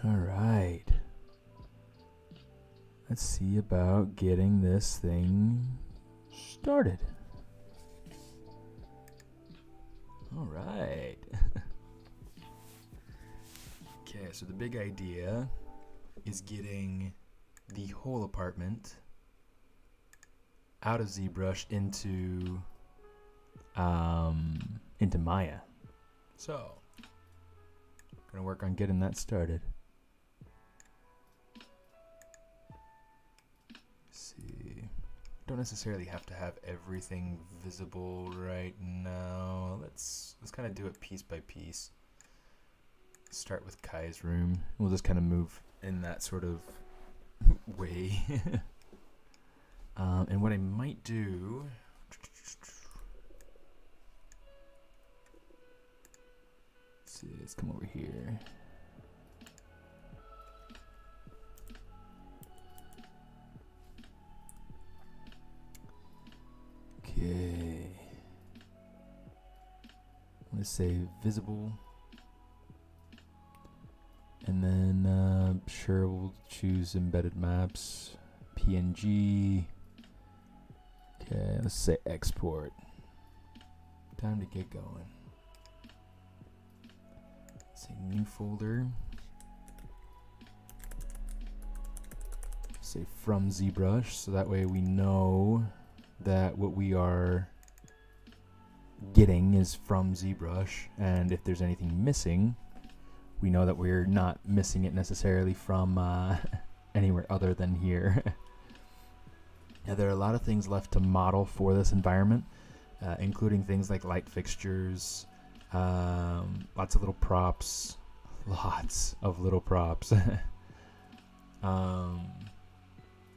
All right. Let's see about getting this thing started. All right. Okay, so the big idea is getting the whole apartment out of ZBrush into Maya. So, gonna work on getting that started. Let's see, don't necessarily have to have everything visible right now. Let's kind of do it piece by piece. Start with Kai's room. We'll just kind of move in that sort of way. And what I might do, let's see, let's come over here. Okay. I'm going to say visible. And then, sure, we'll choose embedded maps, PNG. Okay, let's say export. Time to get going. Let's say new folder. Say from ZBrush, so that way we know that what we are getting is from ZBrush, and if there's anything missing, we know that we're not missing it necessarily from anywhere other than here. Now, there are a lot of things left to model for this environment, including things like light fixtures, lots of little props,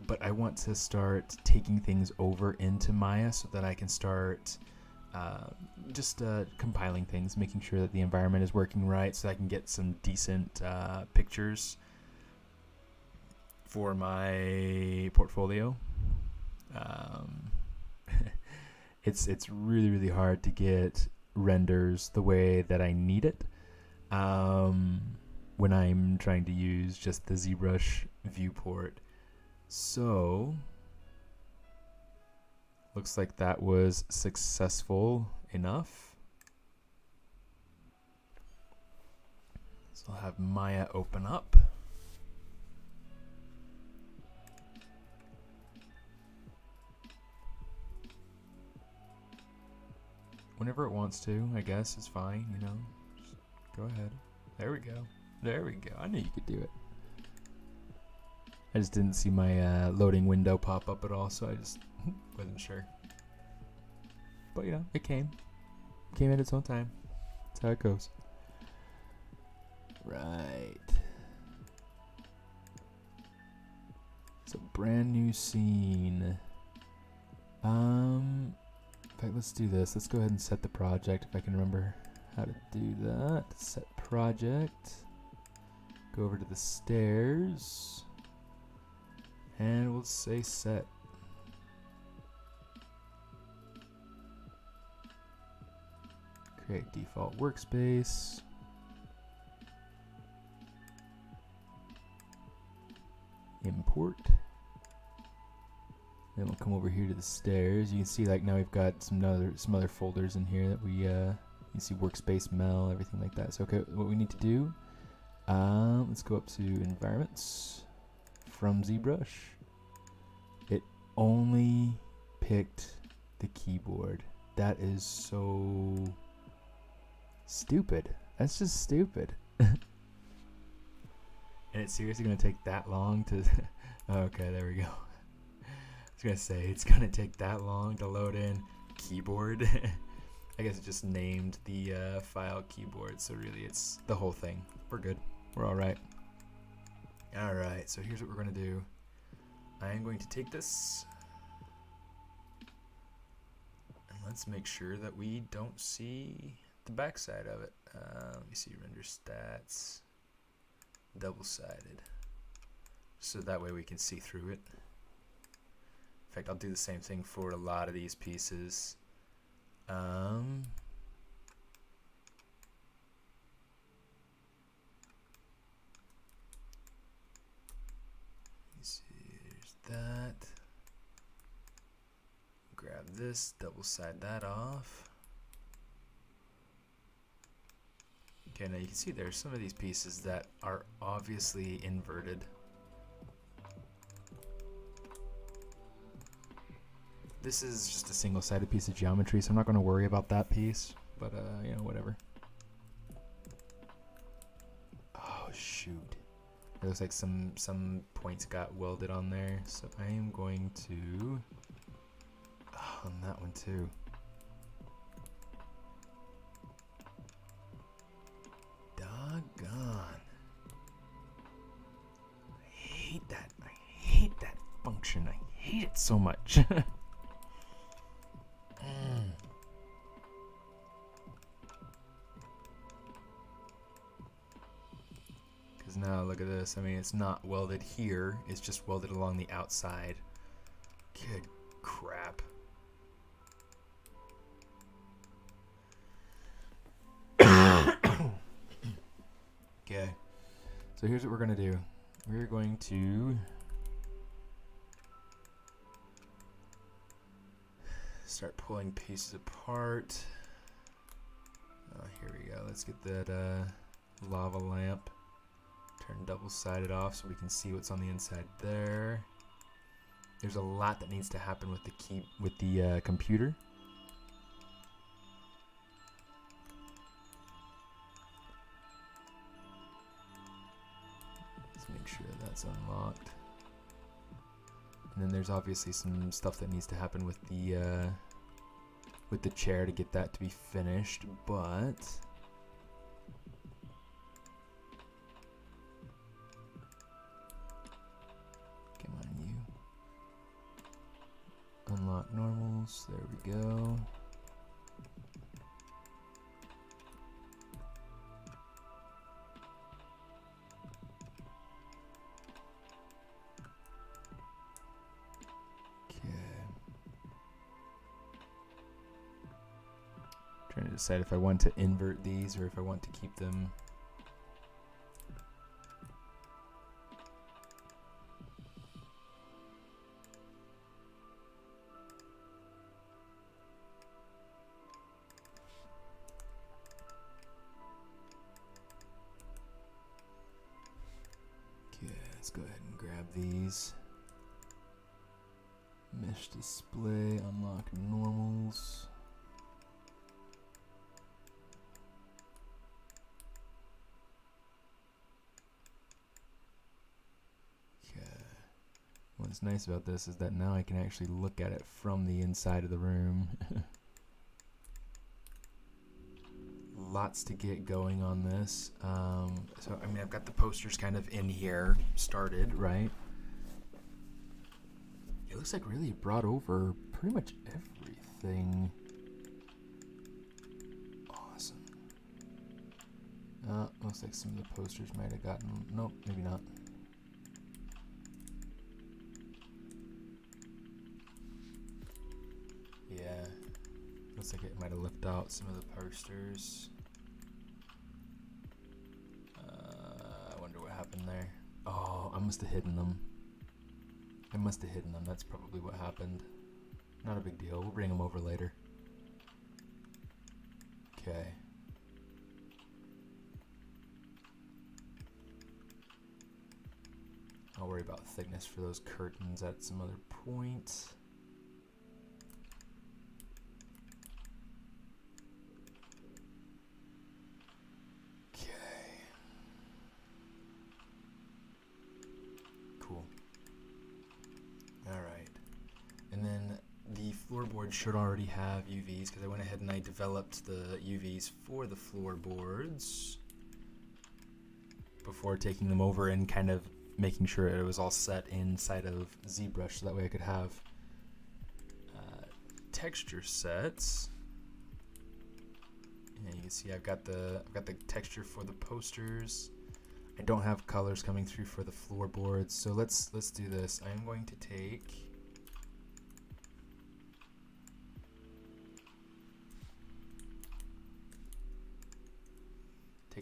but I want to start taking things over into Maya so that I can start just compiling things, making sure that the environment is working right, so I can get some decent pictures for my portfolio. It's really hard to get renders the way that I need it when I'm trying to use just the ZBrush viewport. So looks like that was successful enough. So I'll have Maya open up. Whenever it wants to, I guess, is fine, you know. Just go ahead. There we go. There we go. I knew you could do it. I just didn't see my loading window pop up at all, so I just wasn't sure. But, you know, it came. Came at its own time. That's how it goes. Right. It's a brand new scene. In fact, let's do this. Let's go ahead and set the project if I can remember how to do that. Set project. Go over to the stairs. And we'll say set. Create default workspace. Import. Then we'll come over here to the stairs. You can see like now we've got some other folders in here that we you see workspace, mel, everything like that. So okay, what we need to do, let's go up to environments from ZBrush. It only picked the keyboard. That is so stupid. That's just stupid. And it's seriously gonna take that long to okay, there we go. I was gonna say it's gonna take that long to load in keyboard. I guess it just named the file keyboard, so really it's the whole thing. We're good. We're all right. All right, so here's what we're gonna do. I am going to take this and let's make sure that we don't see the backside of it. Let me see, render stats, double-sided, so that way we can see through it. In fact, I'll do the same thing for a lot of these pieces. this, double side that off. Okay, now you can see there's some of these pieces that are obviously inverted. This is just a single-sided piece of geometry, so I'm not going to worry about that piece, but you know, whatever. Oh shoot. It looks like some points got welded on there, so I am going to on that one too. Doggone. I hate that. I hate that function. I hate it so much. Because now look at this. I mean, it's not welded here. It's just welded along the outside. Good crap. Okay. So here's what we're going to do. We're going to start pulling pieces apart. Here we go. Let's get that lava lamp. Turn double-sided off so we can see what's on the inside there. There's a lot that needs to happen with the computer. Let's make sure that's unlocked. And then there's obviously some stuff that needs to happen with the chair to get that to be finished, but come on, you. Unlock normals. There we go. Trying to decide if I want to invert these or if I want to keep them. Okay, let's go ahead and grab these. Mesh display, unlock normals. What's nice about this is that now I can actually look at it from the inside of the room. Lots to get going on this. So, I mean, I've got the posters kind of in here, started, right? It looks like really it brought over pretty much everything. Awesome. Looks like some of the posters might have gotten, nope, maybe not. Yeah, looks like it might have left out some of the posters. I wonder what happened there. Oh, I must have hidden them. That's probably what happened. Not a big deal. We'll bring them over later. Okay. I'll worry about thickness for those curtains at some other point. Floorboard should already have UVs because I went ahead and I developed the UVs for the floorboards before taking them over and kind of making sure it was all set inside of ZBrush so that way I could have texture sets. And you can see I've got the texture for the posters. I don't have colors coming through for the floorboards, so let's do this. I'm going to take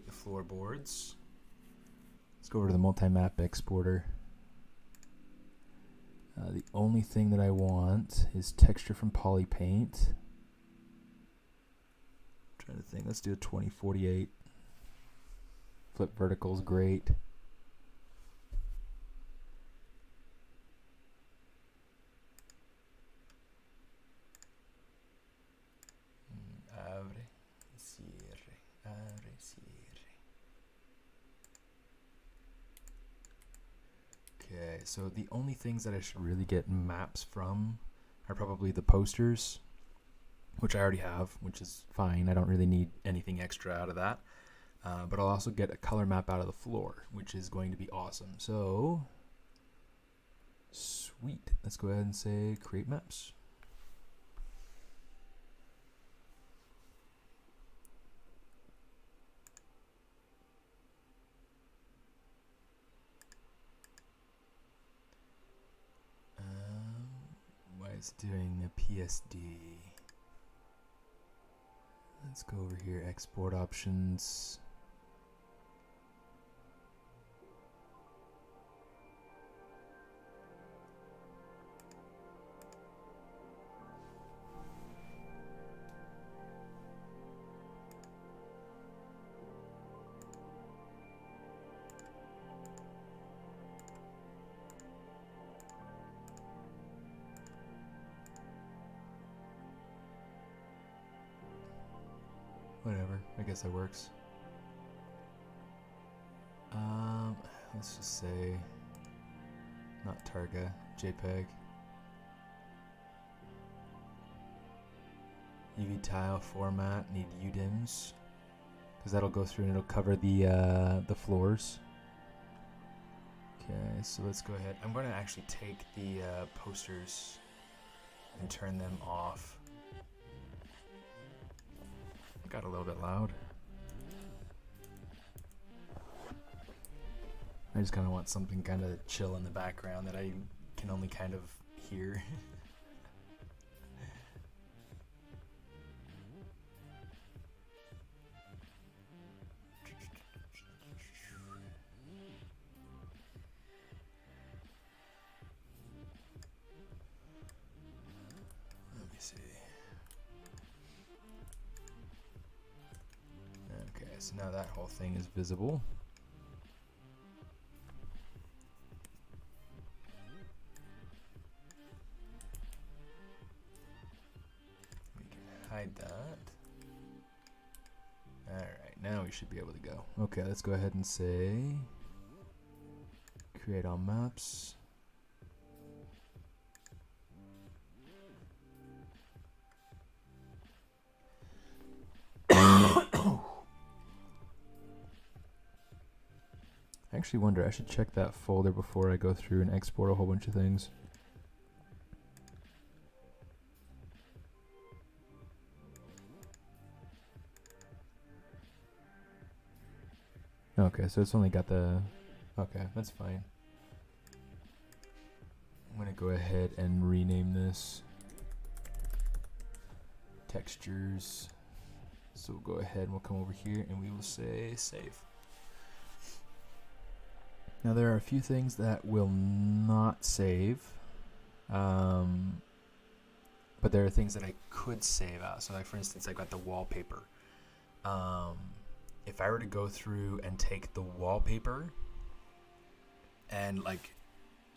the floorboards. Let's go over to the multi-map exporter. The only thing that I want is texture from poly paint. I'm trying to think. Let's do a 2048. Flip vertical is great. Abre, cierre, abre, cierre. Okay, so the only things that I should really get maps from are probably the posters, which I already have, which is fine. I don't really need anything extra out of that. But I'll also get a color map out of the floor, which is going to be awesome. So, sweet. Let's go ahead and say create maps. Why is it doing a PSD? Let's go over here, export options. Whatever, I guess that works. Let's just say not Targa, JPEG. UV tile format, need UDIMs, because that'll go through and it'll cover the floors. Okay, so let's go ahead. I'm going to actually take the posters and turn them off. Got a little bit loud. I just kind of want something kind of chill in the background that I can only kind of hear. Let me see. Okay, so now that whole thing is visible. We can hide that. Alright, now we should be able to go. Okay, let's go ahead and say create all maps. I actually wonder, I should check that folder before I go through and export a whole bunch of things. Okay, so it's only got the... Okay, that's fine. I'm going to go ahead and rename this textures. So we'll go ahead and we'll come over here and we will say save. Now there are a few things that will not save, but there are things that I could save out. So like for instance, I got the wallpaper. If I were to go through and take the wallpaper and like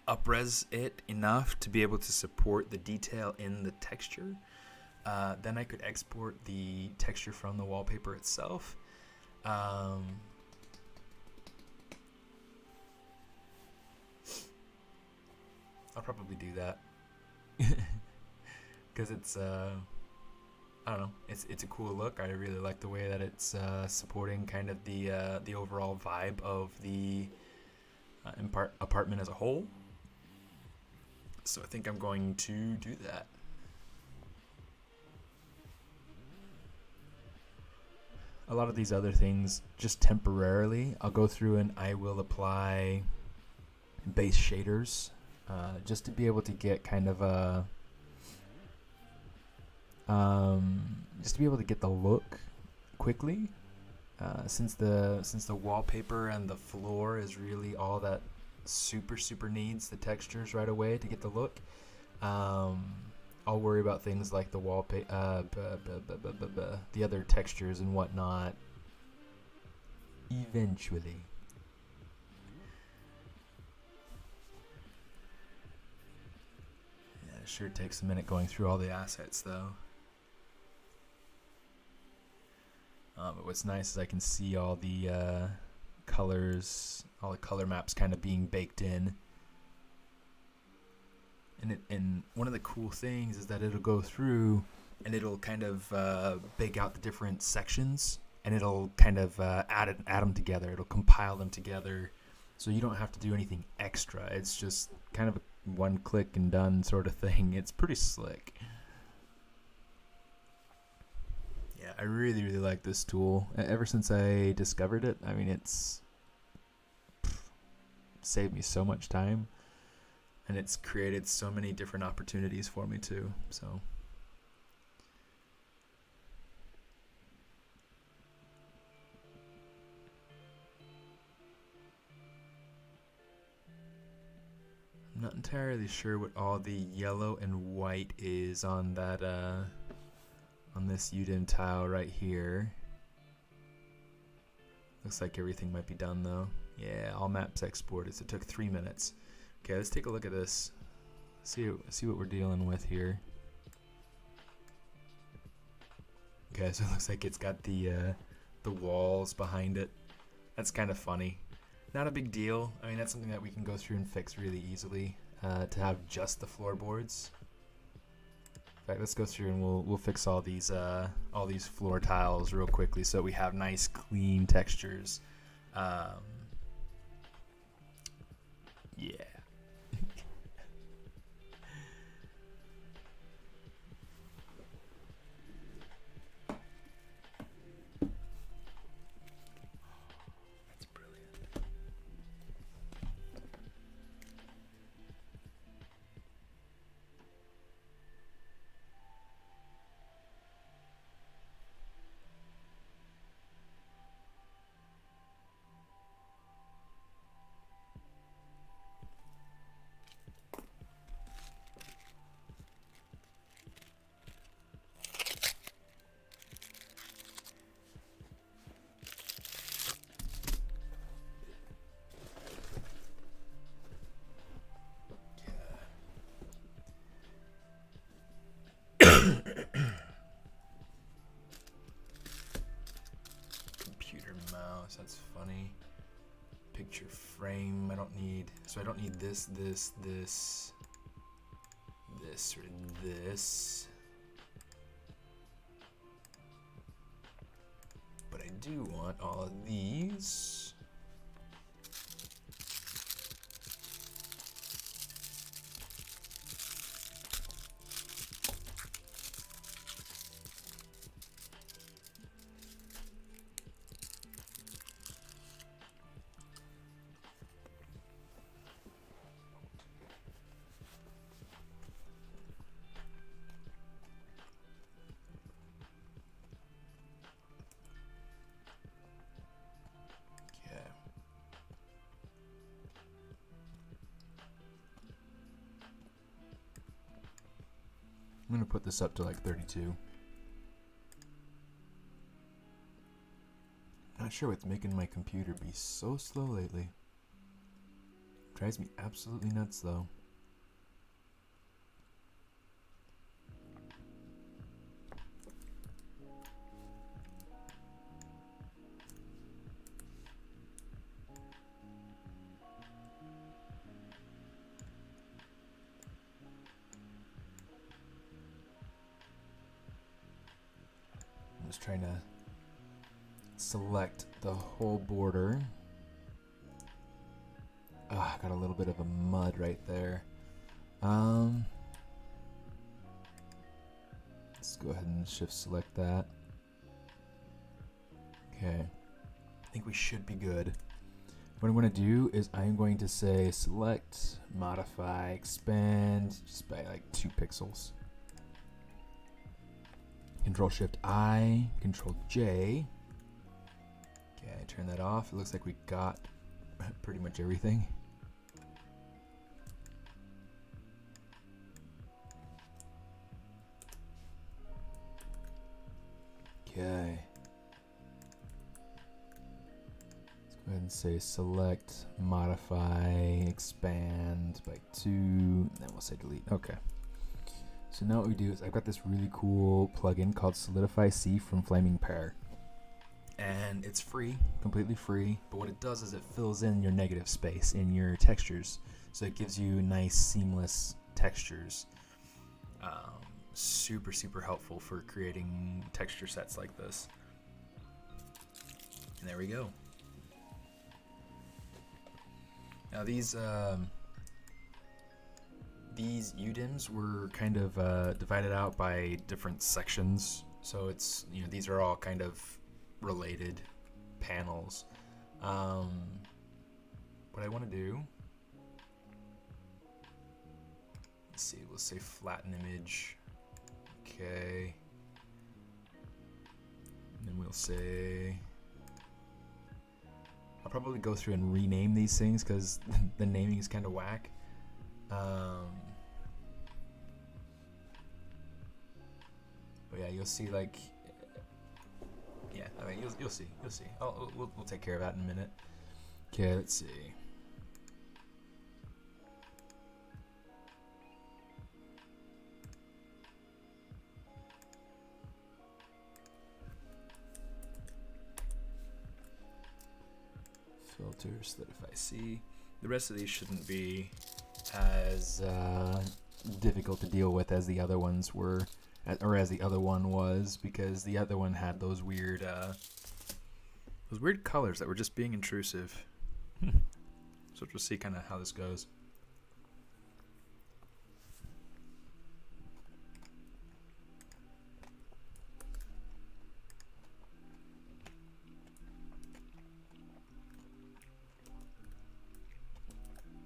upres it enough to be able to support the detail in the texture, then I could export the texture from the wallpaper itself. I'll probably do that because it's I don't know, it's a cool look. I really like the way that it's supporting kind of the overall vibe of the apartment as a whole. So I think I'm going to do that. A lot of these other things, just temporarily, I'll go through and I will apply base shaders. Just to be able to get kind of a just to be able to get the look quickly, since the wallpaper and the floor is really all that super needs the textures right away to get the look. I'll worry about things like the wallpaper, the other textures and whatnot eventually. Yeah, it sure takes a minute going through all the assets though. But what's nice is I can see all the colors, all the color maps kind of being baked in. And one of the cool things is that it'll go through and it'll kind of bake out the different sections, and it'll kind of add them together. It'll compile them together, so you don't have to do anything extra. It's just kind of a one click and done sort of thing. It's pretty slick. Yeah, I really like this tool. Ever since I discovered it, I mean, it's saved me so much time. And it's created so many different opportunities for me too. So I'm not entirely sure what all the yellow and white is on that on this UDIM tile right here. Looks like everything might be done though. Yeah, all maps exported. So it took 3 minutes. Okay, let's take a look at this. See what we're dealing with here. Okay, so it looks like it's got the walls behind it. That's kind of funny. Not a big deal. I mean, that's something that we can go through and fix really easily. To have just the floorboards. In fact, let's go through and we'll fix all these floor tiles real quickly so we have nice clean textures. Yeah. Computer mouse, that's funny. Picture frame, I don't need this, or this. But I do want all of these. I'm going to put this up to like 32. Not sure what's making my computer be so slow lately. Drives me absolutely nuts though. I'm just trying to select the whole border. Ah, got a little bit of a mud right there. Let's go ahead and shift select that. Okay, I think we should be good. What I'm going to do is I'm going to say select, modify, expand just by like 2 pixels. Control Shift I, Control J. Okay, turn that off. It looks like we got pretty much everything. Okay. Let's go ahead and say select, modify, expand by 2, then we'll say delete. Okay. So now what we do is I've got this really cool plugin called Solidify C from Flaming Pear. And it's free, completely free, but what it does is it fills in your negative space in your textures. So it gives you nice, seamless textures. Super, super helpful for creating texture sets like this. And there we go. Now these UDIMs were kind of divided out by different sections. So it's, you know, these are all kind of related panels. What I want to do, let's see, we'll say flatten image. Okay. And then we'll say, I'll probably go through and rename these things because the naming is kind of whack. But yeah, you'll see, like, yeah, I mean, you'll see. We'll take care of that in a minute. Okay, let's see. Filter, solidify C. The rest of these shouldn't be as difficult to deal with as the other ones were, or as the other one was, because the other one had those weird colors that were just being intrusive. So we'll see kind of how this goes.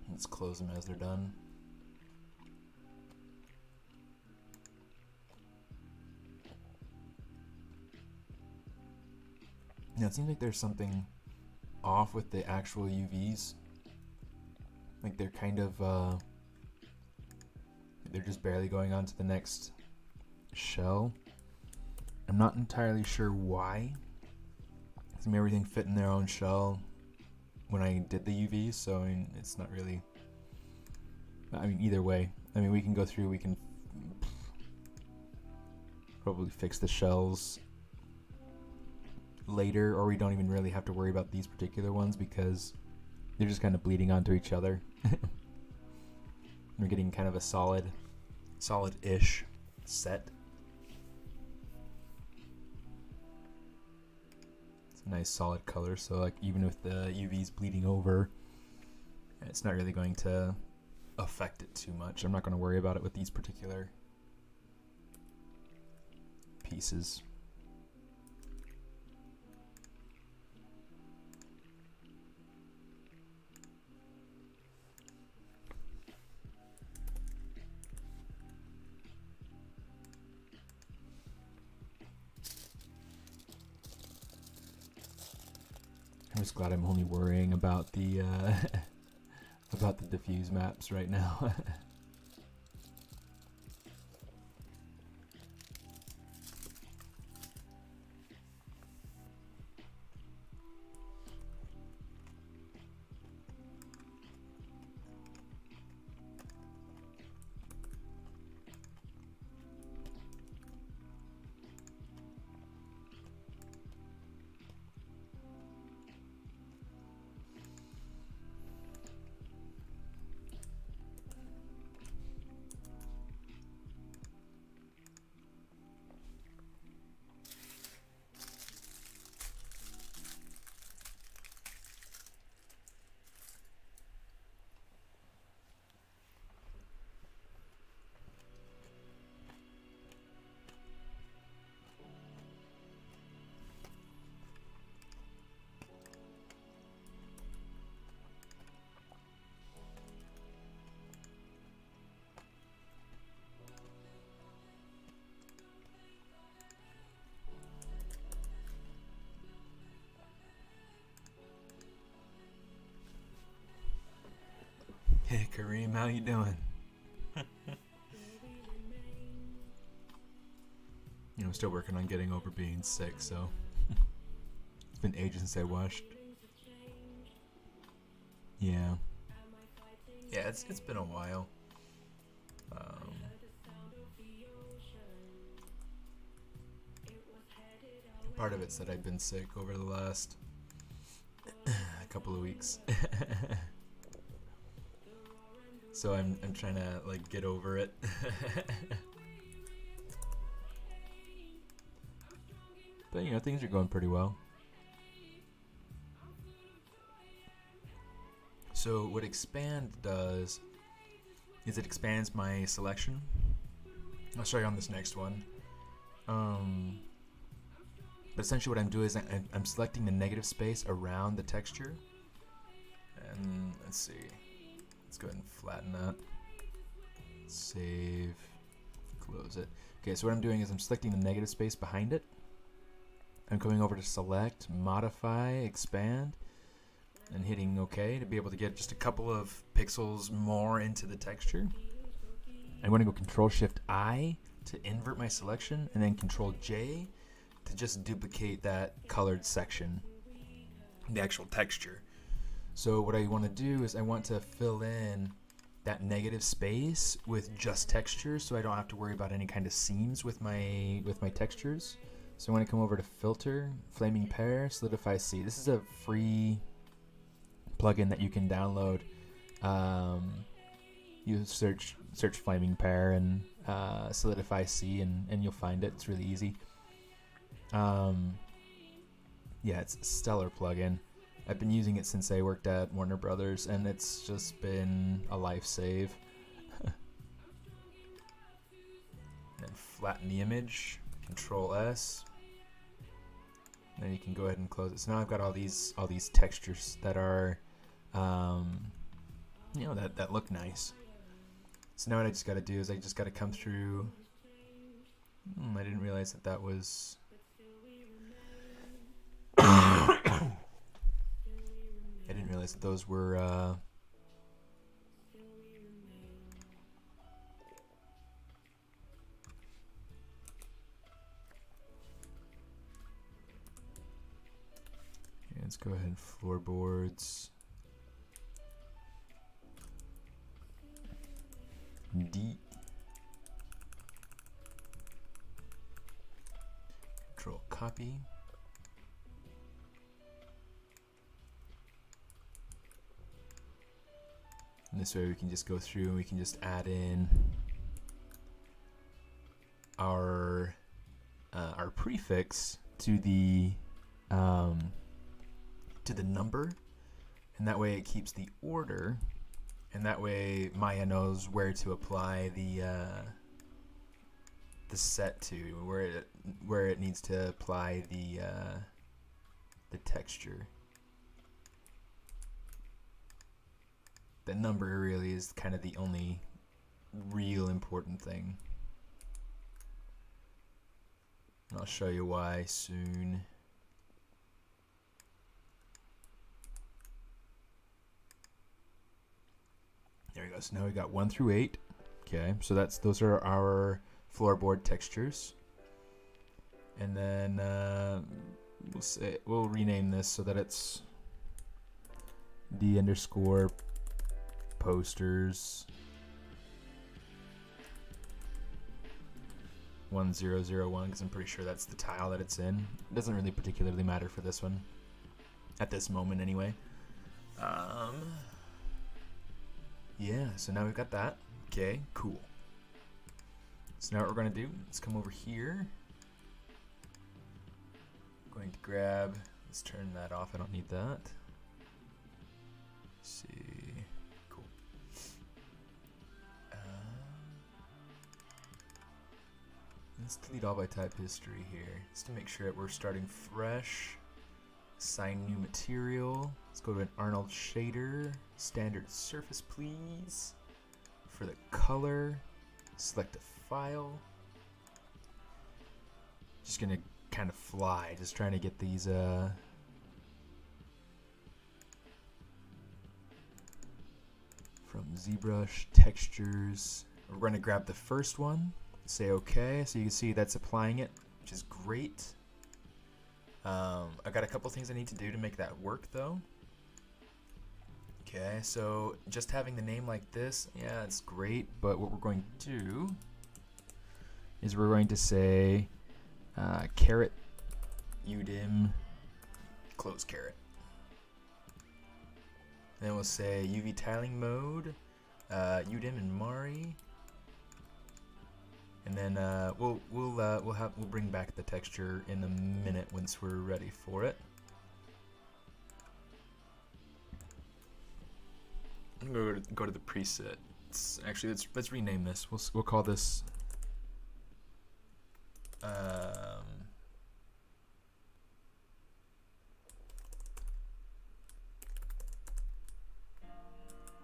Let's close them as they're done. Now it seems like there's something off with the actual UVs. Like they're kind of, they're just barely going on to the next shell. I'm not entirely sure why. I mean, everything fit in their own shell when I did the UVs, so I mean, it's not really, I mean, either way, I mean, we can go through, we can probably fix the shells later, or we don't even really have to worry about these particular ones because they're just kind of bleeding onto each other. We're getting kind of a solid-ish set. It's a nice solid color, so like even with the UVs bleeding over, it's not really going to affect it too much. I'm not going to worry about it with these particular pieces. I'm just glad I'm only worrying about the about the diffuse maps right now. Hey Kareem, how you doing? You know, I'm still working on getting over being sick, so it's been ages since I washed. Yeah. Yeah, it's been a while. Part of it's that I've been sick over the last couple of weeks. So I'm trying to like get over it. But you know, things are going pretty well. So what expand does is it expands my selection. I'll show you on this next one. But essentially what I'm doing is I'm selecting the negative space around the texture. And let's see. Let's go ahead and flatten that. Save. Close it. Okay, so what I'm doing is I'm selecting the negative space behind it. I'm going over to select, modify, expand, and hitting OK to be able to get just a couple of pixels more into the texture. I'm going to go Control-Shift-I to invert my selection, and then Control-J to just duplicate that colored section, the actual texture. So what I want to do is I want to fill in that negative space with just textures, so I don't have to worry about any kind of seams with my textures. So I want to come over to Filter, Flaming Pear, Solidify C. This is a free plugin that you can download. You search Flaming Pear and Solidify C, and you'll find it. It's really easy. Yeah, it's a stellar plugin. I've been using it since I worked at Warner Brothers, and it's just been a life save. And then flatten the image, Control S. Then you can go ahead and close it. So now I've got all these textures that are, you know, that look nice. So now what I just got to do is I just got to come through. I didn't realize that was. I didn't realize that those were. Let's go ahead and floorboards. D. Control copy. And this way we can just go through and we can just add in our prefix to the number, and that way it keeps the order, and that way Maya knows where to apply the set to, where it needs to apply the texture. The number really is kind of the only real important thing. And I'll show you why soon. There we go. So now we got 1 through 8. Okay, so those are our floorboard textures. And then we'll rename this so that it's D_posters 1001, because I'm pretty sure that's the tile that it's in. It doesn't really particularly matter for this one at this moment anyway. Yeah, so now we've got that. Okay, cool. So now what we're going to do is come over here. I'm going to grab, let's turn that off, I don't need that. Let's see, cool. Let's delete all by type history here, just to make sure that we're starting fresh. Assign new material. Let's go to an Arnold shader. Standard surface, please. For the color, select a file. Just gonna kind of fly, just trying to get these from ZBrush textures. We're gonna grab the first one, say OK, so you can see that's applying it which is great. I got a couple things I need to do to make that work though. Okay, so just having the name like this, yeah, it's great, but what we're going to do is we're going to say caret udim close caret. Then we'll say UV tiling mode, udim and Mari, and then we'll bring back the texture in a minute once we're ready for it. I'm gonna go to the preset. Actually, let's rename this. We'll call this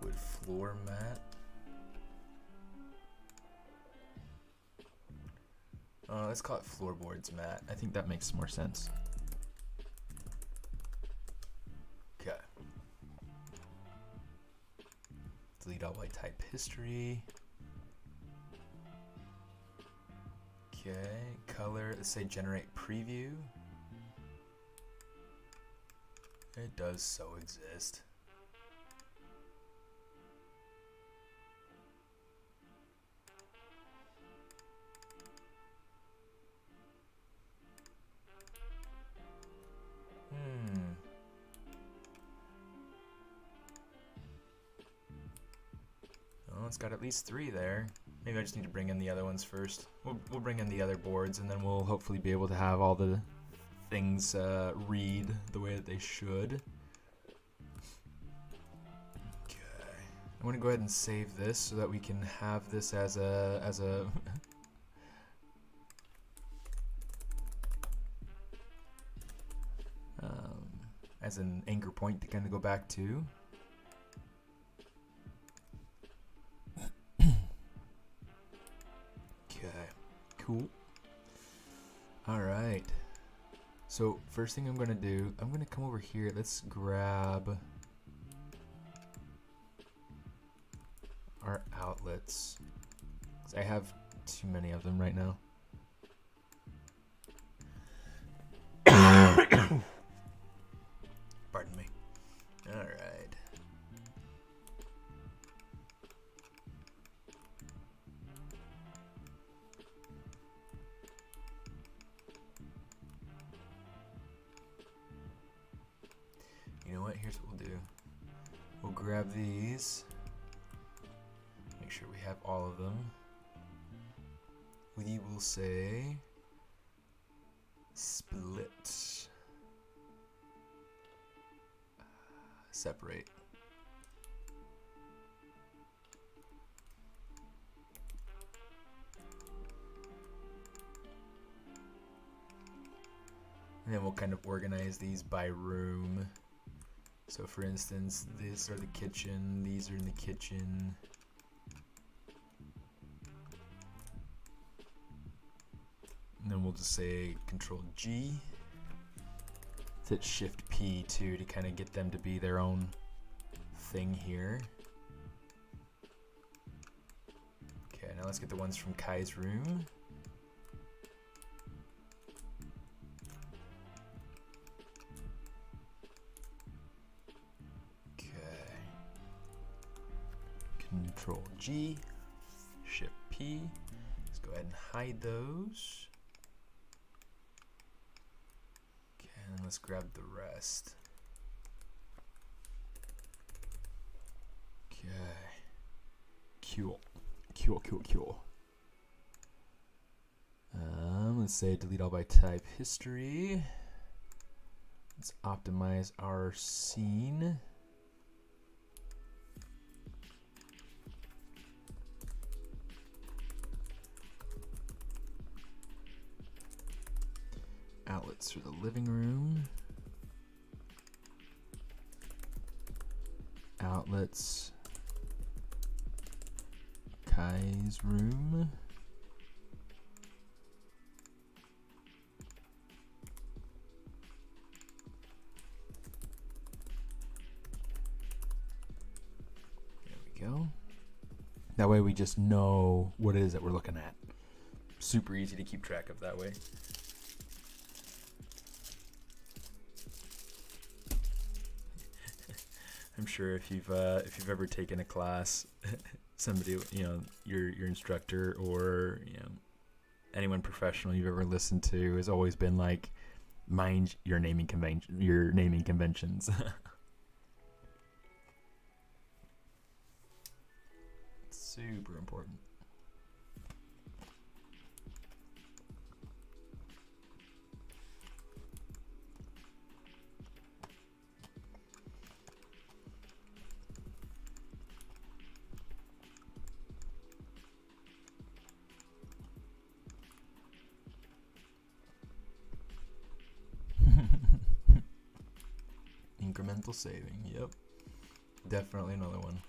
wood floor mat. Let's call it floorboards mat. I think that makes more sense. Okay. Delete all white type history. Okay, color, let's say generate preview. It does so exist. It's got at least 3 there. Maybe I just need to bring in the other ones first. We'll bring in the other boards, and then we'll hopefully be able to have all the things read the way that they should. Okay, I want to go ahead and save this so that we can have this as a as an anchor point to kind of go back to. Cool. Alright. So first thing I'm gonna do, I'm gonna come over here. Let's grab our outlets. 'Cause I have too many of them right now. Pardon me. Alright. You know what? Here's what we'll do. We'll grab these. Make sure we have all of them. We will say split. Separate. And then we'll kind of organize these by room. So for instance, these are the kitchen, these are in the kitchen. And then we'll just say Control G. Hit Shift P too to kind of get them to be their own thing here. Okay, now let's get the ones from Kai's room. Control G, Shift P. Let's go ahead and hide those. Okay, and let's grab the rest. Okay. Cool. Let's say delete all by type history. Let's optimize our scene. Outlets for the living room. Outlets. Kai's room. There we go. That way we just know what it is that we're looking at. Super easy to keep track of that way. I'm sure if you've ever taken a class, somebody, your instructor or anyone professional you've ever listened to has always been like, mind your naming conventions. Super important. Incremental saving, yep. Definitely another one.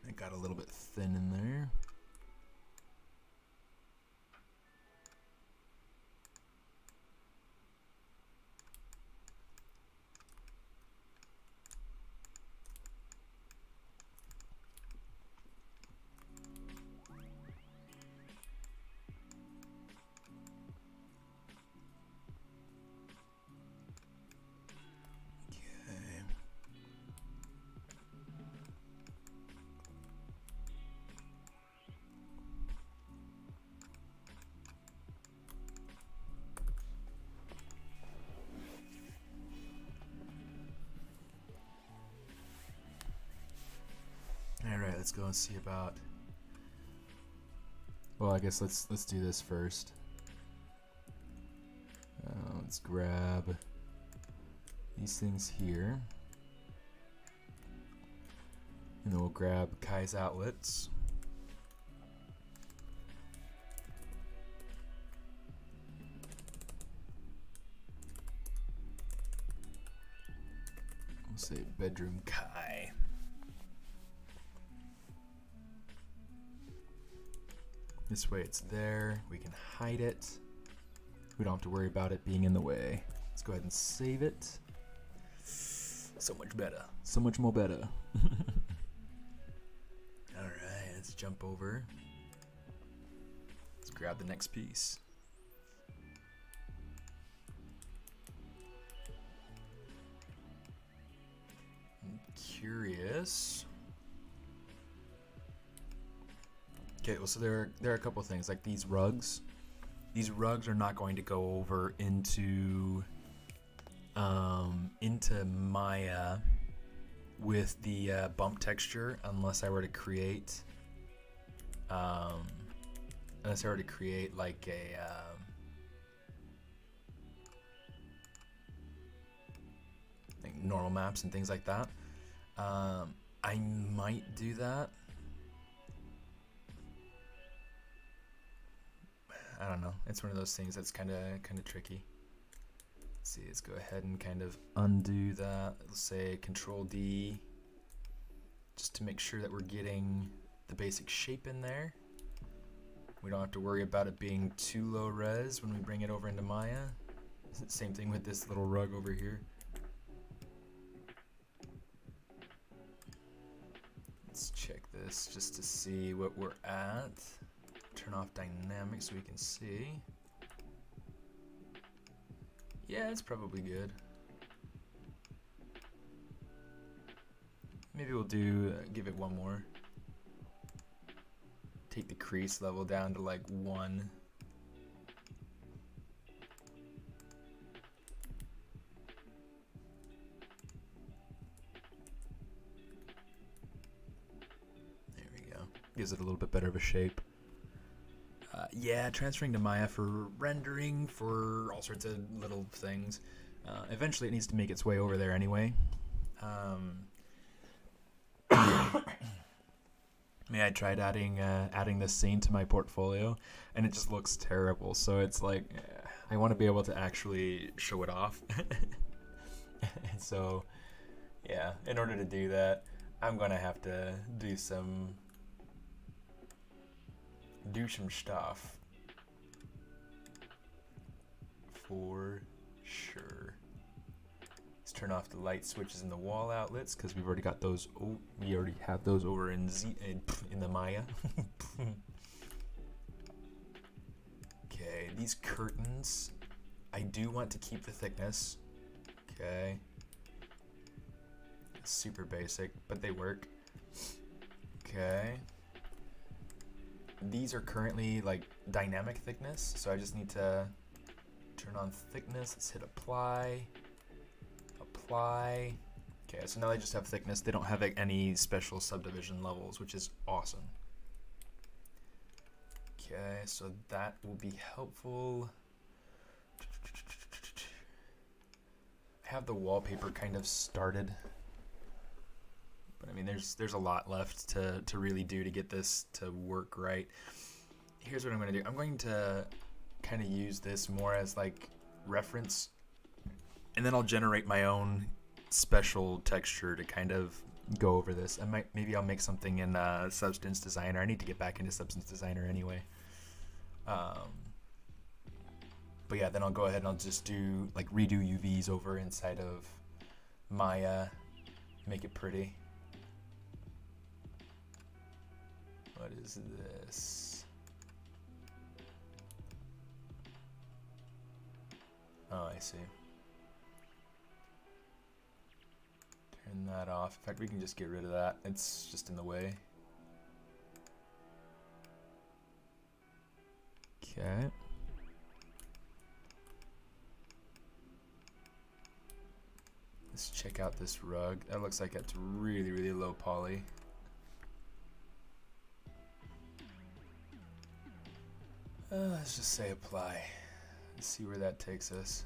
It got a little bit thin in there. Alright, let's go and see about... Well, I guess let's do this first. Let's grab these things here. And then we'll grab Kai's outlets. We'll say bedroom Kai. This way it's there, we can hide it. We don't have to worry about it being in the way. Let's go ahead and save it. So much better. So much more better. Alright, let's jump over. Let's grab the next piece. I'm curious. Okay, well, so there are a couple of things, like these rugs. These rugs are not going to go over into Maya with the bump texture unless I were to create like a like normal maps and things like that. I might do that. I don't know. It's one of those things that's kind of tricky. Let's see. Let's go ahead and kind of undo that. Let's say Control D, just to make sure that we're getting the basic shape in there. We don't have to worry about it being too low res when we bring it over into Maya. Same thing with this little rug over here. Let's check this just to see what we're at. Turn off dynamics so we can see. Yeah, it's probably good. Maybe we'll do, give it one more. Take the crease level down to like 1. There we go. Gives it a little bit better of a shape. Yeah, transferring to Maya for rendering, for all sorts of little things. Eventually it needs to make its way over there anyway. I mean, I tried adding this scene to my portfolio, and it just looks terrible. So it's like, I want to be able to actually show it off. And so, yeah, in order to do that, I'm going to have to do some do some stuff. For sure. Let's turn off the light switches in the wall outlets because we've already got those. Oh, we already have those over in in the Maya. Okay, these curtains, I do want to keep the thickness. Okay. Super basic, but they work. Okay. These are currently like dynamic thickness, so I just need to turn on thickness. Let's hit apply. Apply. Okay, so now they just have thickness. They don't have like, any special subdivision levels, which is awesome. Okay, so that will be helpful. I have the wallpaper kind of started, but I mean, there's a lot left to really do to get this to work right. Here's what I'm going to do. I'm going to kind of use this more as like reference, and then I'll generate my own special texture to kind of go over this. Maybe I'll make something in Substance Designer. I need to get back into Substance Designer anyway. But yeah, then I'll go ahead and I'll just do like redo UVs over inside of Maya, make it pretty. What is this? Oh, I see. Turn that off. In fact, we can just get rid of that. It's just in the way. Okay. Let's check out this rug. That looks like it's really, really low poly. Let's just say apply. Let's see where that takes us.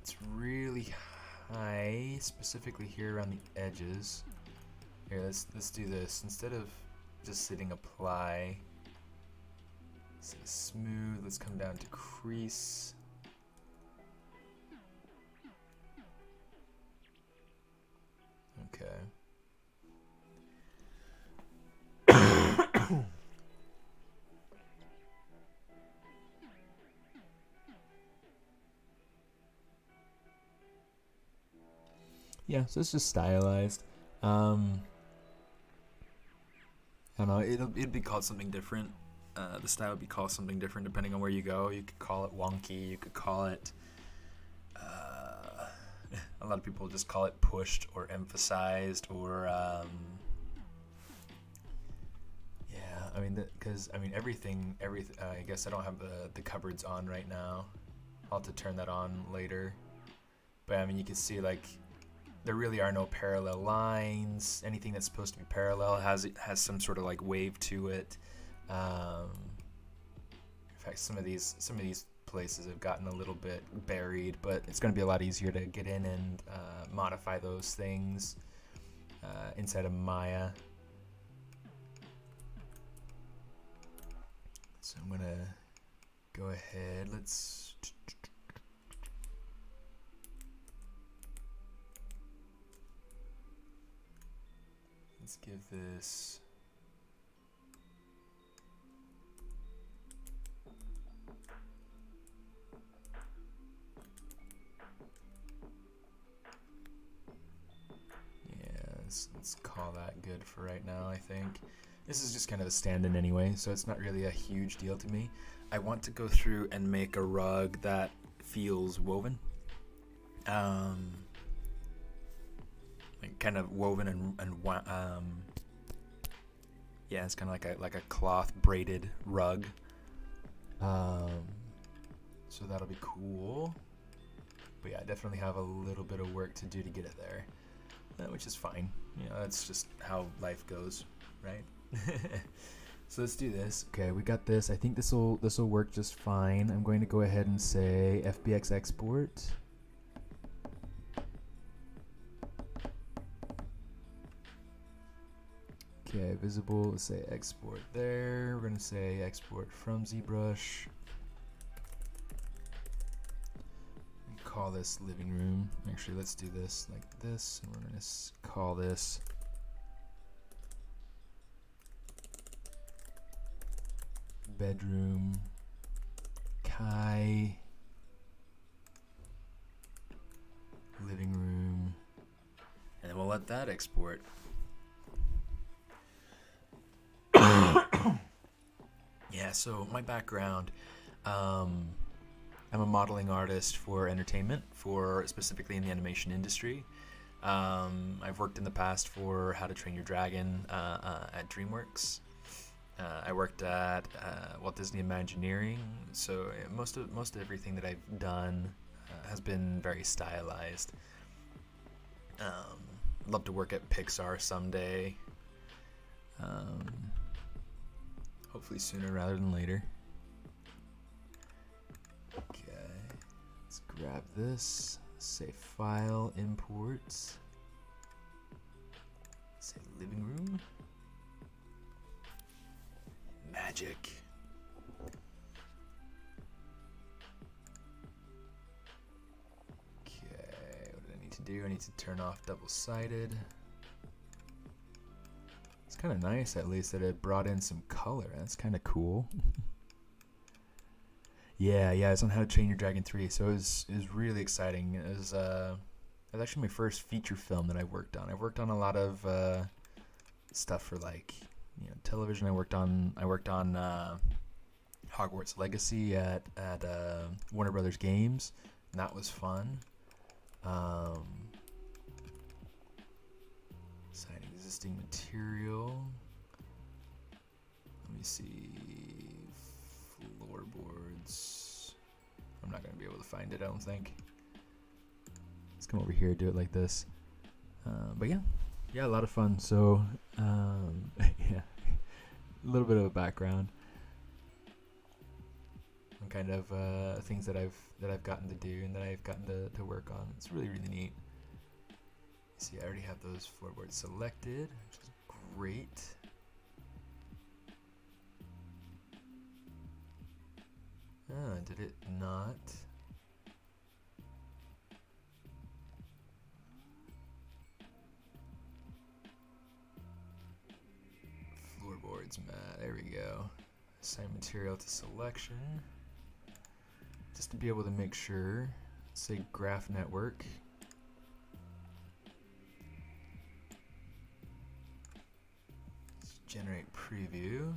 It's really high, specifically here around the edges. Here, let's do this. Instead of just hitting apply, say smooth, let's come down to crease. Okay. Yeah, so it's just stylized. I don't know, it'd be called something different. The style would be called something different depending on where you go. You could call it wonky, you could call it a lot of people just call it pushed or emphasized or yeah, I mean, because I mean everything. I guess I don't have the cupboards on right now. I'll have to turn that on later. But I mean, you can see like there really are no parallel lines. Anything that's supposed to be parallel has some sort of like wave to it. In fact, some of these places have gotten a little bit buried, but it's going to be a lot easier to get in and modify those things inside of Maya. So I'm going to go ahead. Let's give this let's call that good for right now. I think this is just kind of a stand-in anyway, so it's not really a huge deal to me. I want to go through and make a rug that feels woven, like kind of woven and yeah, it's kind of like a cloth braided rug. So that'll be cool. But yeah, I definitely have a little bit of work to do to get it there. Which is fine. You know, that's just how life goes, right? So let's do this. Okay, we got this. I think this will work just fine. I'm going to go ahead and say FBX export. Okay, visible. Let's say export there. We're going to say export from ZBrush. Call this living room. Actually, let's do this like this, and we're going to call this bedroom, Kai, living room, and then we'll let that export. Yeah, so my background, I'm a modeling artist for entertainment, for specifically in the animation industry. I've worked in the past for How to Train Your Dragon at DreamWorks. I worked at Walt Disney Imagineering, so most of everything that I've done has been very stylized. Love to work at Pixar someday. Hopefully sooner rather than later. Okay, let's grab this. Say file, imports. Say living room. Magic. Okay, what do I need to do? I need to turn off double-sided. It's kind of nice, at least, that it brought in some color. That's kind of cool. Yeah, it's on How to Train Your Dragon 3, so it was really exciting. It was actually my first feature film that I worked on. I worked on a lot of stuff for, like, television. I worked on Hogwarts Legacy at Warner Brothers Games, and that was fun. Sign existing material. Let me see. Floorboards. I'm not going to be able to find it, I don't think. Let's come over here and do it like this. But yeah, a lot of fun. So, yeah, a little bit of a background on kind of things that I've gotten to do and that I've gotten to work on. It's really neat. See, I already have those floorboards selected, which is great. Did it not? Floorboards, Matt. There we go. Assign material to selection. Just to be able to make sure. Say graph network. Let's generate preview.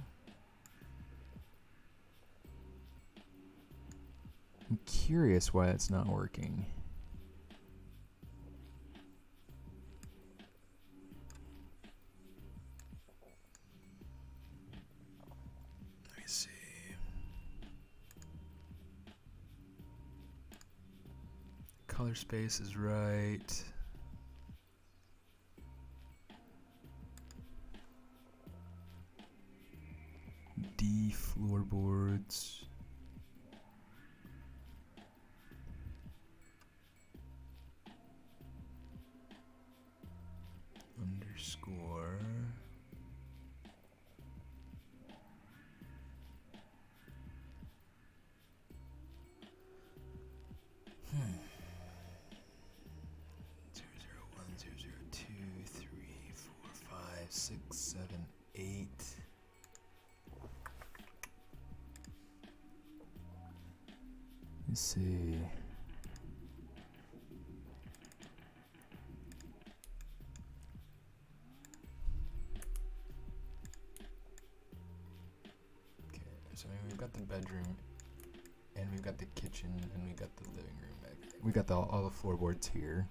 I'm curious why it's not working. Let me see. Color space is right. D floorboards. Underscore. Zero zero 1 0 0 2 3 4 5 6 7 8. Let's see. So we've got the bedroom, and we've got the kitchen, and we've got the living room back there. We've got all the floorboards here.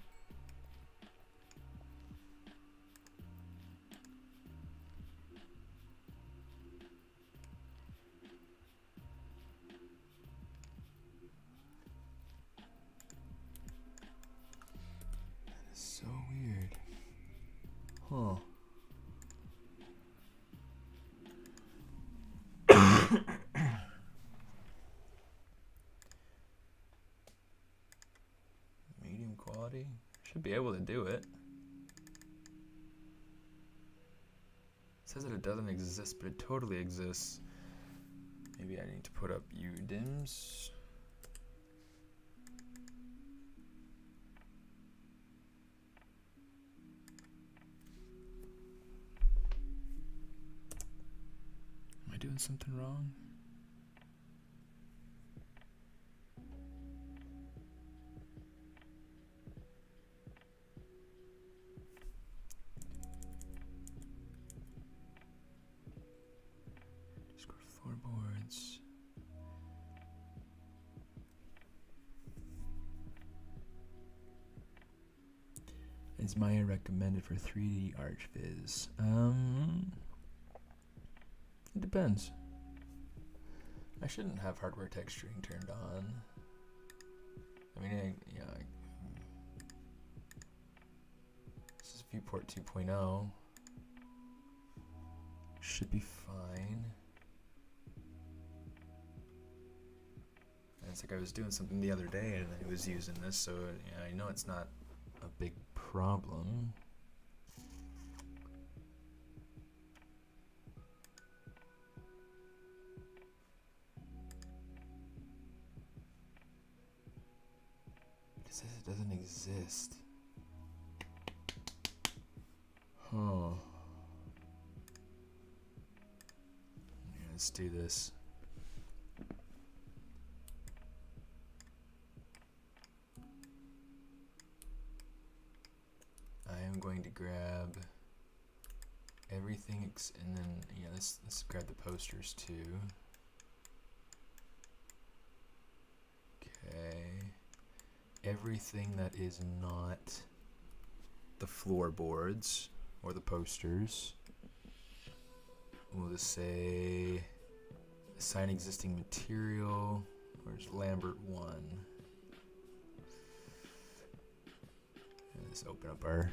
That is so weird. Huh. Medium quality. Should be able to do it. It says that it doesn't exist, but it totally exists. Maybe I need to put up UDIMs. Am I doing something wrong? Is Maya recommended for 3D ArchViz? It depends. I shouldn't have hardware texturing turned on. I mean, this is viewport 2.0. Should be fine. And it's like I was doing something the other day and I was using this, so yeah, I know it's not a big problem. It says it doesn't exist. Huh. Yeah, let's do this. I am going to grab everything and then let's grab the posters too. Okay. Everything that is not the floorboards or the posters. We'll just say assign existing material. Where's Lambert 1? Let's open up our.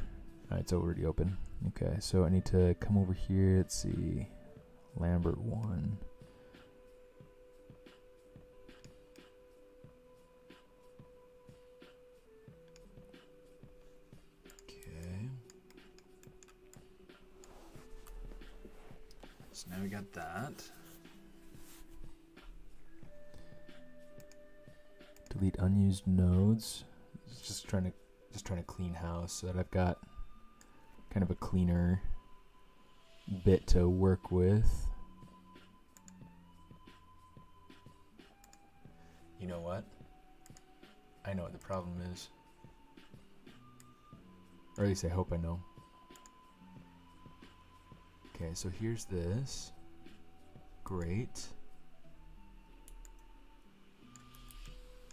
It's already open. Okay, so I need to come over here. Let's see, Lambert 1. Okay. So now we got that. Delete unused nodes. Just trying to clean house so that I've got kind of a cleaner bit to work with. You know what? I know what the problem is. Or at least I hope I know. Okay, so here's this. Great.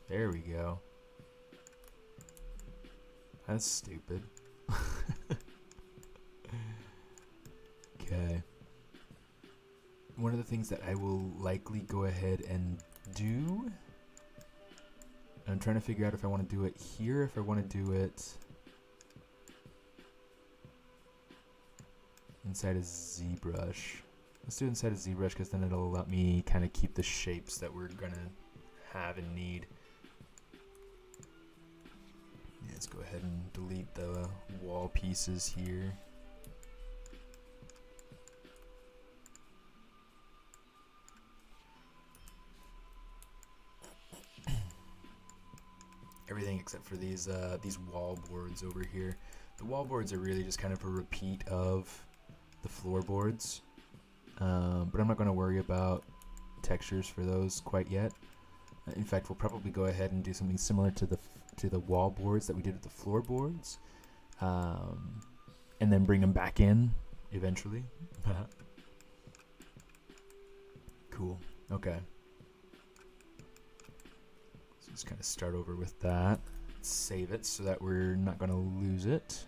There we go. That's stupid. Okay. One of the things that I will likely go ahead and do, I'm trying to figure out if I want to do it here, if I want to do it inside of ZBrush. Let's do it inside of ZBrush because then it'll let me kind of keep the shapes that we're going to have and need. Let's go ahead and delete the wall pieces here. Everything except for these wall boards over here. The wall boards are really just kind of a repeat of the floorboards, but I'm not going to worry about textures for those quite yet. In fact, we'll probably go ahead and do something similar to the wall boards that we did with the floorboards, and then bring them back in eventually. Cool. Okay. So just kind of start over with that. Save it so that we're not going to lose it.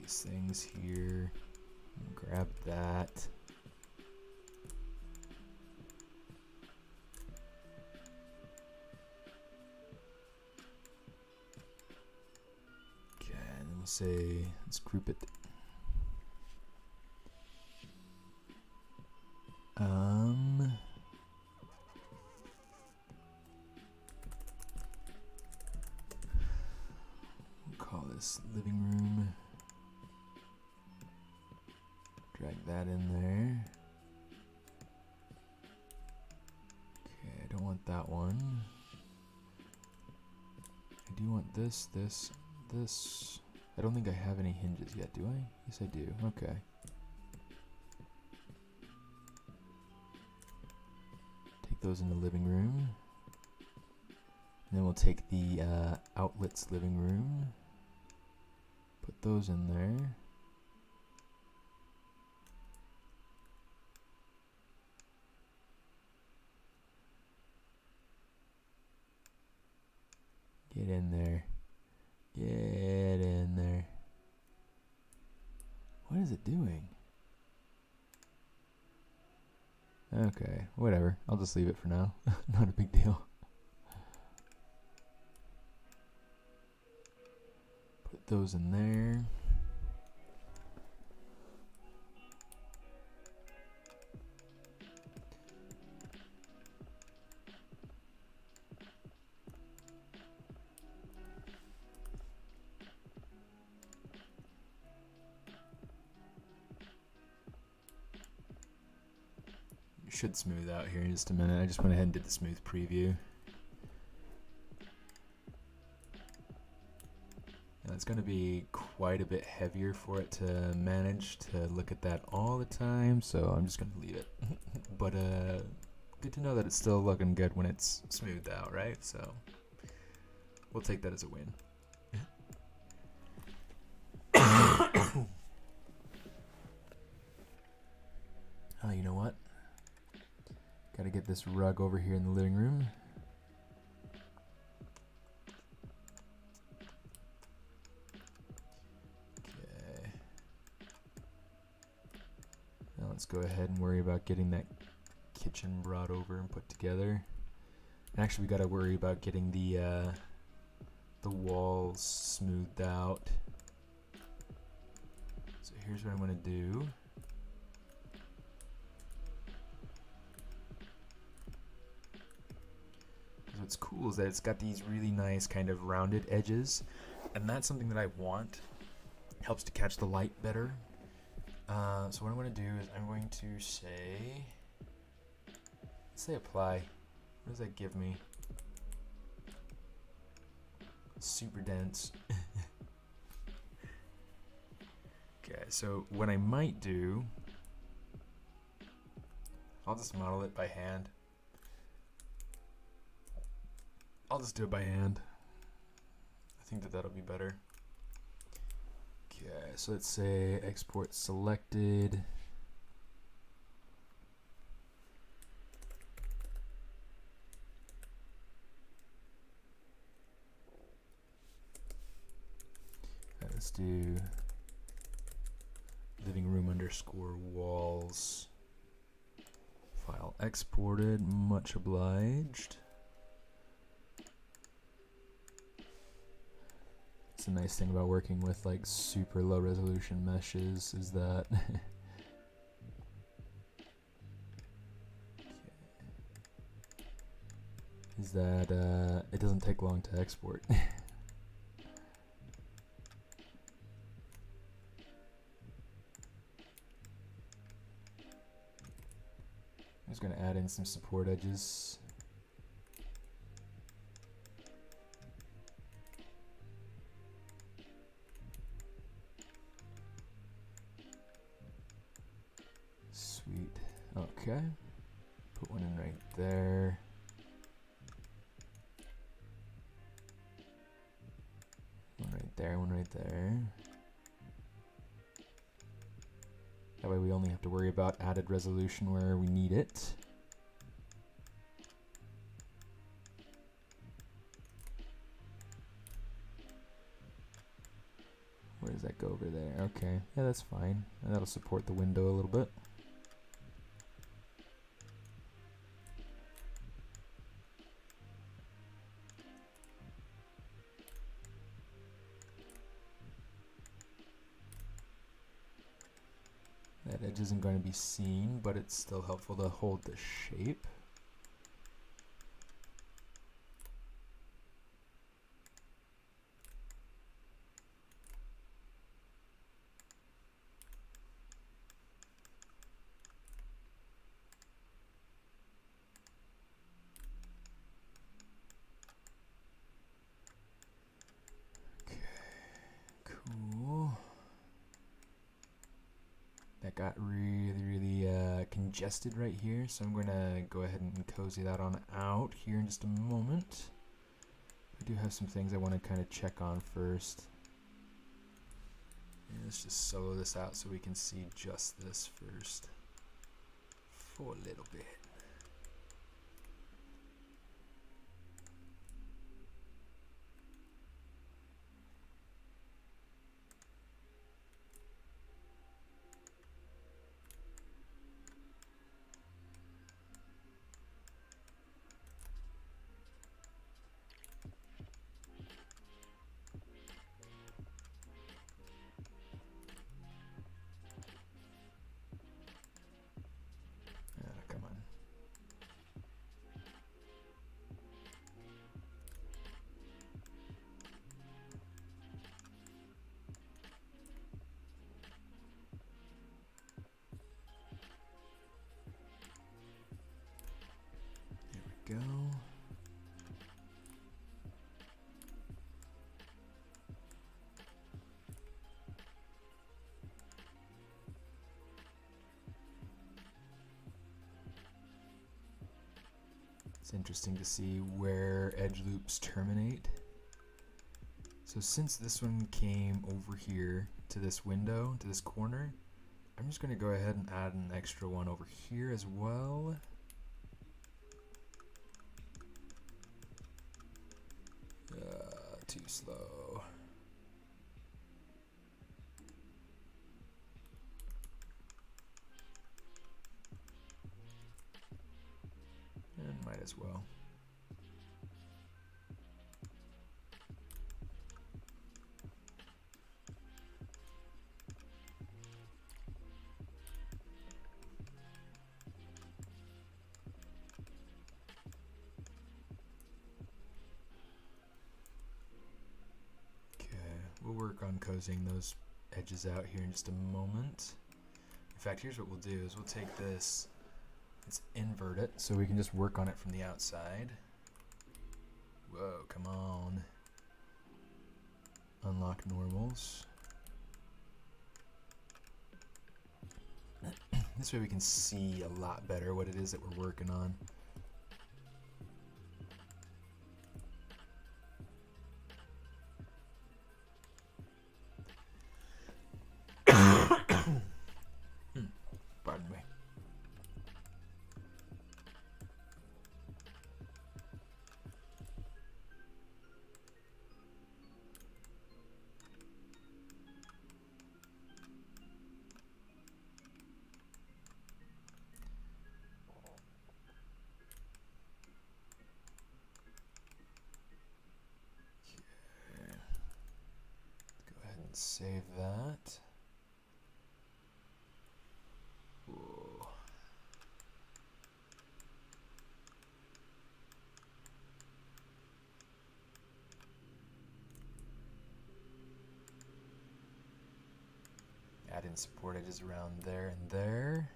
Things here, grab that. Okay, and then we'll say, let's group it. We'll call this living room. Drag that in there. Okay, I don't want that one. I do want this, this, this. I don't think I have any hinges yet, do I? Yes, I do. Okay. Take those in the living room. And then we'll take the outlets living room. Put those in there. Get in there. Get in there. What is it doing? Okay, whatever. I'll just leave it for now. Not a big deal. Put those in there. Should smooth out here in just a minute. I just went ahead and did the smooth preview. Now it's going to be quite a bit heavier for it to manage to look at that all the time, so I'm just going to leave it. But good to know that it's still looking good when it's smoothed out, right? So we'll take that as a win. Oh, you know what? Gotta get this rug over here in the living room. Okay. Now let's go ahead and worry about getting that kitchen brought over and put together. And actually, we gotta worry about getting the walls smoothed out. So here's what I'm gonna do. What's cool is that it's got these really nice kind of rounded edges, and that's something that I want. Helps to catch the light better. So what I'm going to do is I'm going to say, let's say apply. What does that give me? Super dense. Okay, so what I might do, I'll just model it by hand. I'll just do it by hand. I think that that'll be better. Okay, so let's say export selected. Let's do living room underscore walls. File exported, much obliged. The nice thing about working with like super low resolution meshes is that it doesn't take long to export. I'm just going to add in some support edges. Sweet. Okay. Put one in right there. One right there, one right there. That way we only have to worry about added resolution where we need it. Where does that go over there? Okay. Yeah, that's fine. And that'll support the window a little bit. That edge isn't going to be seen, but it's still helpful to hold the shape. That got really congested right here, so I'm going to go ahead and cozy that on out here in just a moment. I do have some things I want to kind of check on first. And let's just solo this out so we can see just this first for a little bit. interesting to see where edge loops terminate. So since this one came over here to this window, to this corner, I'm just going to go ahead and add an extra one over here as well. Too slow. And might as well. We'll work on cozying those edges out here in just a moment. In fact, here's what we'll do is we'll take this, let's invert it so we can just work on it from the outside. Whoa, come on. Unlock normals. This way we can see a lot better what it is that we're working on. Pardon me. Go ahead and save that. Whoa. Add in support edges around there and there.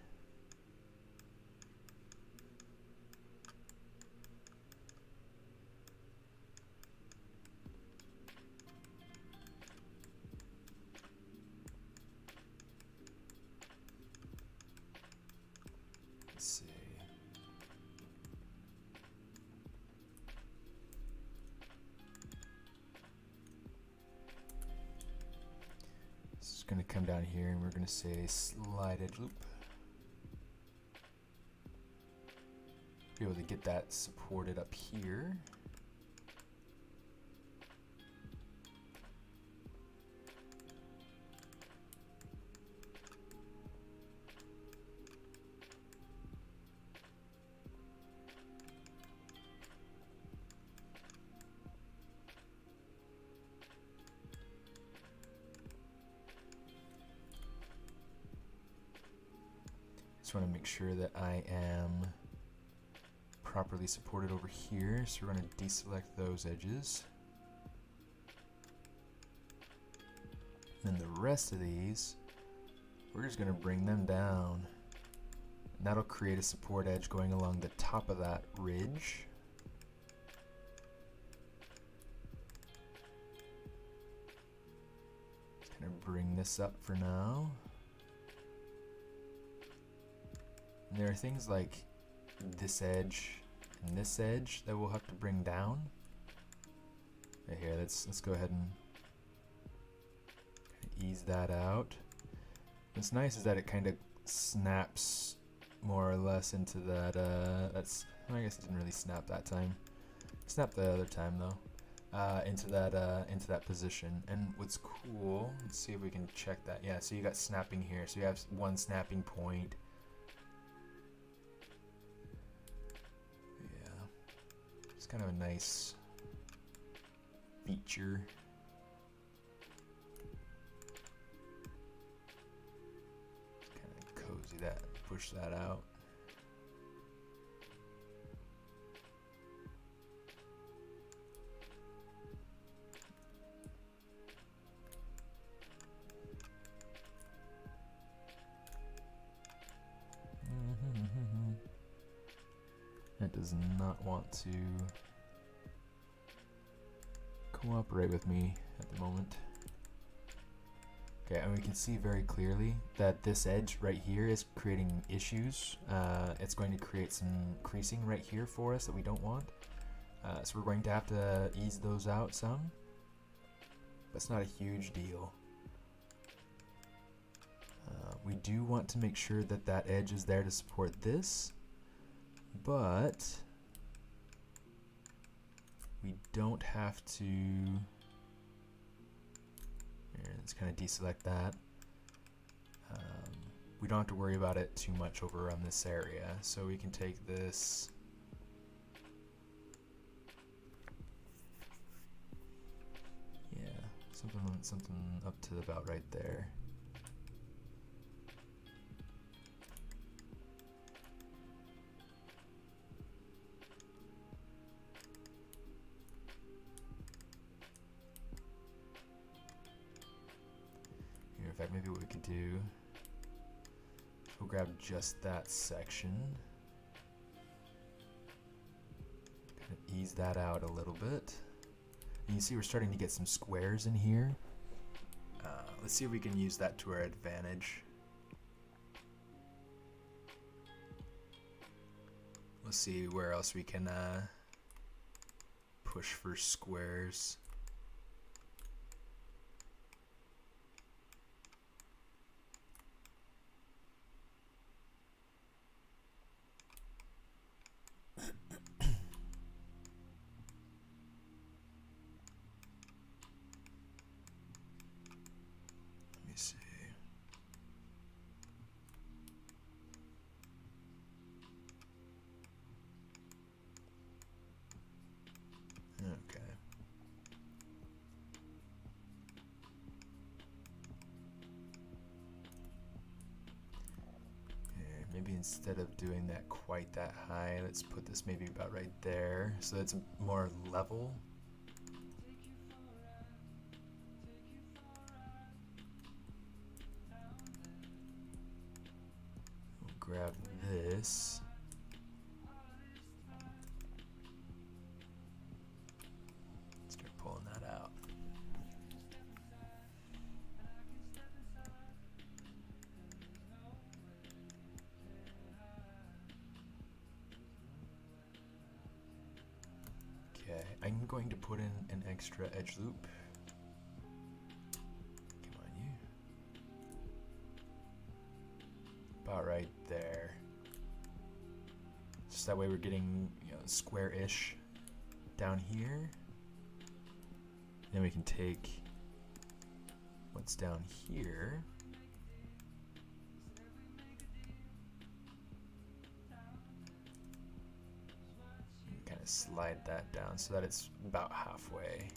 Let's see. This is going to come down here and we're going to say slide edge loop. Be able to get that supported up here. Just want to make sure that I am properly supported over here, so we're going to deselect those edges. And then the rest of these, we're just going to bring them down. And that'll create a support edge going along the top of that ridge. Just going to bring this up for now. And there are things like this edge and this edge that we'll have to bring down. Right here, let's go ahead and ease that out. What's nice is that it kind of snaps more or less into that. I guess it didn't really snap that time. It snapped the other time though. Into that position. And what's cool? Let's see if we can check that. Yeah. So you got snapping here. So you have one snapping point. It's kind of a nice feature. Kind of cozy that, push that out. It does not want to cooperate with me at the moment. Okay, and we can see very clearly that this edge right here is creating issues. It's going to create some creasing right here for us that we don't want. So we're going to have to ease those out some. But it's not a huge deal. We do want to make sure that that edge is there to support this, but we don't have to. Here, let's kind of deselect that. We don't have to worry about it too much over on this area, so we can take this. Yeah, something up to about right there. In fact, maybe what we could do, we'll grab just that section, kind of ease that out a little bit. And you see we're starting to get some squares in here. Let's see if we can use that to our advantage. Let's see where else we can push for squares. Maybe instead of doing that quite that high, let's put this maybe about right there, so it's more level. We'll grab this. Start pulling that out. I'm going to put in an extra edge loop. Come on, you. About right there. Just that way we're getting, you know, square-ish down here. Then we can take what's down here. Slide that down so that it's about halfway.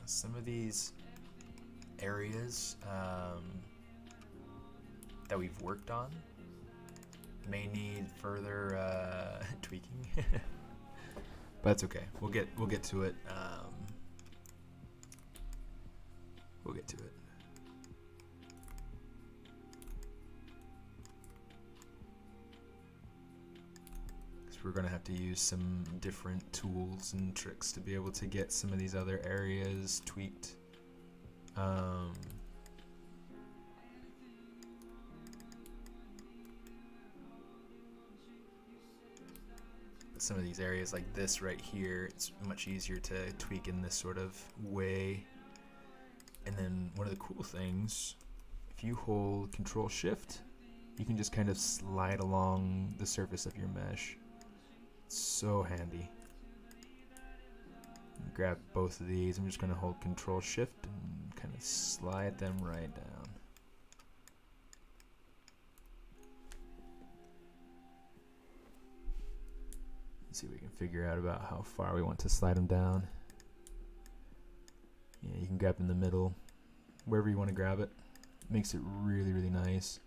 Some of these areas that we've worked on may need further tweaking, but that's okay. We'll get to it. We'll get to it. We're going to have to use some different tools and tricks to be able to get some of these other areas tweaked. Some of these areas like this right here, it's much easier to tweak in this sort of way. And then one of the cool things, if you hold Control-Shift, you can just kind of slide along the surface of your mesh. So handy. Grab both of these. I'm just going to hold Control-Shift and kind of slide them right down. Let's see if we can figure out about how far we want to slide them down. Yeah, you can grab in the middle, wherever you want to grab it. Makes it really, really nice.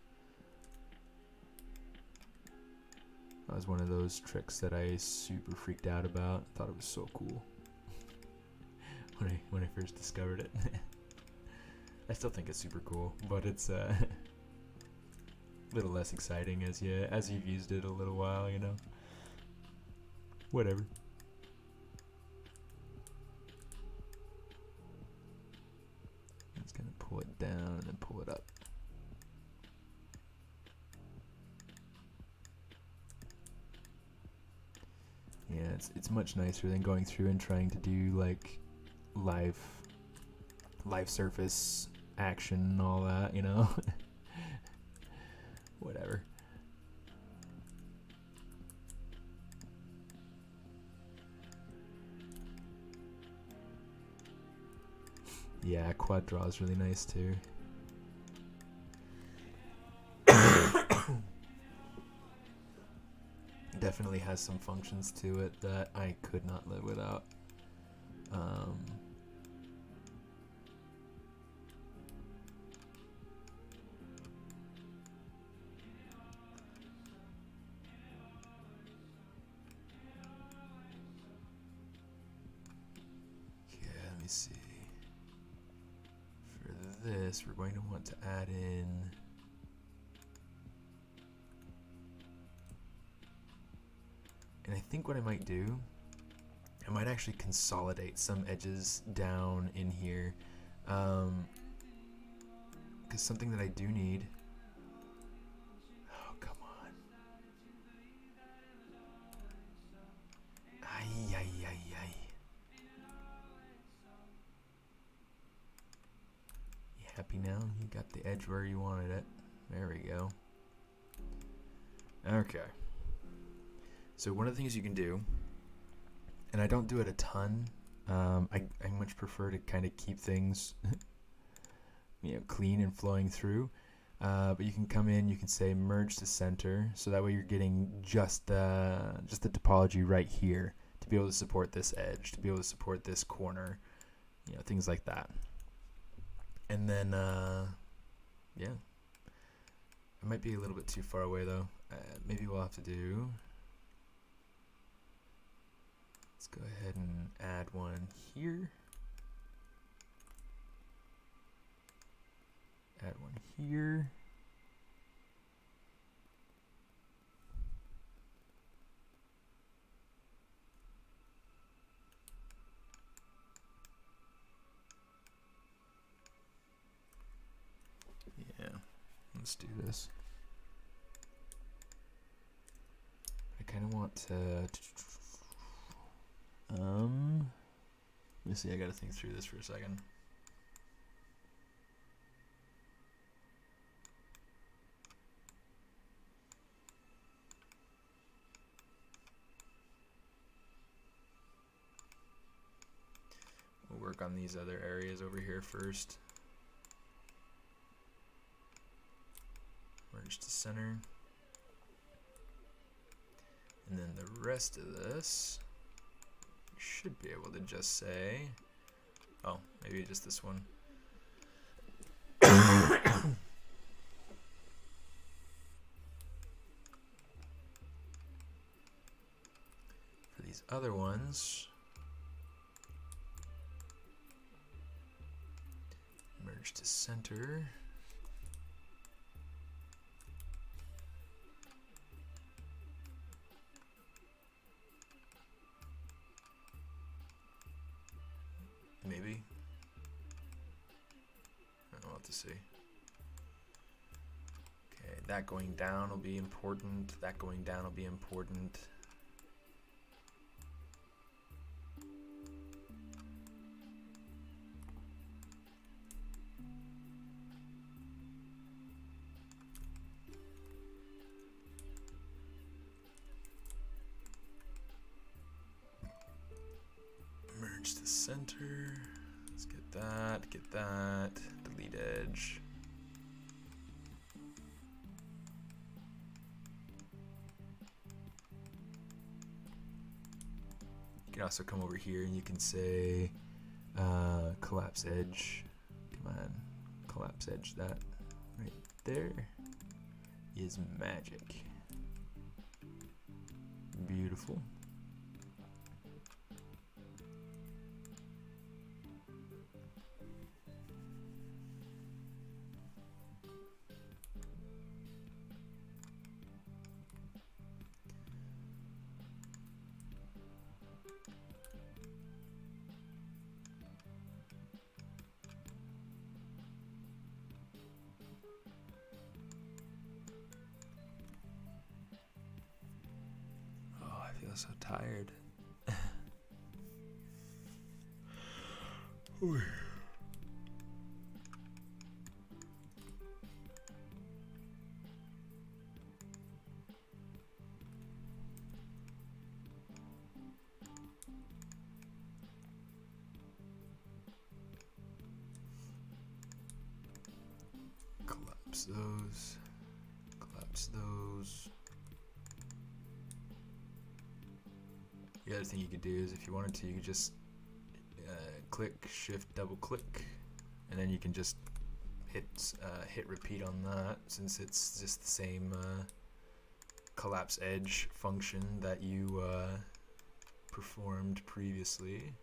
That was one of those tricks that I super freaked out about. Thought it was so cool when I first discovered it. I still think it's super cool, but it's a little less exciting as you've used it a little while, you know. Whatever. It's gonna pull it down and then pull it up. Yeah, it's much nicer than going through and trying to do like live surface action and all that, you know. Whatever. Yeah, quad draw is really nice too. Definitely has some functions to it that I could not live without. Yeah, let me see. For this, we're going to want to add in and I think what I might do, I might actually consolidate some edges down in here, because something that I do need. Oh, come on. Ay, ay, ay, ay. You happy now? You got the edge where you wanted it. There we go. Okay. So one of the things you can do, and I don't do it a ton, I much prefer to kind of keep things clean and flowing through, but you can come in, you can say merge to center, so that way you're getting just the topology right here to be able to support this edge, to be able to support this corner, things like that. And then yeah, it might be a little bit too far away though. Maybe we'll have to do, let's go ahead and add one here. Add one here. Yeah, let's do this. I kind of want to let me see, I gotta think through this for a second. We'll work on these other areas over here first. Merge to center. And then the rest of this, you should be able to just say, oh, maybe just this one. For these other ones, merge to center. Maybe. I'll have to see. Okay, that going down will be important. That going down will be important. Merge the center. Let's get that, delete edge. can also come over here and you can say collapse edge. Come on, collapse edge that right there is magic. Beautiful. So tired. Collapse those. Collapse those. The other thing you could do is, if you wanted to, you could just click, shift, double click, and then you can just hit repeat on that, since it's just the same collapse edge function that you performed previously.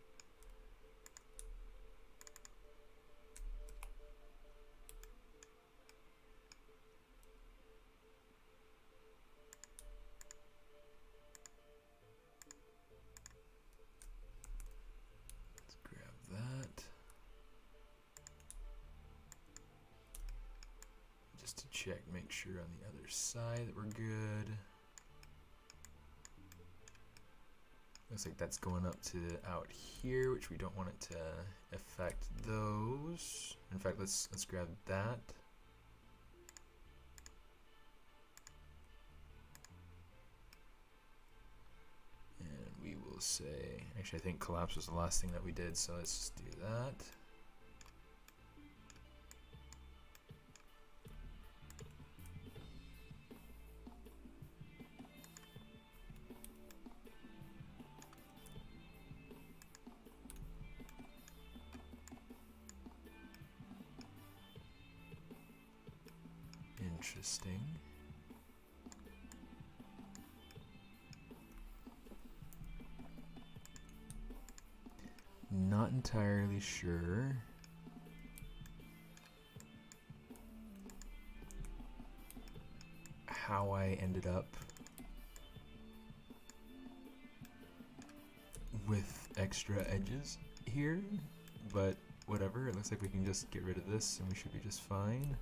Check, make sure on the other side that we're good. Looks like that's going up to out here, which we don't want it to affect those. In fact, let's grab that. And we will say, actually I think collapse was the last thing that we did, so let's just do that. Interesting. Not entirely sure. How I ended up with extra edges here, but whatever. It looks like we can just get rid of this and we should be just fine.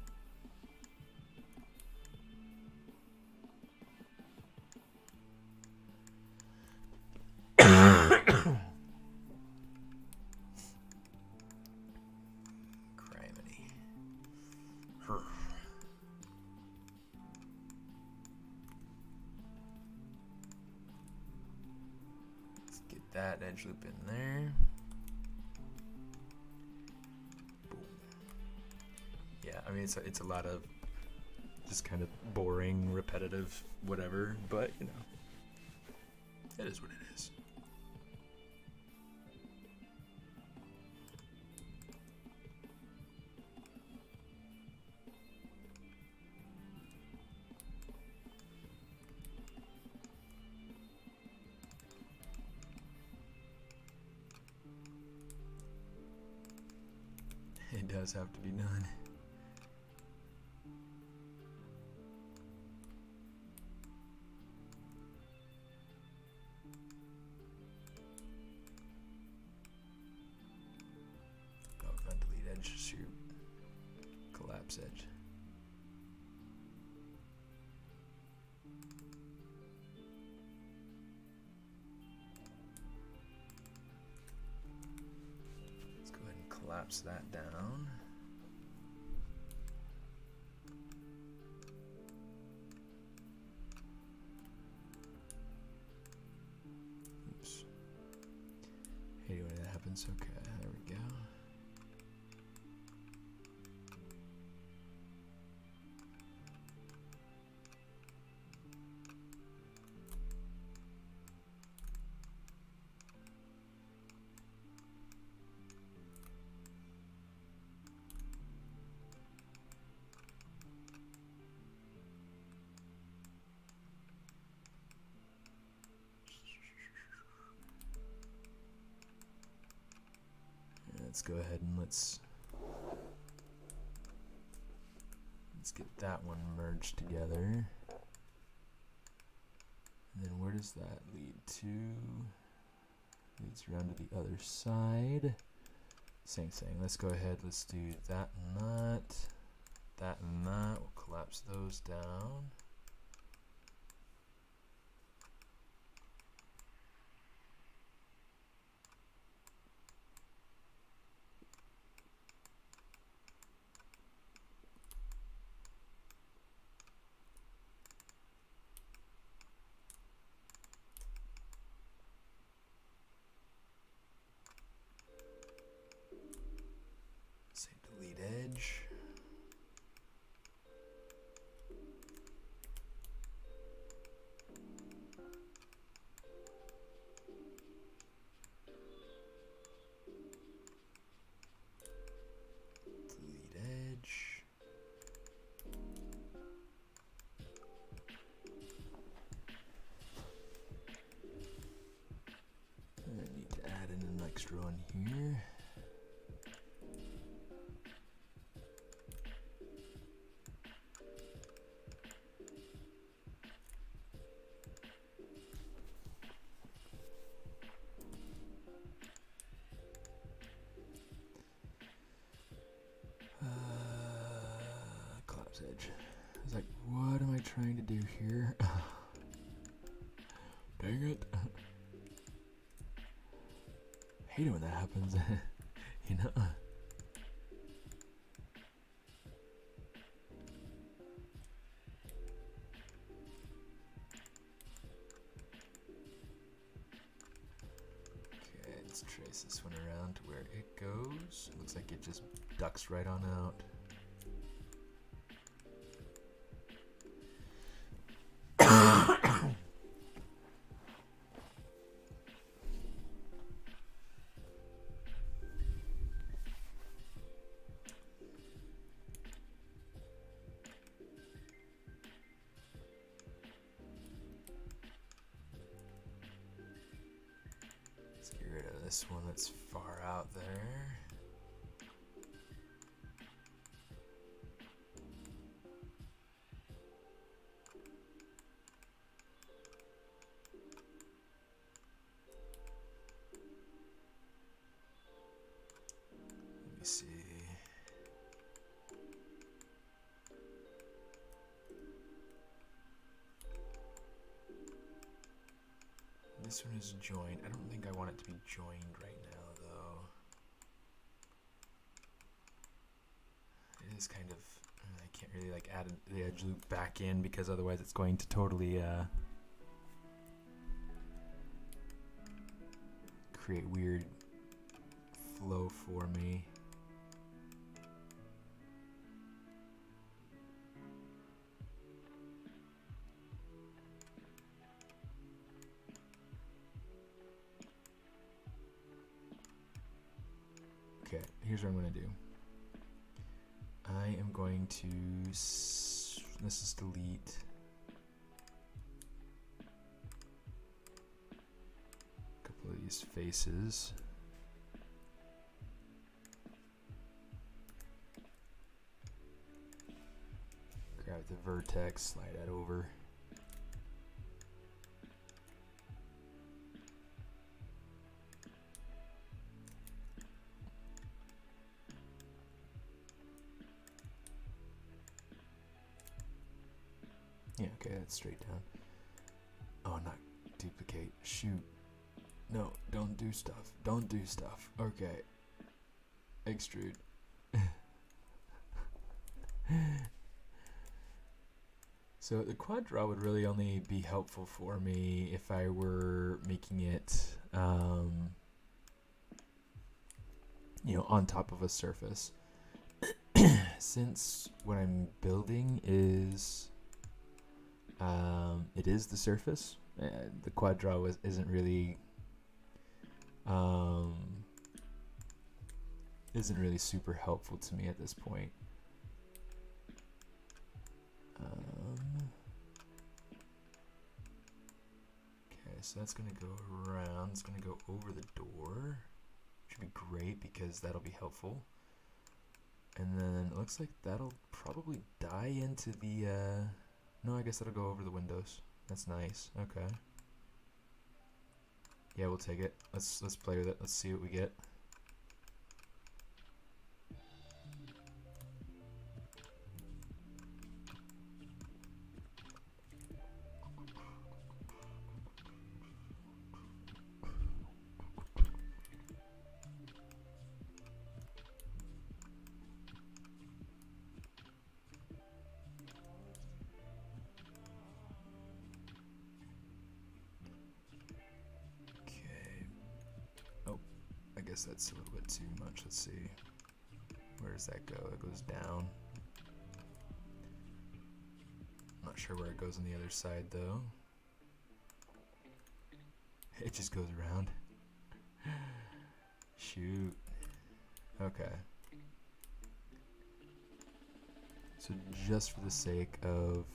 That edge loop in there. Boom. Yeah, I mean it's a lot of just kind of boring, repetitive, whatever, but you know, it is what it is. It does have to be done. Oh, not delete edge, shoot. Collapse edge. Collapse that down. Oops. Hate when that happens. Okay, there we go. let's go ahead and let's get that one merged together. And then where does that lead to? Leads around to the other side. Same thing. Let's go ahead. Let's do that and that. That and that. We'll collapse those down. Say delete edge. Delete edge. I need to add in an extra one here. Collapse edge. I was like, what am I trying to do here? Dang it. Hate it when that happens. You know? Okay, let's trace this one around to where it goes. Looks like it just ducks right on out. Let's get rid of this one that's far out there. Let me see. This one is joined. I don't think I want it to be joined right now, though. It is kind of, I can't really like add the edge loop back in because otherwise it's going to totally create weird flow for me. Okay, here's what I'm going to do. I am going to, let's just delete a couple of these faces. Grab the vertex, slide that over. Yeah, okay, that's straight down. Oh, not duplicate. Shoot. No, don't do stuff. Don't do stuff. Okay. Extrude. So the quad draw would really only be helpful for me if I were making it, you know, on top of a surface. Since what I'm building is, it is the surface. The quad draw isn't really super helpful to me at this point. Okay, so that's gonna go around. It's gonna go over the door, which be great because that'll be helpful. And then it looks like that'll probably die into the, no, I guess that'll go over the windows. That's nice. Okay. Yeah, we'll take it. Let's play with it. Let's see what we get. I guess that's a little bit too much. Let's see. Where does that go? It goes down. Not sure where it goes on the other side though. It just goes around. Shoot. Okay. So just for the sake of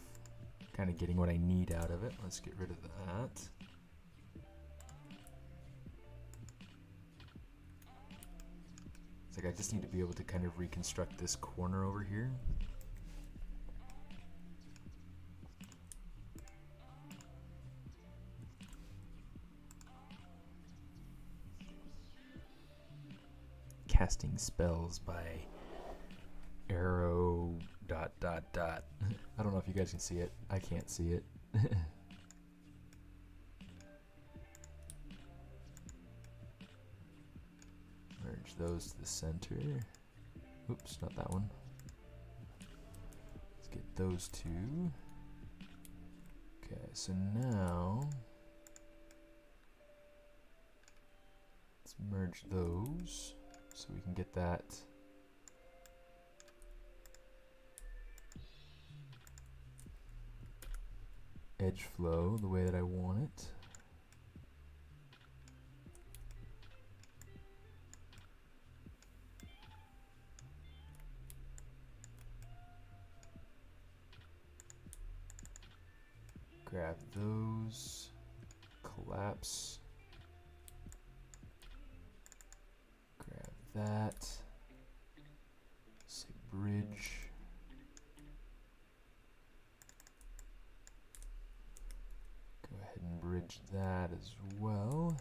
kind of getting what I need out of it, let's get rid of that. It's like I just need to be able to kind of reconstruct this corner over here. Casting spells by arrow ... I don't know if you guys can see it. I can't see it. Merge those to the center. Oops, not that one. Let's get those two. Okay, so now let's merge those so we can get that edge flow the way that I want it. Grab those, collapse, grab that, say bridge, go ahead and bridge that as well.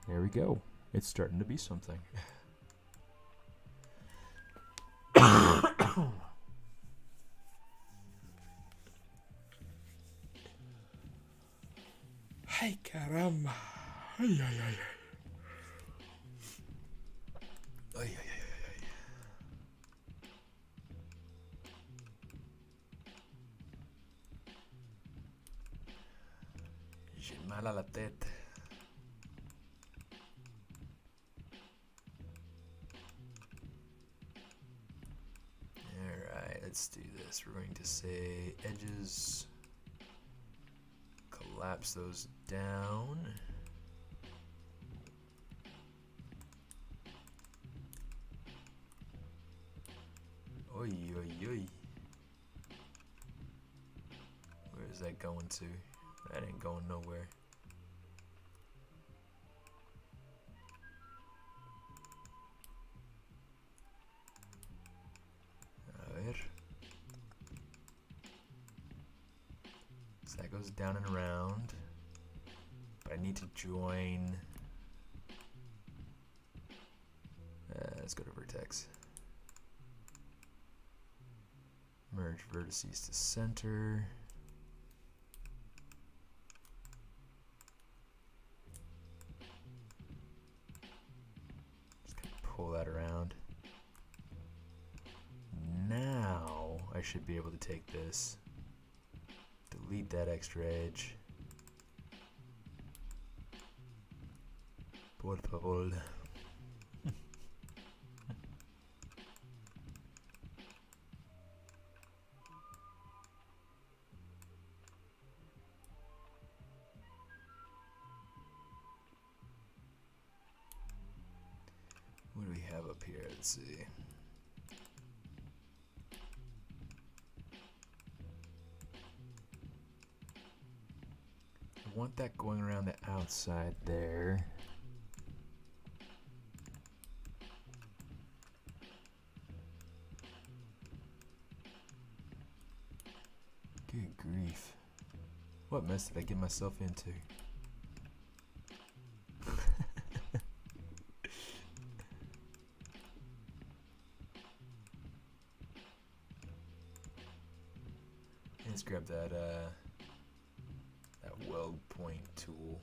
There we go. It's starting to be something. Ay, caramba. Ay, ay, ay. Ay, ay, ay, ay. J'ai mal à la tête. Alright, let's do this. We're going to say edges. Collapse those down. Oi, oi, oi. Where is that going to? That ain't going nowhere. A ver. So that goes down and around. But I need to join. Let's go to vertex. Merge vertices to center. Just kind of pull that around. Now I should be able to take this, delete that extra edge. Por favor. What do we have up here? Let's see. I want that going around the outside there. Good grief. What mess did I get myself into? Let's grab that weld point tool.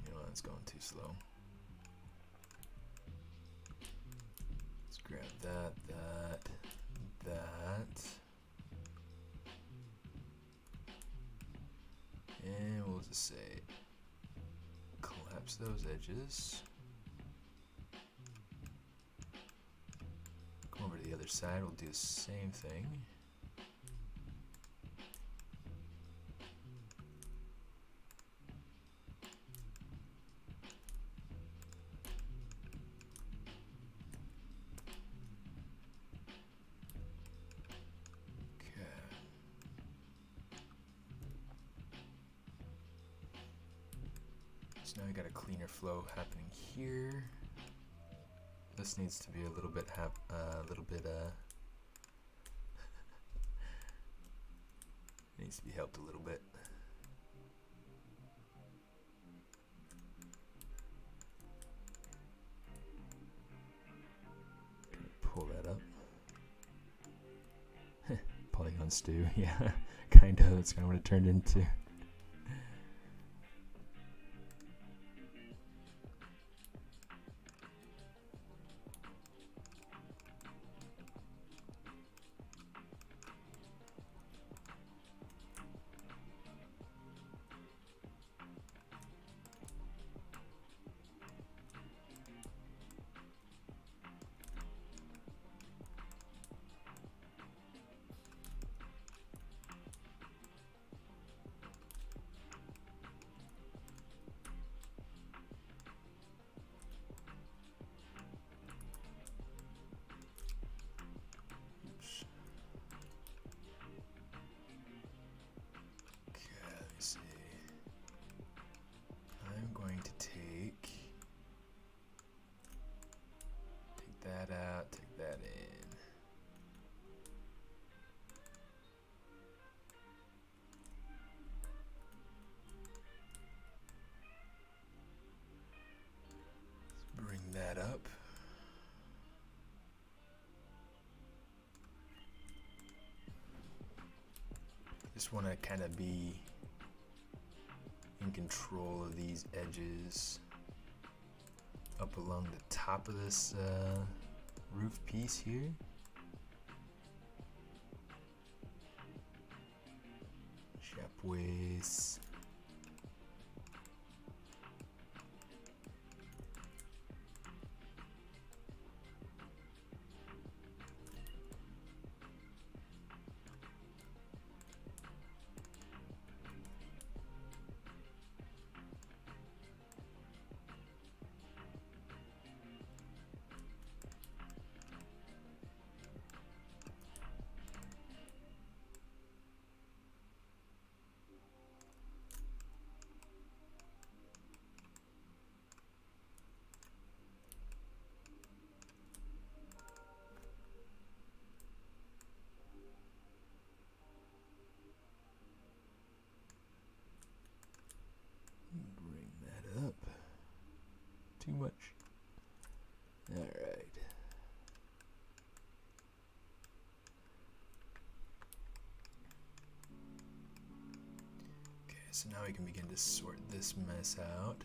You know, it's going too slow. Let's grab that. And we'll just say, collapse those edges. Go over to the other side, we'll do the same thing. So now we got a cleaner flow happening here. This needs to be a little bit needs to be helped a little bit. Pull that up. Polygon stew, yeah, kind of. That's kind of what it turned into. That out, take that in. Let's bring that up. Just want to kind of be in control of these edges up along the top of this roof piece here. Chapways. Too much. All right. Okay, so now we can begin to sort this mess out.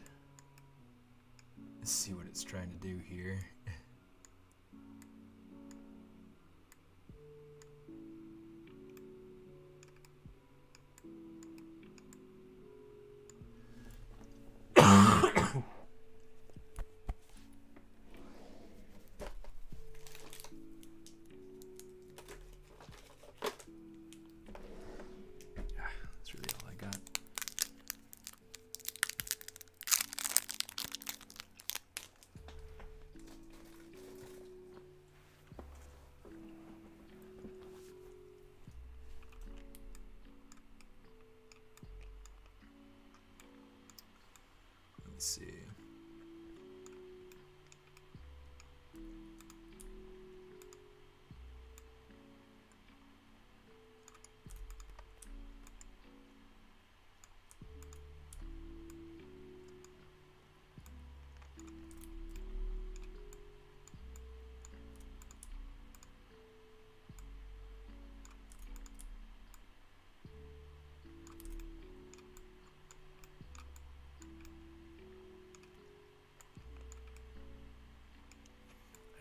Let's see what it's trying to do here.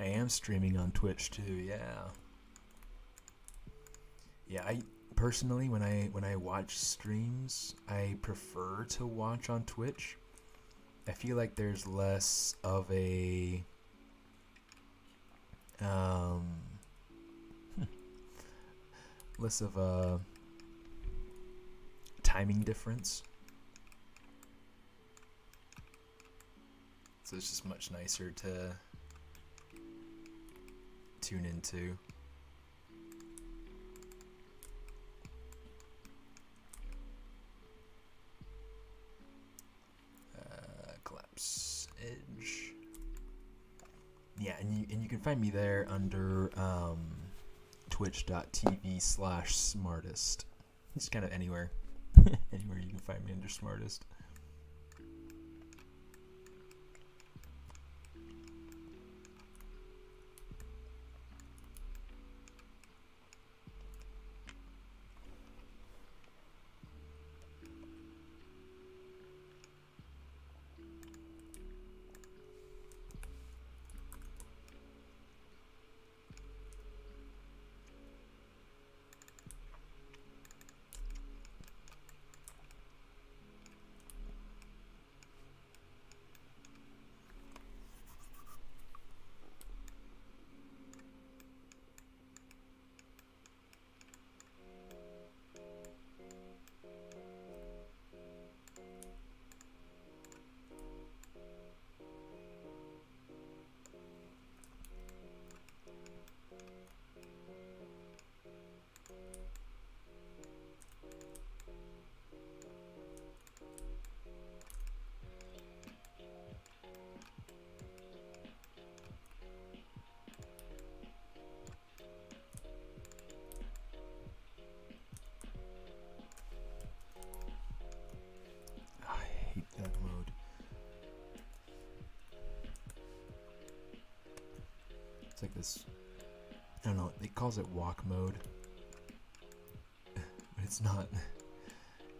I am streaming on Twitch too. Yeah. Yeah, I personally when I watch streams, I prefer to watch on Twitch. I feel like there's less of a less of a timing difference. So it's just much nicer to tune into. Collapse edge. Yeah, and you can find me there under twitch.tv/smartist. Just kind of anywhere. Anywhere you can find me under smartist. That mode. It's like this, I don't know, it calls it walk mode. But it's not,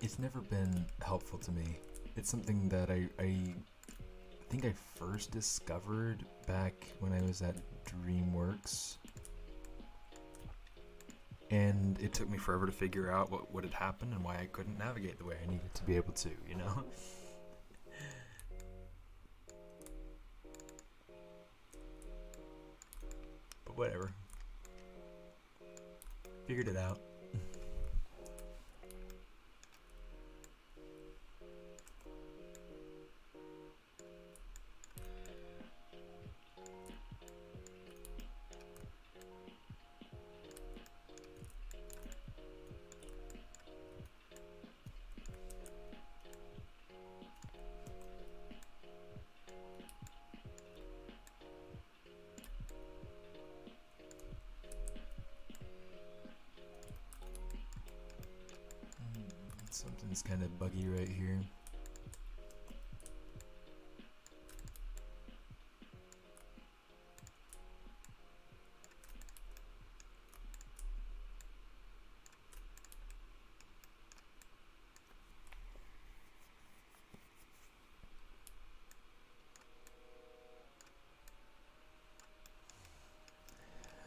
it's never been helpful to me. It's something that I think I first discovered back when I was at DreamWorks. And it took me forever to figure out what had happened and why I couldn't navigate the way I needed to be able to, you know? But whatever. Figured it out. Something's kind of buggy right here.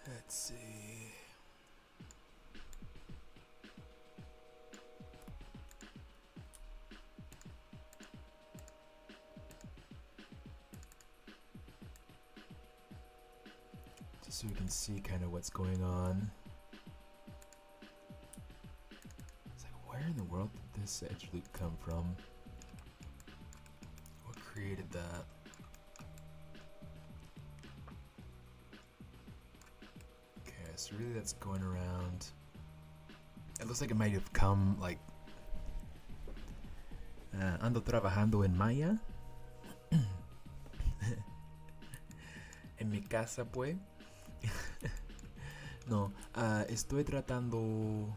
Let's see. Just so we can see kind of what's going on. It's like, where in the world did this edge loop come from? What created that? Okay, so really that's going around. It looks like it might have come like ando trabajando en Maya. En mi casa, pues. No, estoy tratando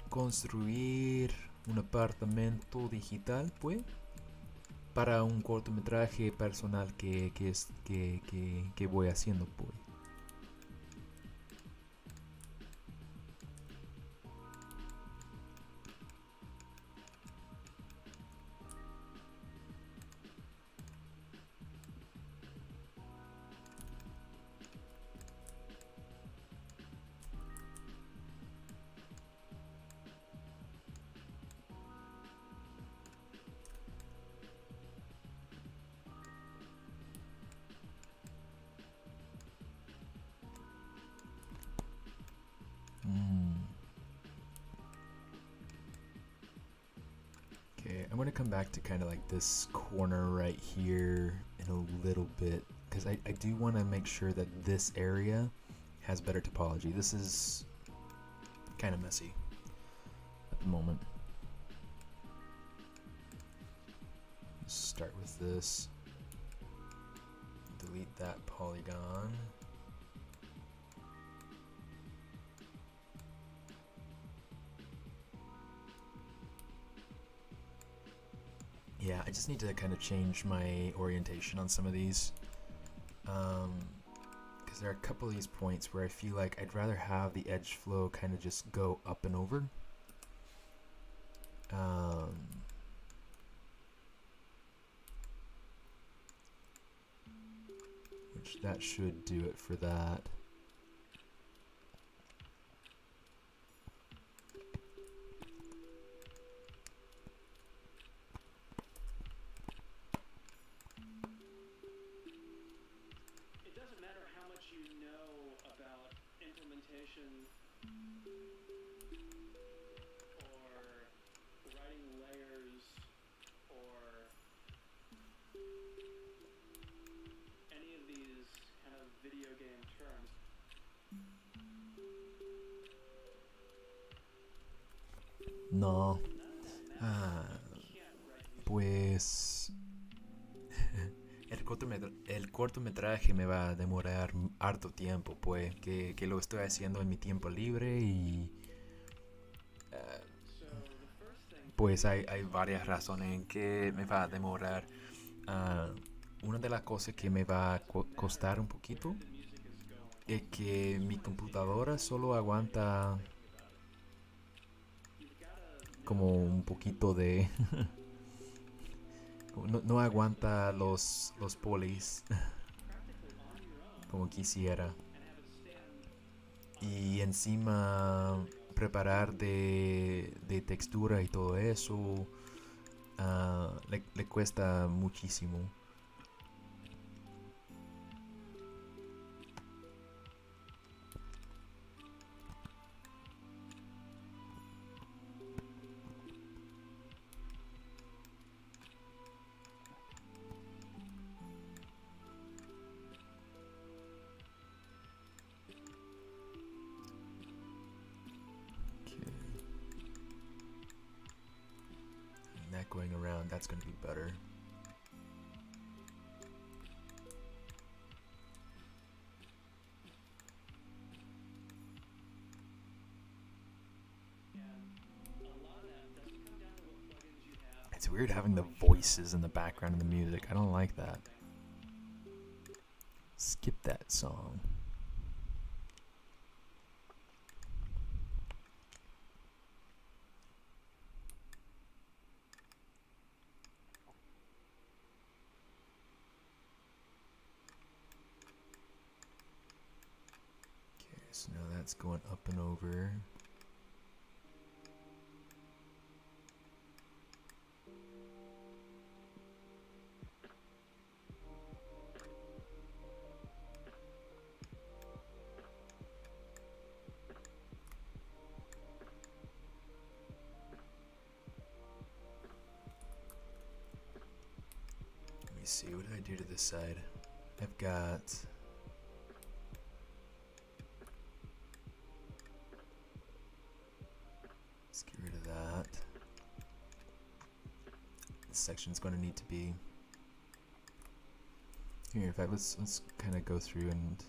construir un apartamento digital, pues, para un cortometraje personal que voy haciendo, pues. to come back to kind of like this corner right here in a little bit, because I do want to make sure that this area has better topology. This is kind of messy at the moment. Let's start with this. Delete that polygon. Yeah, I just need to kind of change my orientation on some of these. Because there are a couple of these points where I feel like I'd rather have the edge flow kind of just go up and over. Which that should do it for that. No. Pues el cortometraje me va a demorar harto tiempo, pues que lo estoy haciendo en mi tiempo libre y pues hay varias razones en que me va a demorar. Una de las cosas que me va a costar un poquito es que mi computadora solo aguanta como un poquito de no aguanta los polis como quisiera, y encima preparar de textura y todo eso le cuesta muchísimo. Going around, that's going to be better. It's weird having the voices in the background of the music. I don't like that. Skip that song. So now that's going up and over. Let me see, what did I do to this side? I've got... Let's get rid of that. This section's going to need to be... Here, in fact, let's kind of go through and...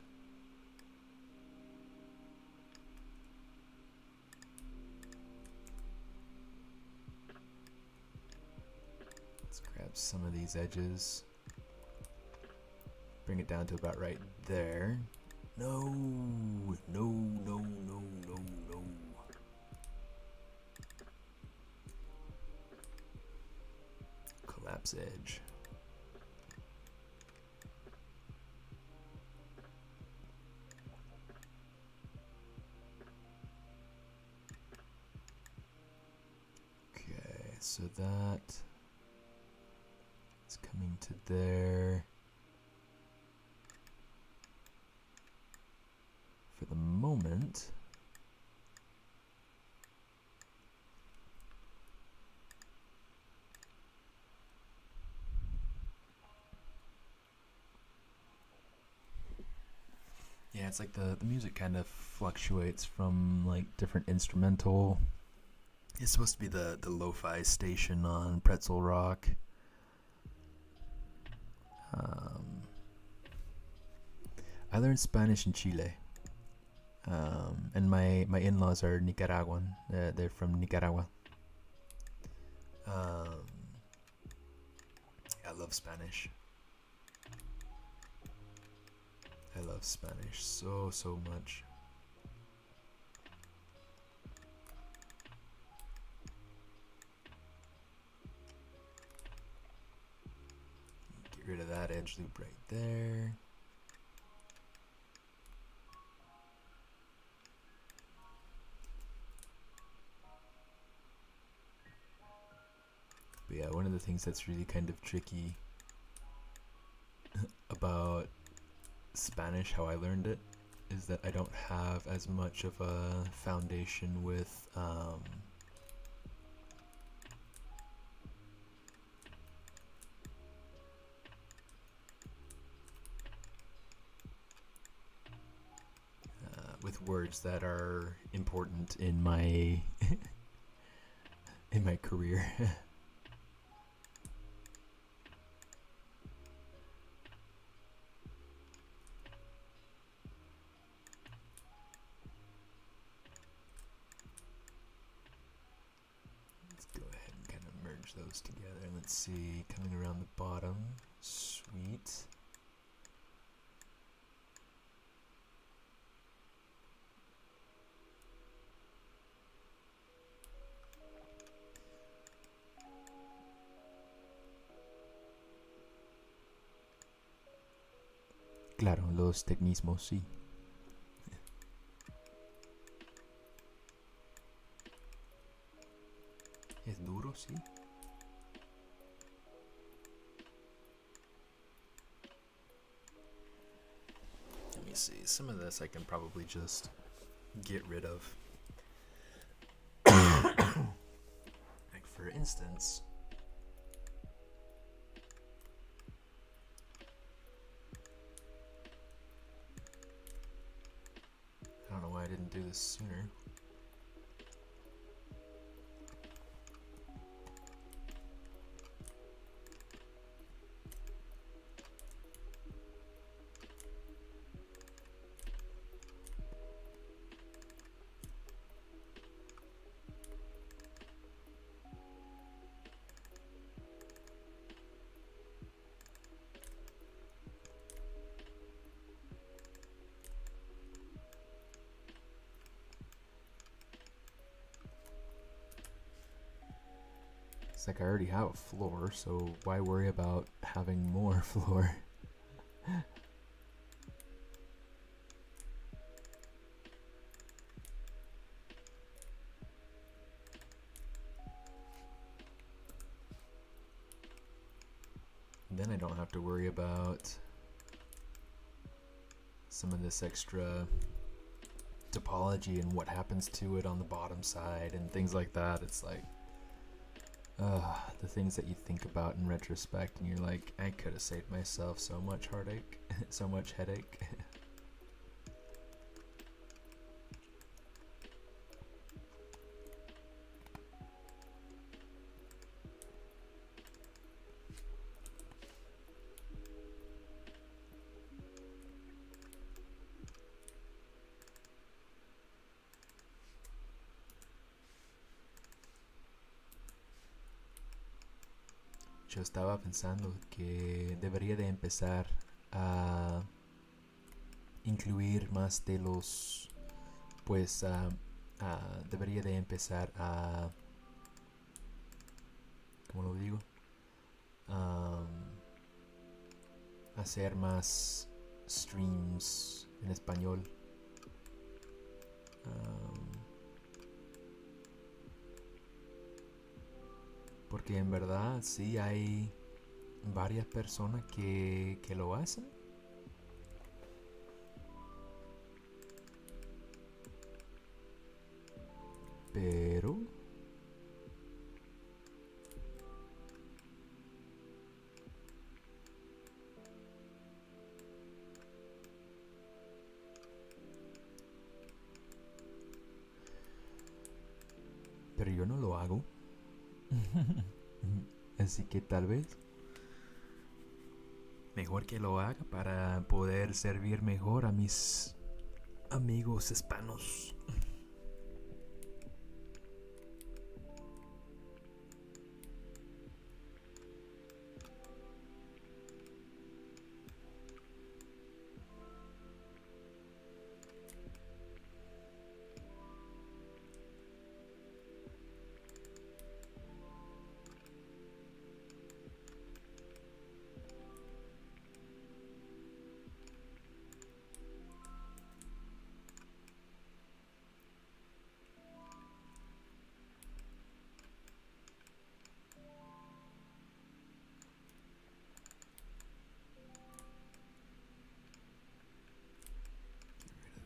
Let's grab some of these edges. Bring it down to about right there. No, no, no, no, no, no. Collapse edge. Okay, so that is coming to there. For the moment, it's like the music kind of fluctuates from like different instrumental. It's supposed to be the lo-fi station on Pretzel Rock. I learned Spanish in Chile, and my in-laws are Nicaraguan. They're from Nicaragua. I love Spanish. I love Spanish so much. Get rid of that edge loop right there. But yeah, one of the things that's really kind of tricky about Spanish, how I learned it, is that I don't have as much of a foundation with words that are important in my in my career. Let's go ahead and kind of merge those together. Let's see, coming around the bottom. Sweet. Claro, los tecnismos, sí. Es duro, sí. Let me see. Some of this I can probably just get rid of. Like for instance, I don't know why I didn't do this sooner. It's like I already have a floor, so why worry about having more floor? Then I don't have to worry about some of this extra topology and what happens to it on the bottom side and things like that. It's like the things that you think about in retrospect and you're like, I could have saved myself so much heartache, so much headache. Yo estaba pensando que debería de empezar a incluir más de los, pues debería de empezar a, ¿cómo lo digo? Hacer más streams en español. Porque en verdad sí hay varias personas que lo hacen. Pero pero yo no lo hago. Así que tal vez mejor que lo haga para poder servir mejor a mis amigos hispanos.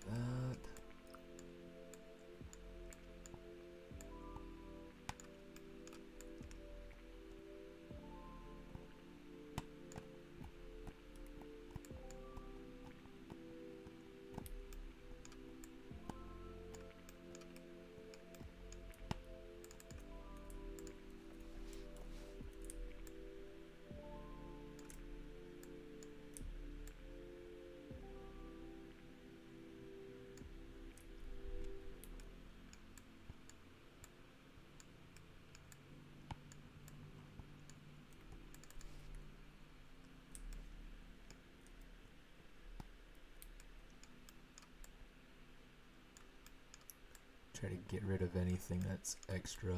That. Try to get rid of anything that's extra.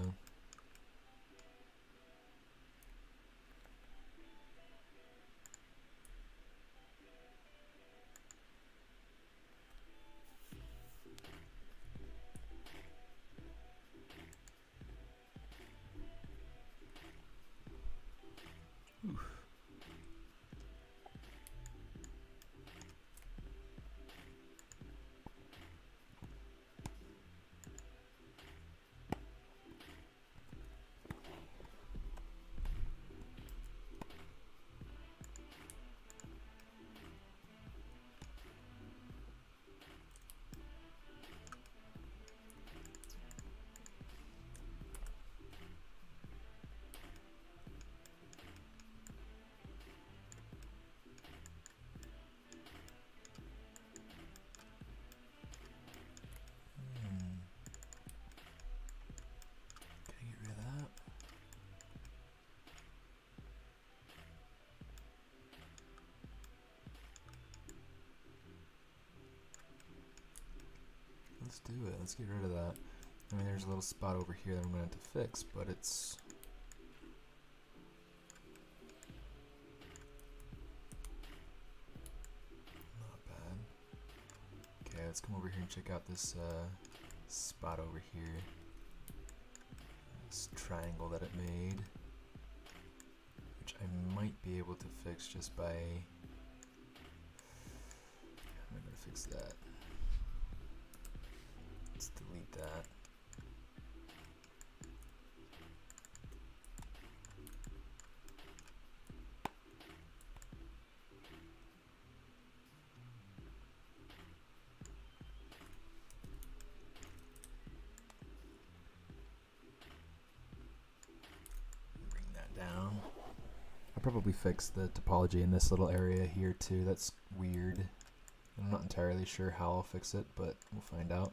Oof. Can I get rid of that? Let's do it. Let's get rid of that. I mean, there's a little spot over here that I'm going to have to fix, but it's... not bad. Okay, let's come over here and check out this spot over here. This triangle that it made, which I might be able to fix just by... I'm not going to fix that. Let's delete that. Bring that down. I'll probably fix the topology in this little area here too. That's weird. I'm not entirely sure how I'll fix it, but we'll find out.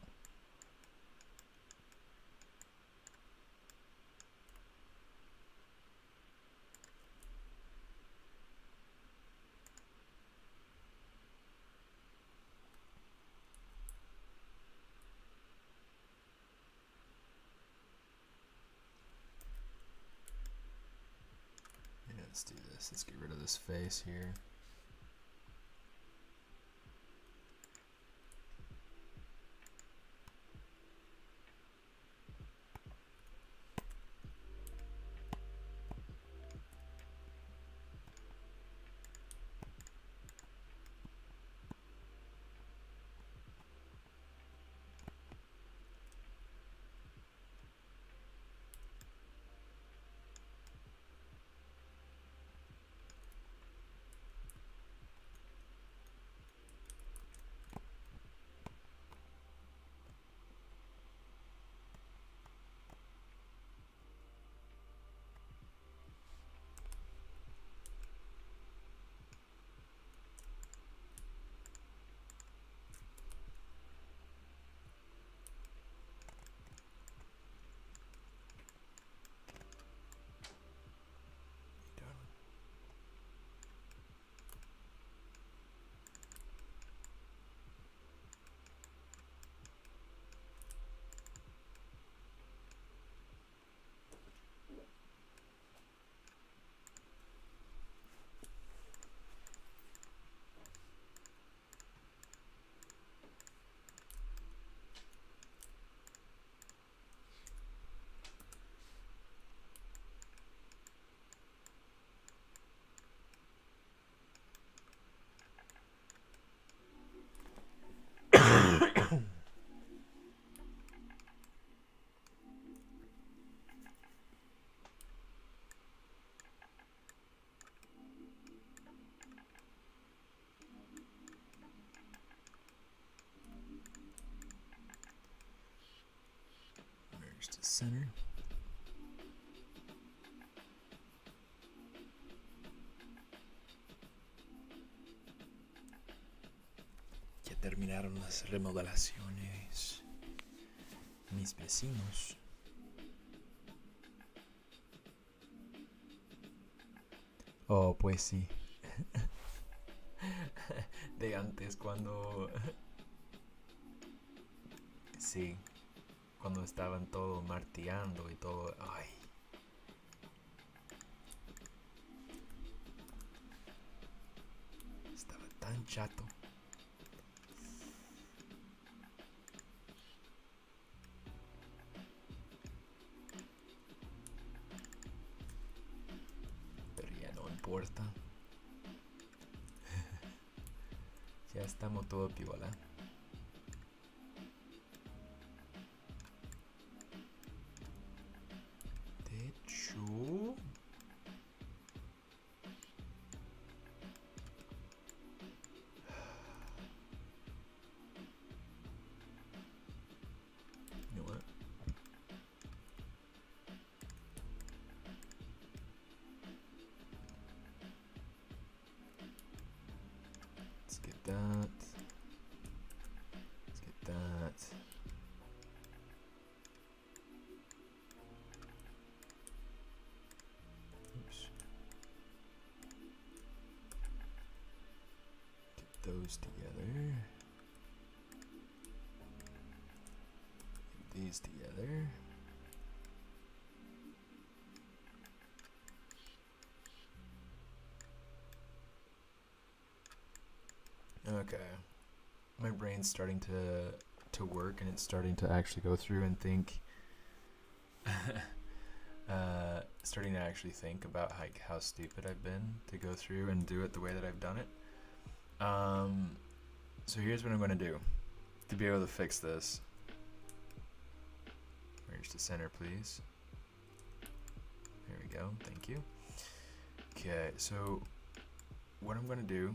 Yeah, let's do this. Let's get rid of this face here. center. Ya terminaron las remodelaciones. Mis vecinos. Oh, pues sí. De antes cuando... sí. Cuando estaban todo martillando y todo... Ay. Estaba tan chato. Pero ya no importa. Ya estamos todo piola. De hecho... You know what? Let's get that. Let's get that. Oops. Get those together. Get these together. Okay. My brain's starting to work, and it's starting to actually go through and think. Starting to actually think about like how stupid I've been to go through and do it the way that I've done it. So here's what I'm going to do to be able to fix this. Merge to center, please. There we go. Thank you. Okay, so what I'm going to do,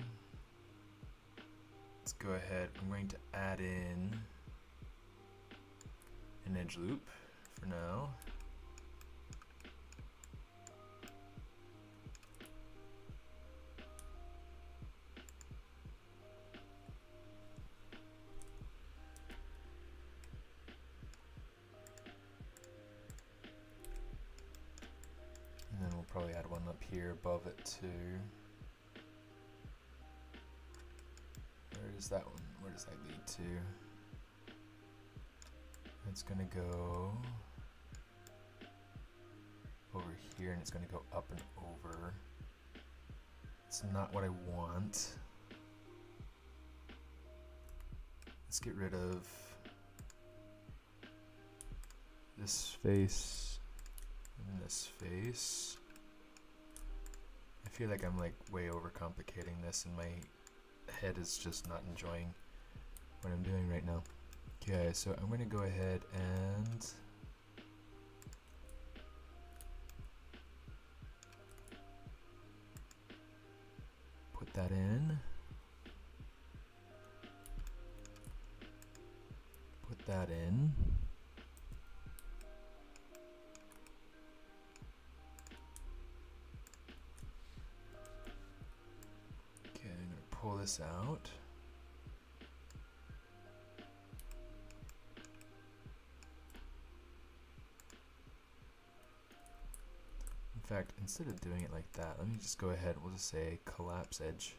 let's go ahead. I'm going to add in an edge loop for now. And then we'll probably add one up here above it too. Where is that one? Where does that lead to? It's gonna go over here, and it's gonna go up and over. It's not what I want. Let's get rid of this face and this face. I feel like I'm like way overcomplicating this, and my head is just not enjoying what I'm doing right now. Okay, so I'm gonna go ahead and put that in. Put that in. Okay, I'm gonna pull this out. In fact, instead of doing it like that, let me just go ahead, we'll just say collapse edge.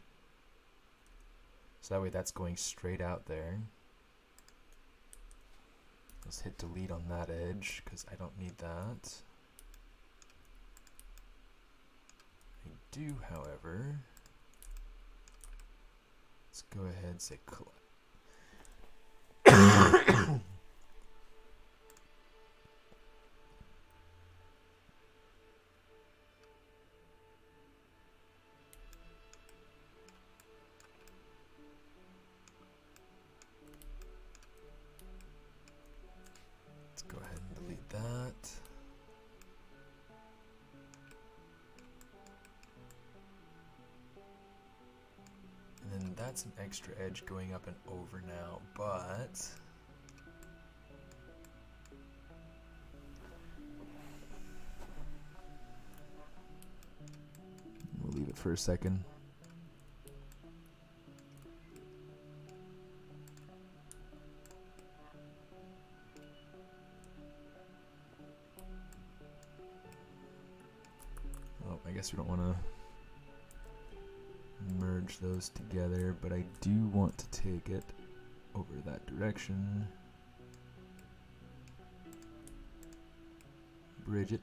So that way that's going straight out there. Let's hit delete on that edge, because I don't need that. I do, however, let's go ahead and say collapse. Let's go ahead and delete that. And then that's an extra edge going up and over now, but it for a second. Oh, I guess we don't want to merge those together, but I do want to take it over that direction. Bridge it.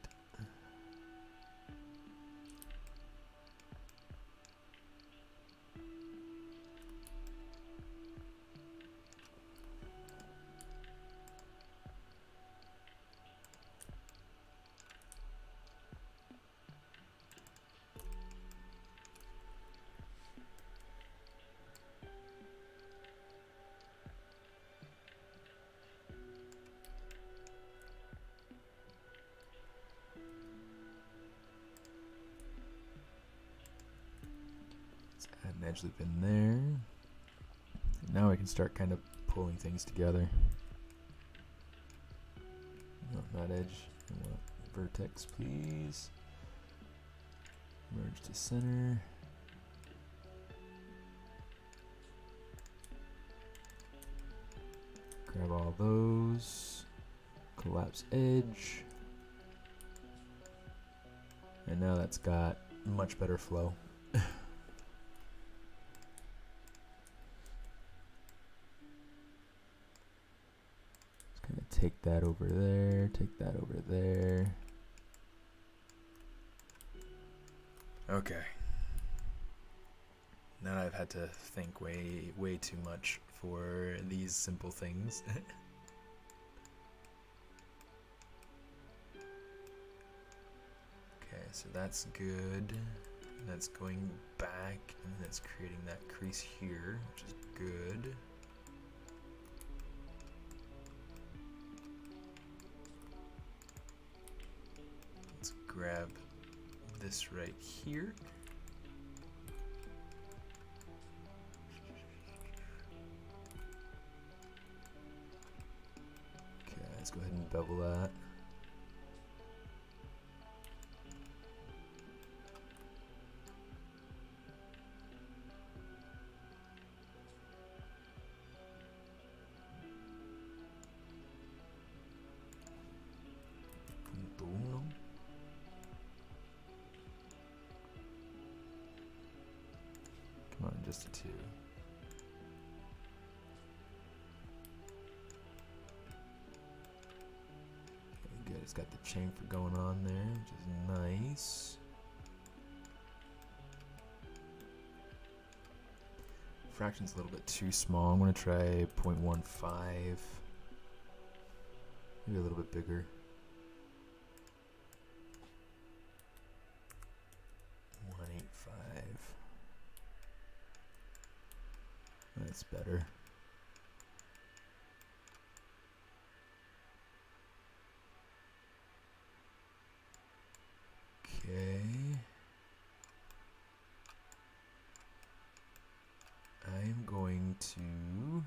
Add an edge loop in there. And now I can start kind of pulling things together. No, not edge. I want vertex, please. Merge to center. Grab all those. Collapse edge. And now that's got much better flow. Take that over there, take that over there. Okay. Now I've had to think way too much for these simple things. Okay, so that's good. That's going back, and that's creating that crease here, which is good. Grab this right here. Okay, let's go ahead and bevel that. Just a 2. Okay, good. It's got the chamfer going on there, which is nice. Fraction's a little bit too small. I'm going to try 0.15. Maybe a little bit bigger. 185. That's better. Okay. I'm going to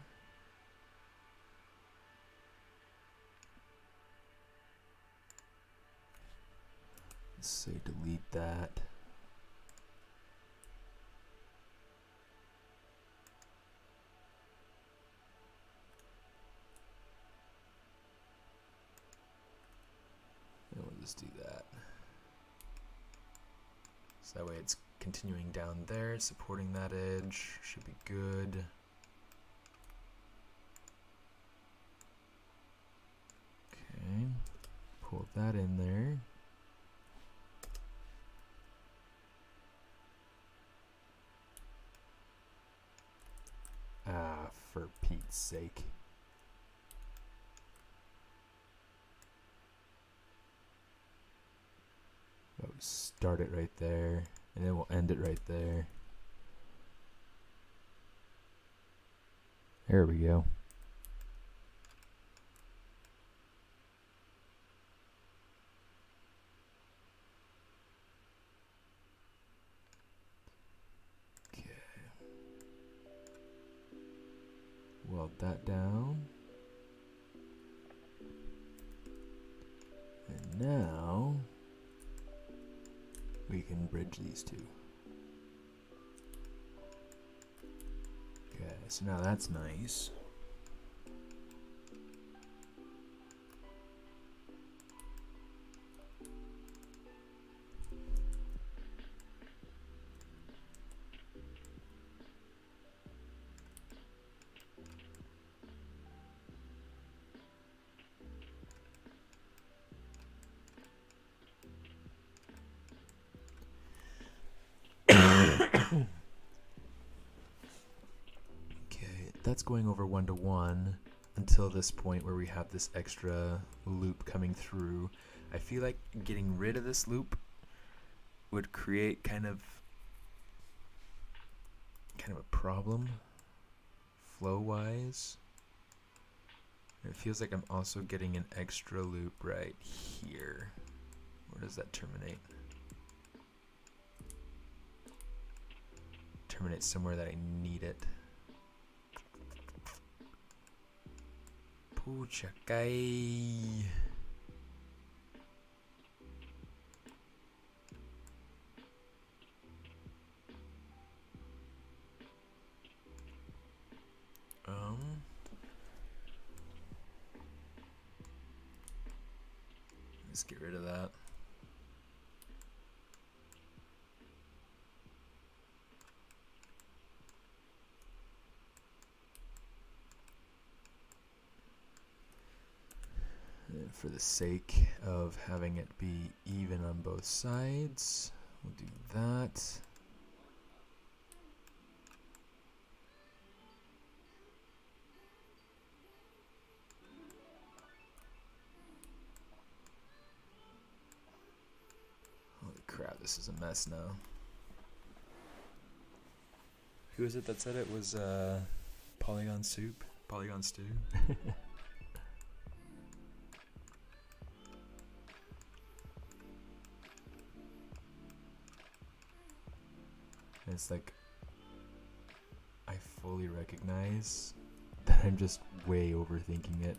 let's say delete that. And we'll just do that. So that way it's continuing down there, supporting that edge, should be good. Okay, pull that in there. Ah, for Pete's sake. Oh, start it right there, and then we'll end it right there. There we go. Okay. Weld that down. And now we can bridge these two. So now that's nice. That's going over 1 to 1 until this point where we have this extra loop coming through. I feel like getting rid of this loop would create kind of a problem flow wise. It feels like I'm also getting an extra loop right here. Where does that terminate? Terminate somewhere that I need it. Pucha kay. Let's get rid of that. And for the sake of having it be even on both sides, we'll do that. Holy crap, this is a mess now. Who is it that said it was Polygon soup? Polygon stew? It's like, I fully recognize that I'm just way overthinking it.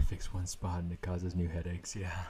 Fix one spot and it causes new headaches, yeah.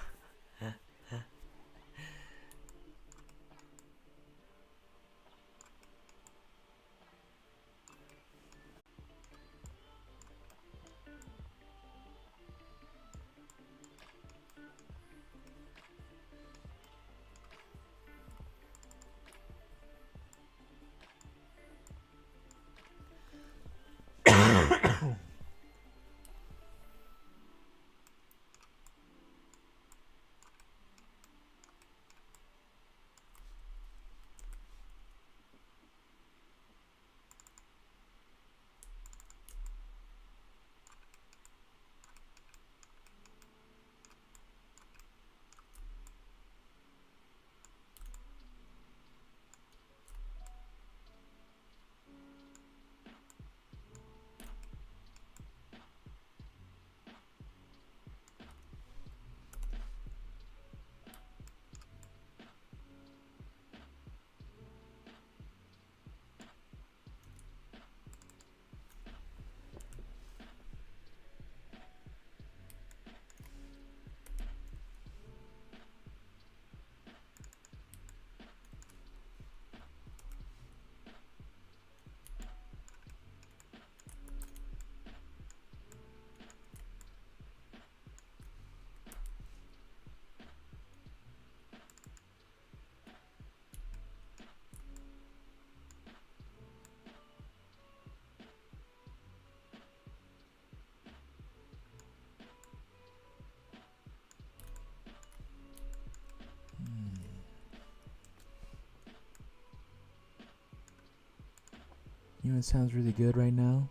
You know what sounds really good right now?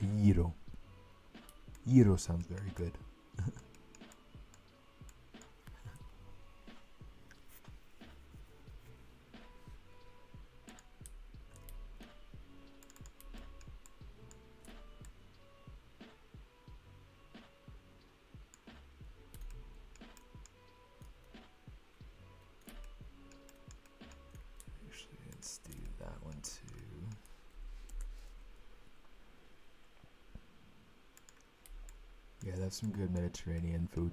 A gyro. Gyro sounds very good. Actually, let's do that one too. Yeah, that's some good Mediterranean food.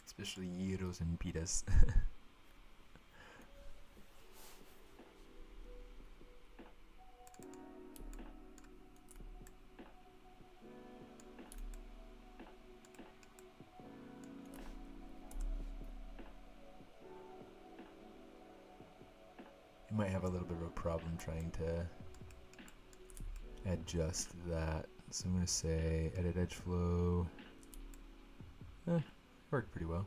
Especially gyros and pitas. You might have a little bit of a problem trying to adjust that. So I'm going to say edit edge flow. Worked pretty well.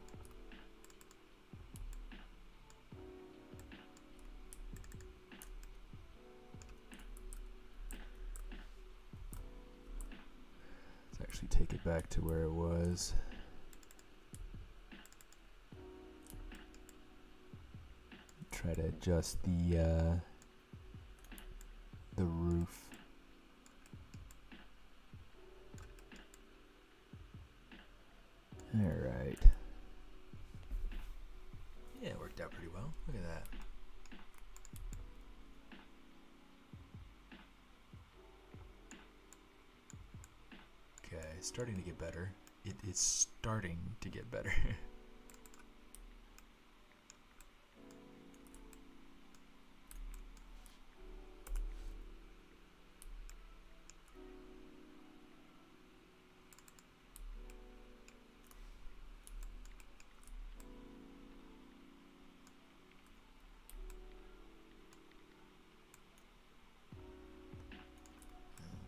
Let's actually take it back to where it was. Try to adjust the roof. All right. Yeah, it worked out pretty well. Look at that. Okay, starting to get better. It is starting to get better.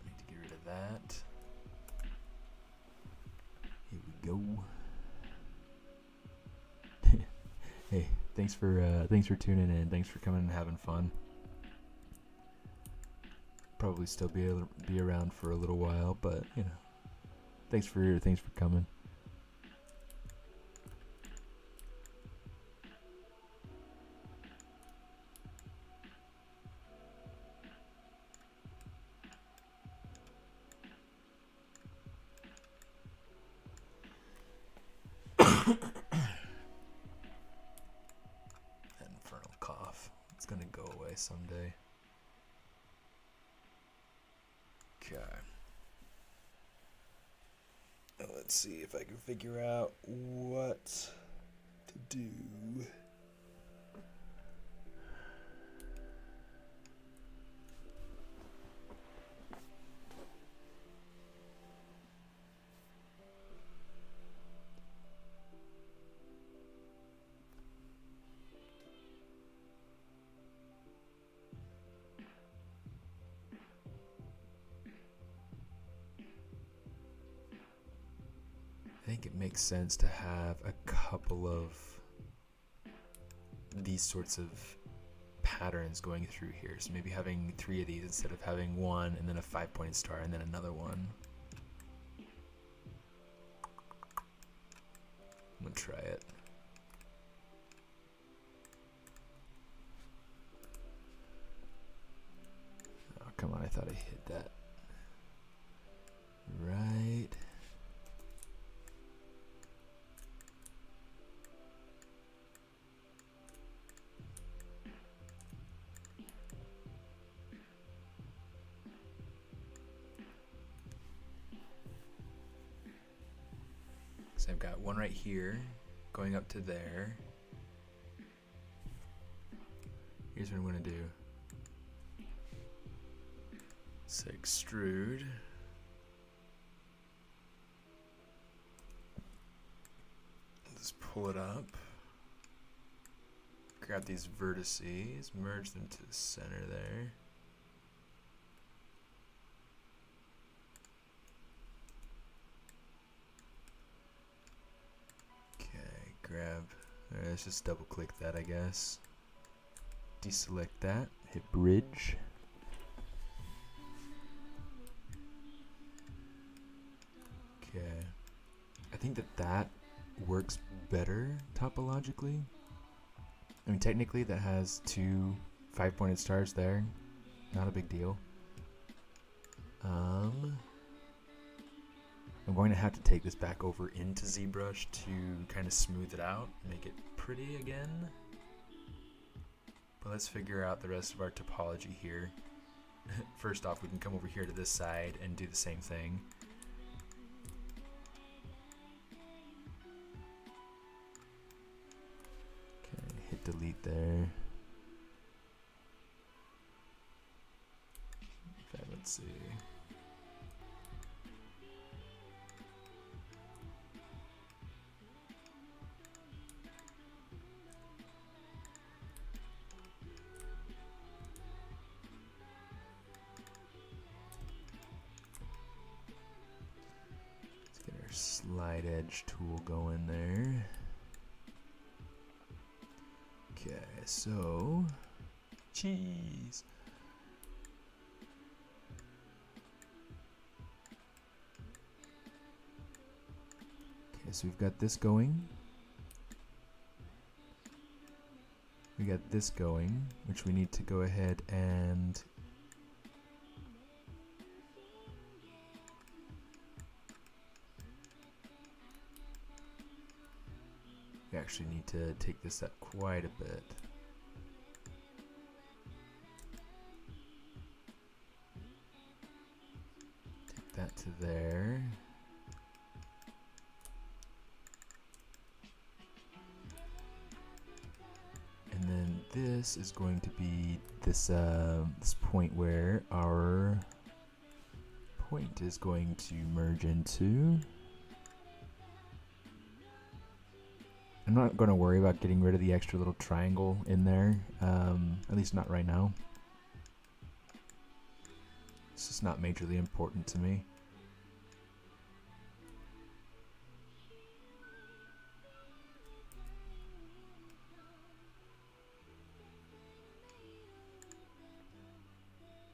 Need to get rid of that. Here we go. Hey, thanks for tuning in. Thanks for coming and having fun. Probably still be around for a little while, but you know, thanks for coming. That infernal cough. It's gonna go away someday. Okay. Now let's see if I can figure out what to do. I think it makes sense to have a couple of these sorts of patterns going through here. So maybe having 3 of these instead of having one and then a 5-pointed star and then another one. I'm gonna try it. Oh, come on, I thought I hit that. Right. So I've got one right here going up to there. Here's what I'm going to do. So extrude. Just pull it up. Grab these vertices, merge them to the center there. Okay, grab Alright, let's just double click that, I guess. Deselect that. Hit bridge. Okay. I think that works better topologically. I mean, technically that has 2 5-pointed stars there. Not a big deal. I'm going to have to take this back over into ZBrush to kind of smooth it out, make it pretty again. But let's figure out the rest of our topology here. First off, we can come over here to this side and do the same thing. Okay, hit delete there. Okay, let's see. Slide edge tool going there. Okay, so cheese. Okay, so we've got this going. We got this going, which we need to go ahead and we actually need to take this up quite a bit. Take that to there. And then this is going to be this this point where our point is going to merge into. I'm not going to worry about getting rid of the extra little triangle in there, at least not right now. It's just not majorly important to me.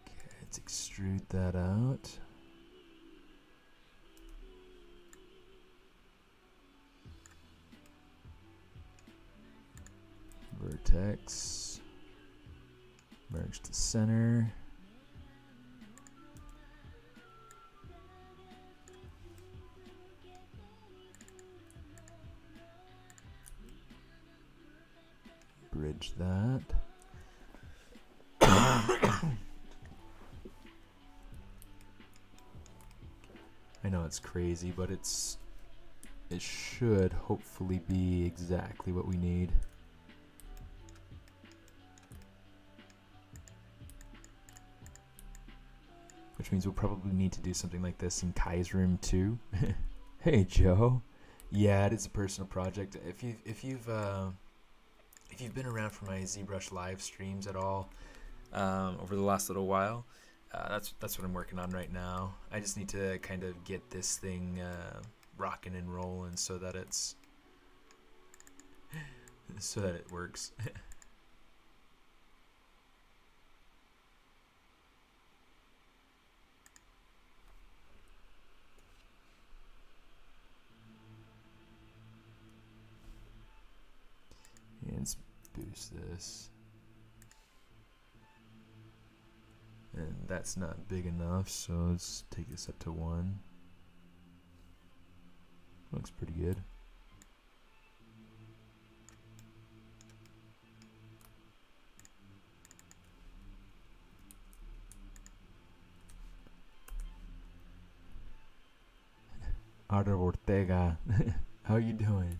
Okay, let's extrude that out. Vertex, merge to center. Bridge that. I know it's crazy, but it should hopefully be exactly what we need. Which means we'll probably need to do something like this in Kai's room too. Hey Joe. Yeah, it is a personal project. If you've been around for my ZBrush live streams at all over the last little while, that's what I'm working on right now. I just need to kind of get this thing rocking and rolling so that it works. And let's boost this. And that's not big enough, so let's take this up to 1. Looks pretty good. Arthur Ortega, how you doing?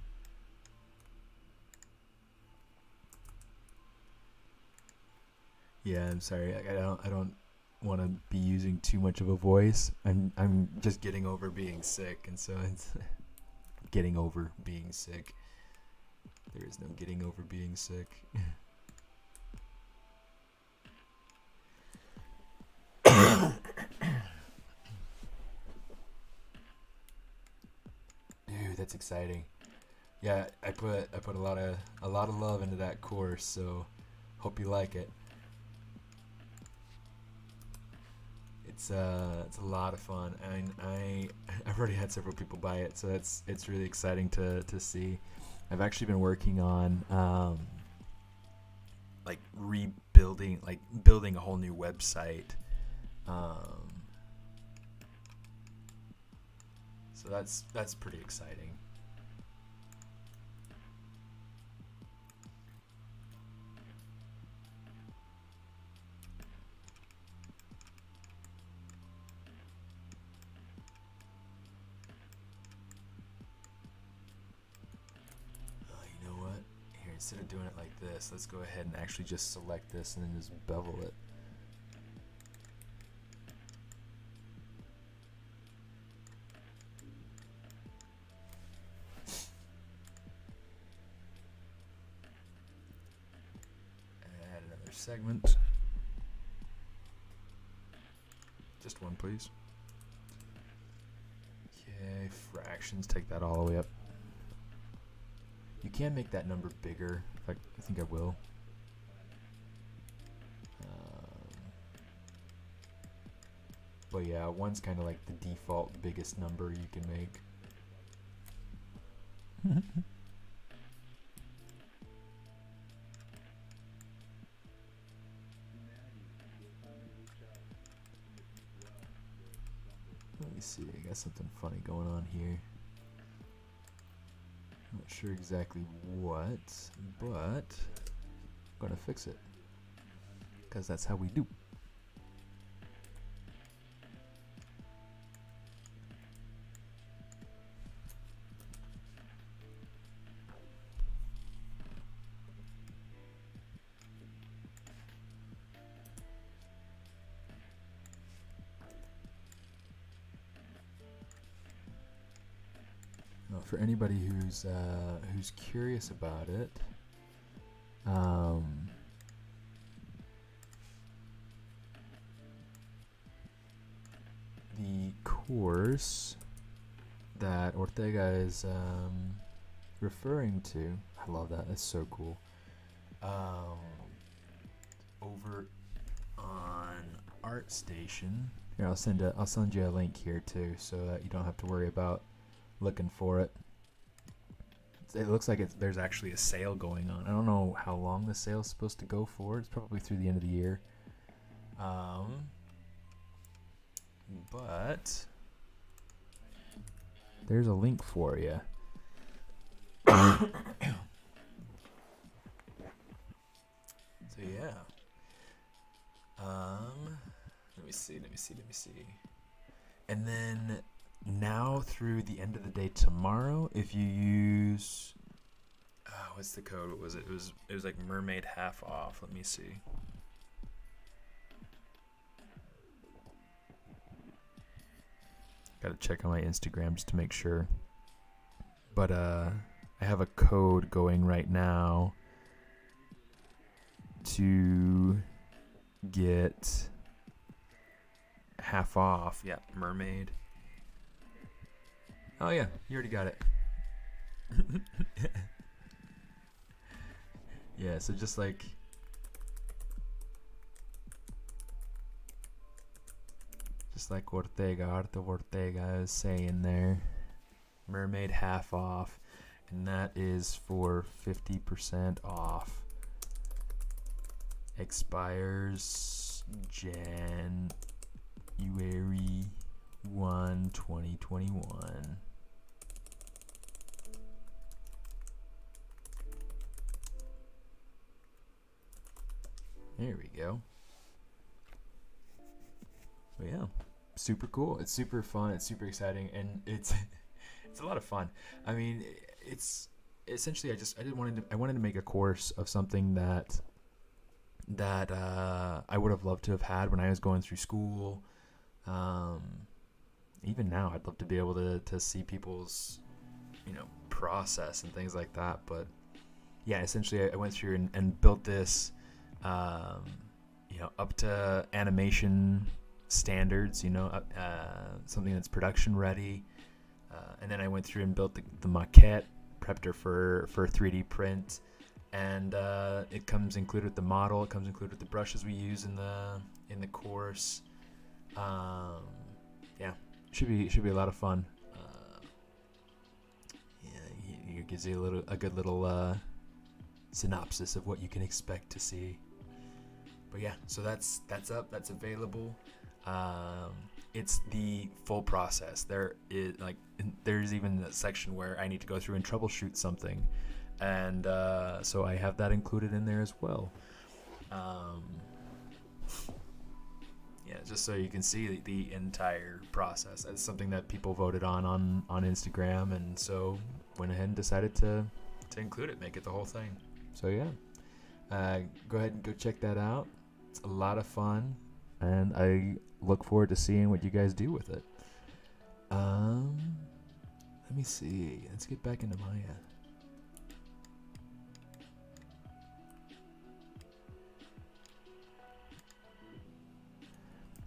Yeah, I'm sorry. I don't want to be using too much of a voice. I'm just getting over being sick, and so it's getting over being sick. There is no getting over being sick. Dude, that's exciting. Yeah, I put a lot of love into that course, so hope you like it. It's a lot of fun, and I've already had several people buy it, so it's really exciting to see. I've actually been working on like rebuilding, like building a whole new website. So that's pretty exciting. You know what? Here, instead of doing it like this, let's go ahead and actually just select this and then just bevel it. Add another segment. Just one, please. Okay, fractions, take that all the way up. You can make that number bigger. In fact, I think I will. But yeah, one's kind of like the default biggest number you can make. Let me see, I got something funny going on here. Not sure exactly what, but I'm gonna fix it, because that's how we do. For anybody who's curious about it, the course that Ortega is referring to, I love that. That's so cool. Over on ArtStation, here I'll send you a link here too, so that you don't have to worry about looking for it. It looks like there's actually a sale going on. I don't know how long the sale's supposed to go for. It's probably through the end of the year. But there's a link for you. So yeah. Let me see. And then now through the end of the day tomorrow, if you use what's the code? What was it? It was like mermaid half off. Let me see. Gotta check on my Instagram just to make sure. But I have a code going right now to get half off. Yeah, mermaid. Oh yeah, you already got it. Yeah, so just like Arthur Ortega is saying there, mermaid half off, and that is for 50% off. Expires January 1, 2021. There we go. So yeah, super cool. It's super fun. It's super exciting, and it's it's a lot of fun. I mean, it's essentially I wanted to make a course of something that I would have loved to have had when I was going through school. Even now, I'd love to be able to see people's process and things like that. But yeah, essentially I went through and built this. Up to animation standards, something that's production ready. And then I went through and built the maquette, prepped her for 3D print, and it comes included with the model. It comes included with the brushes we use in the course. Yeah, should be a lot of fun. Yeah, it gives you a good little synopsis of what you can expect to see. But yeah, so that's up, that's available. It's the full process. There's even a section where I need to go through and troubleshoot something, and so I have that included in there as well. Yeah, just so you can see the entire process. It's something that people voted on Instagram, and so went ahead and decided to include it, make it the whole thing. So yeah, go ahead and go check that out. It's a lot of fun, and I look forward to seeing what you guys do with it. Let me see. Let's get back into Maya.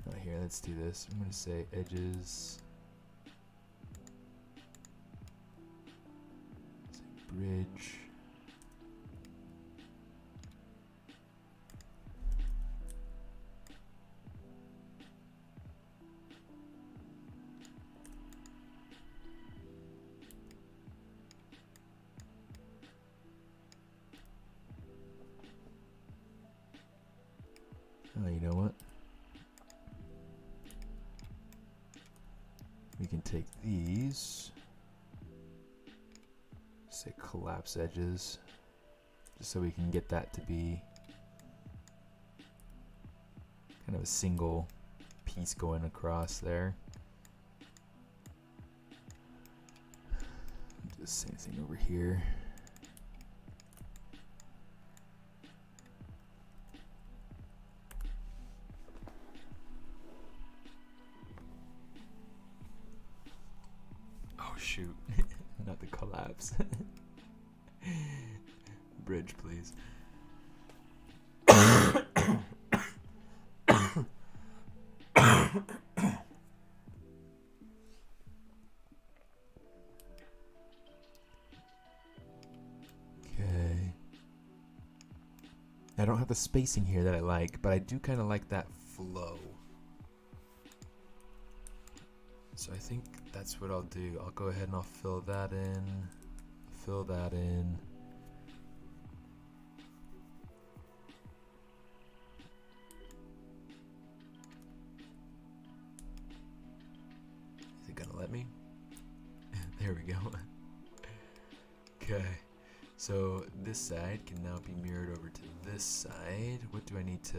Oh, here, let's do this. I'm going to say edges. Say bridge. Oh, you know what? We can take these, say collapse edges, just so we can get that to be kind of a single piece going across there. Do the same thing over here. Shoot, not the collapse. Bridge, please. Okay. I don't have the spacing here that I like, but I do kind of like that flow. So I think that's what I'll do. I'll go ahead and I'll fill that in. Fill that in. Is it gonna let me? There we go. Okay. So this side can now be mirrored over to this side. What do I need to...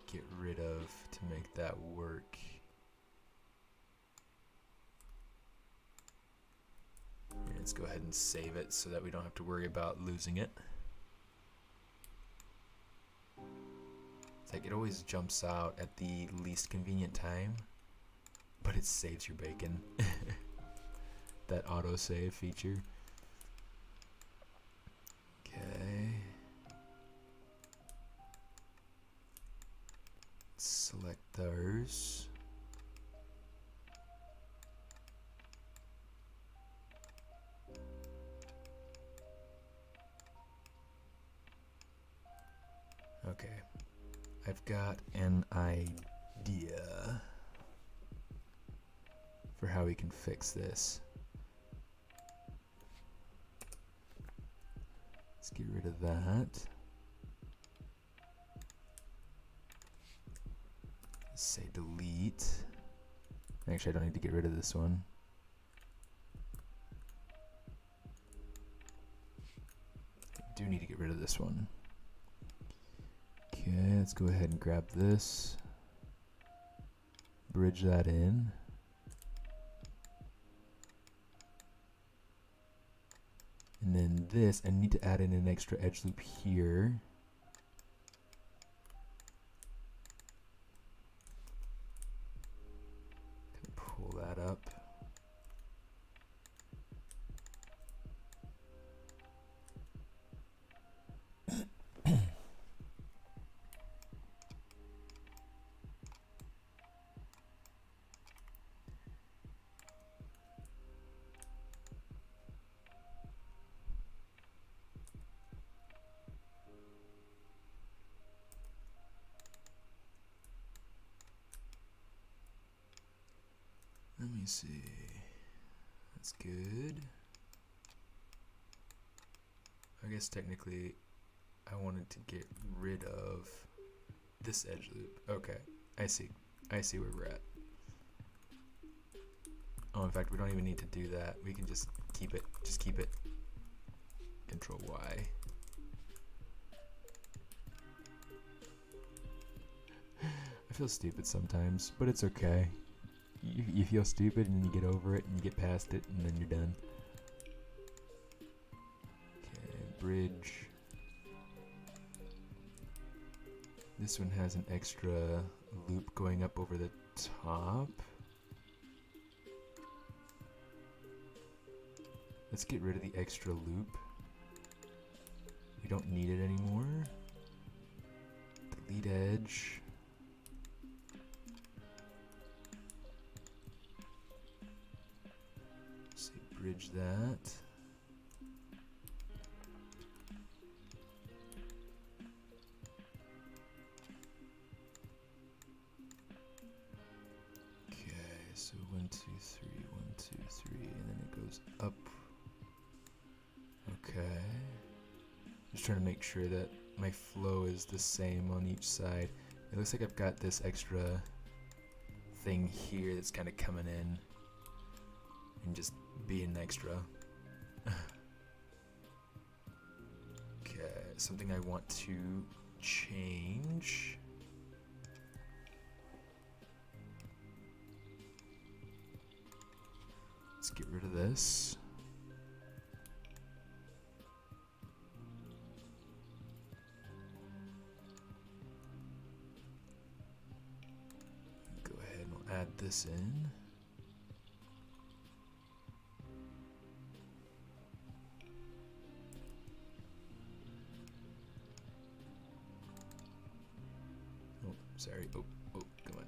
get rid of to make that work? And let's go ahead and save it so that we don't have to worry about losing it. It's like it always jumps out at the least convenient time, but it saves your bacon. That autosave feature. Okay. Select those. Okay, I've got an idea for how we can fix this. Let's get rid of that. Say delete. Actually, I don't need to get rid of this one. I do need to get rid of this one. Okay, let's go ahead and grab this. Bridge that in. And then this, I need to add in an extra edge loop here. Pull that up. me see. That's good. I guess technically I wanted to get rid of this edge loop. Okay, I see. I see where we're at. Oh, in fact, we don't even need to do that. We can just keep it. Just keep it. Control Y. I feel stupid sometimes, but it's okay. You feel stupid and then you get over it and you get past it and then you're done. Okay, bridge. This one has an extra loop going up over the top. Let's get rid of the extra loop. We don't need it anymore. Delete edge. Say bridge that. So 1, 2, 3, 1, 2, 3, and then it goes up. Okay. Just trying to make sure that my flow is the same on each side. It looks like I've got this extra thing here that's kind of coming in and just being extra. Okay, something I want to change. Let's get rid of this. Go ahead and we'll add this in. Oh, sorry. Oh, come on.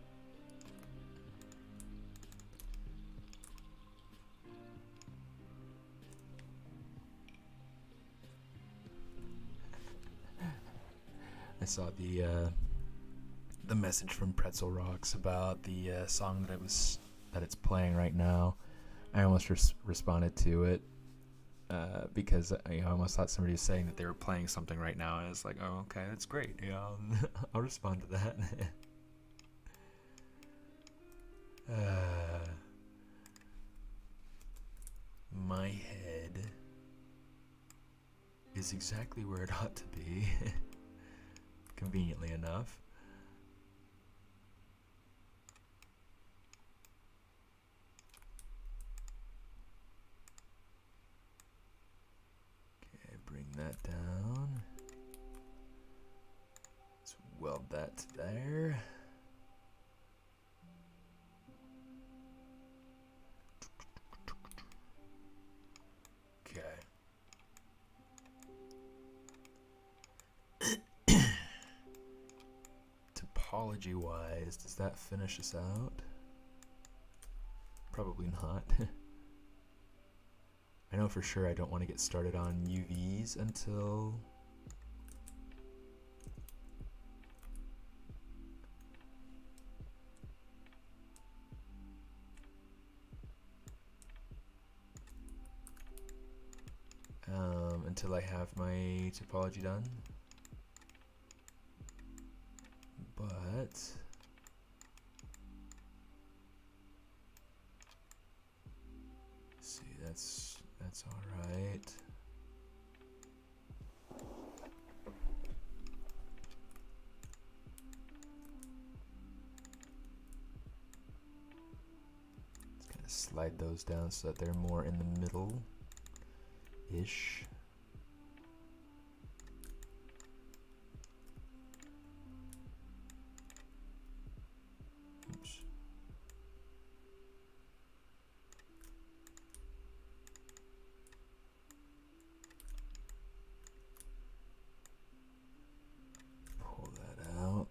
I saw the message from Pretzel Rocks about the song that it's playing right now. I almost responded to it because I almost thought somebody was saying that they were playing something right now, and it's like, oh, okay, that's great. Yeah, I'll respond to that. My head is exactly where it ought to be. Conveniently enough. Okay, bring that down. Let's weld that to there. Okay. Topology wise, does that finish us out? Probably not. I know for sure I don't want to get started on UVs until I have my topology done. But see, that's all right. Let's kind of slide those down so that they're more in the middle-ish. Oops. Pull that out.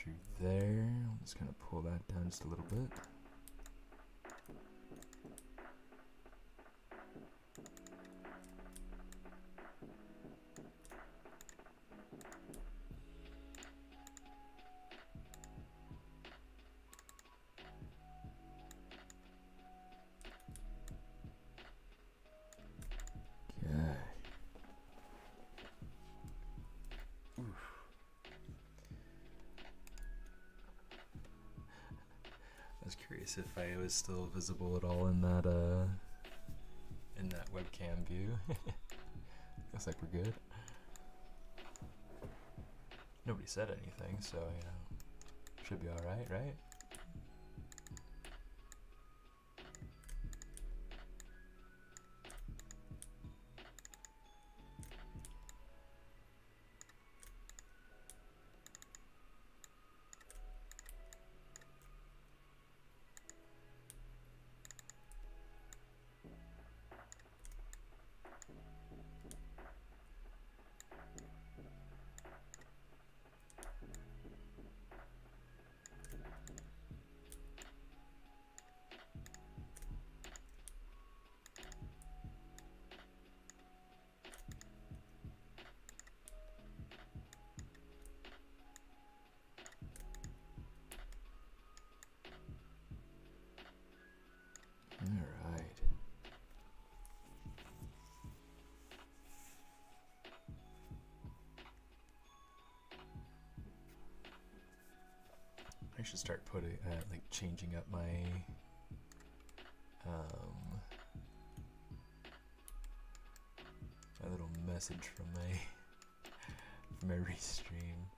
through there. I'm just gonna pull that down just a little bit. Okay. I was curious if I was still visible at all in that webcam view. Looks like we're good. Nobody said anything, so should be all right, right? Alright. I should start putting like changing up my a little message from my restream,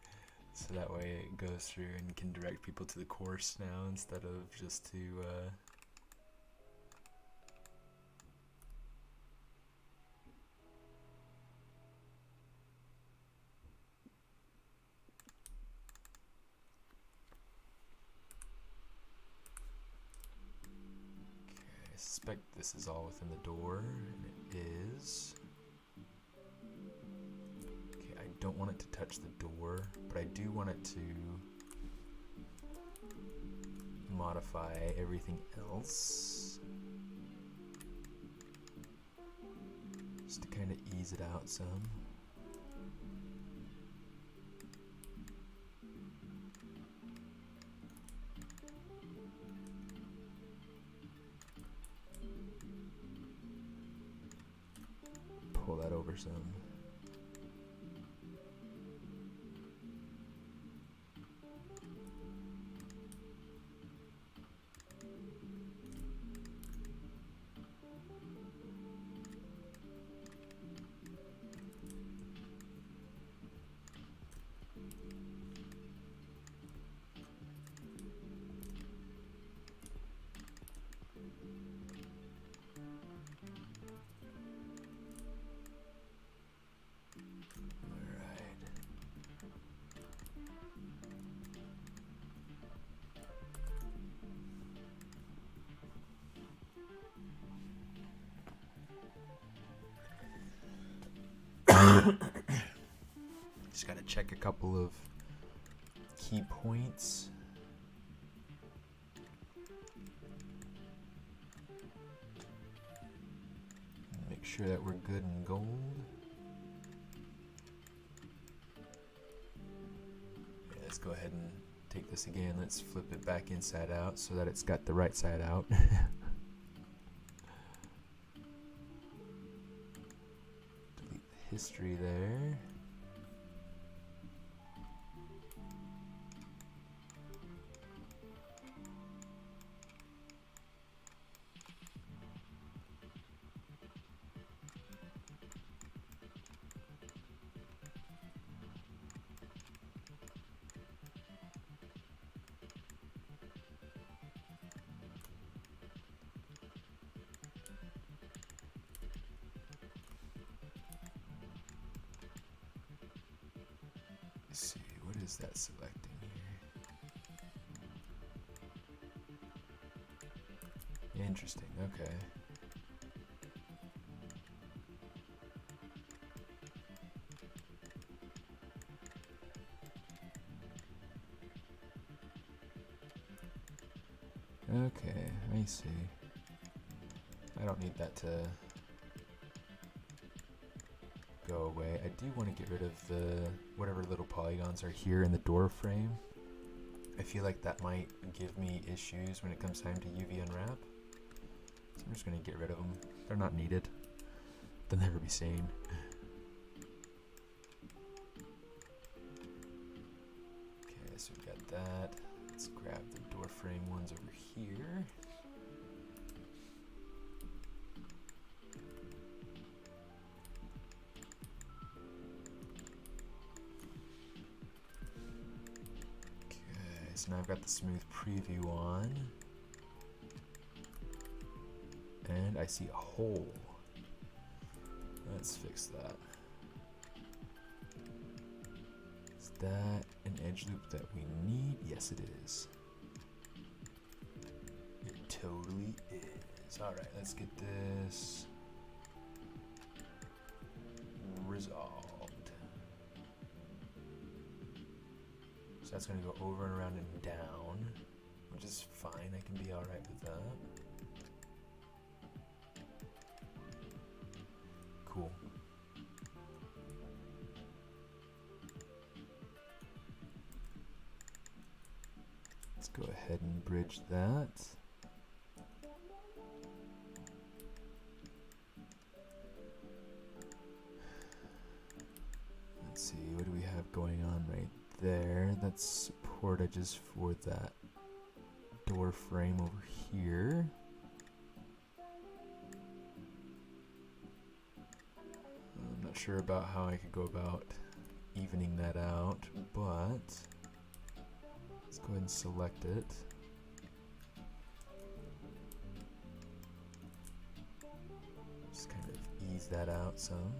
so that way it goes through and can direct people to the course now instead of just to I suspect this is all within the door, and it is. Okay, I don't want it to touch the door, but I do want it to modify everything else. Just to kind of ease it out some. Pull that over some. Just gotta check a couple of key points. Make sure that we're good in gold. Yeah, let's go ahead and take this again. Let's flip it back inside out so that it's got the right side out. Delete the history there. Let's see, what is that selecting here? Interesting, okay. Okay, let me see. I don't need that to go away. I do want to get rid of the whatever little polygons are here in the door frame. I feel like that might give me issues when it comes time to UV unwrap. So I'm just going to get rid of them. They're not needed. They'll never be seen. Okay, so we got that. Let's grab the door frame ones over here. Okay, so now I've got the smooth preview on. And I see a hole. Let's fix that. Is that an edge loop that we need? Yes, it is. It totally is. Alright, let's get this resolved. So that's going to go over and around and down, which is fine. I can be alright with that. Cool. Let's go ahead and bridge that. Let's see, what do we have going on right there? That's support edges for that door frame over here. I'm not sure about how I could go about evening that out, but let's go ahead and select it. Just kind of ease that out some.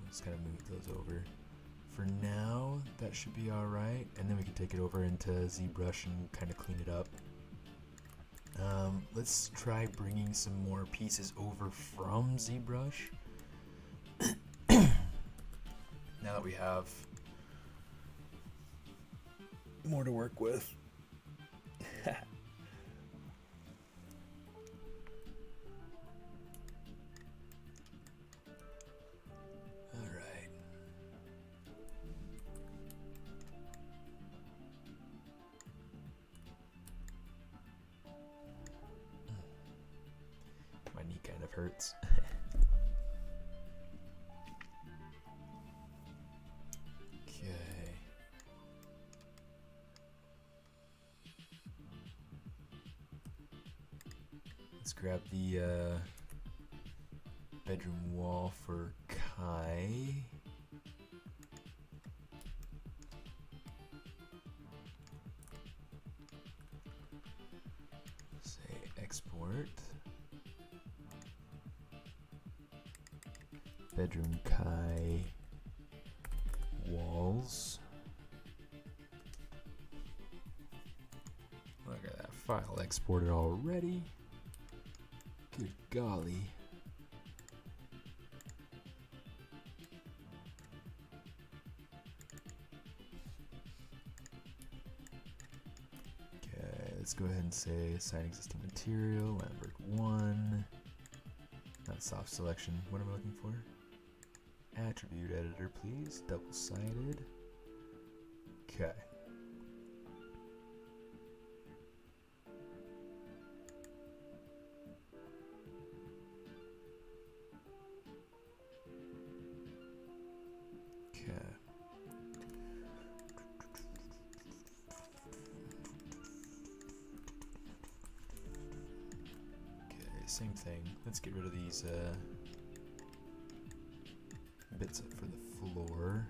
Just kind of move those over. For now, that should be alright, and then we can take it over into ZBrush and kind of clean it up. Let's try bringing some more pieces over from ZBrush. Now that we have more to work with. Hurts. Okay. Let's grab the bedroom wall for Kai. Say export. Bedroom Kai walls. Look at that file exported already. Good golly. Okay, let's go ahead and say assign existing material, Lambert 1. Not soft selection. What am I looking for? Attribute editor, please. Double-sided. Okay. Okay. Okay, same thing. Let's get rid of these bits up for the floor.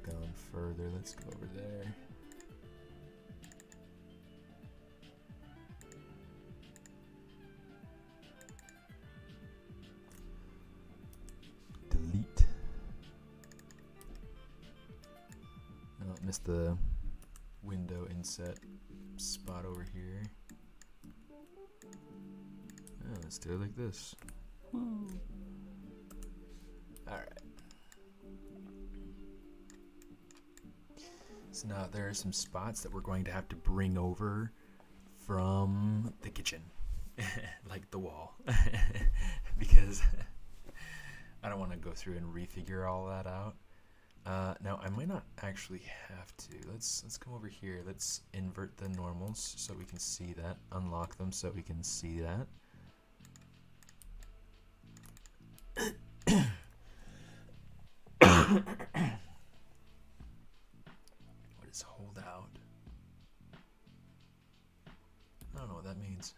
gone further. Let's go over there. Delete. Oh, missed the window inset spot over here. Oh, let's do it like this. Woo. Alright. So now there are some spots that we're going to have to bring over from the kitchen. Like the wall. Because I don't want to go through and refigure all that out. Now I might not actually have to. Let's come over here. Let's invert the normals so we can see that. Unlock them so we can see that. What is hold out? I don't know what that means.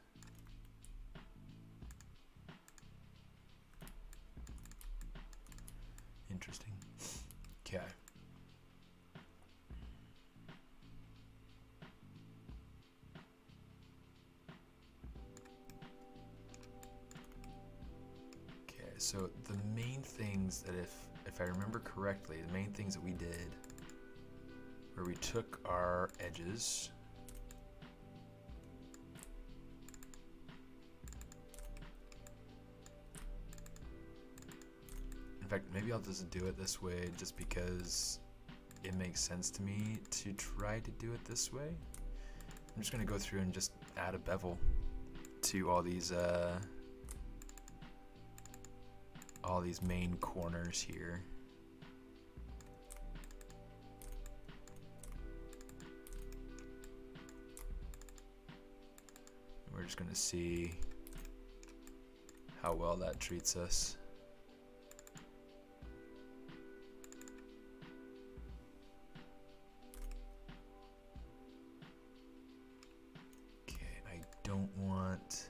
Interesting. Okay. Okay, so the main things that if I remember correctly, the main things that we did where we took our edges in fact, maybe I'll just do it this way just because it makes sense to me to try to do it this way. I'm just going to go through and just add a bevel to all these main corners here. We're just going to see how well that treats us. Don't want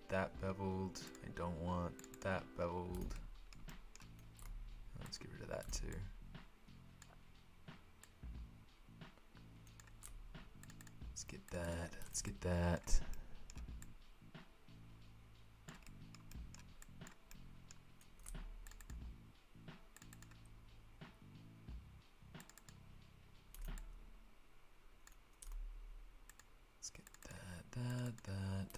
that beveled. I don't want that beveled. Let's get rid of that too. Let's get that. Let's get that. That.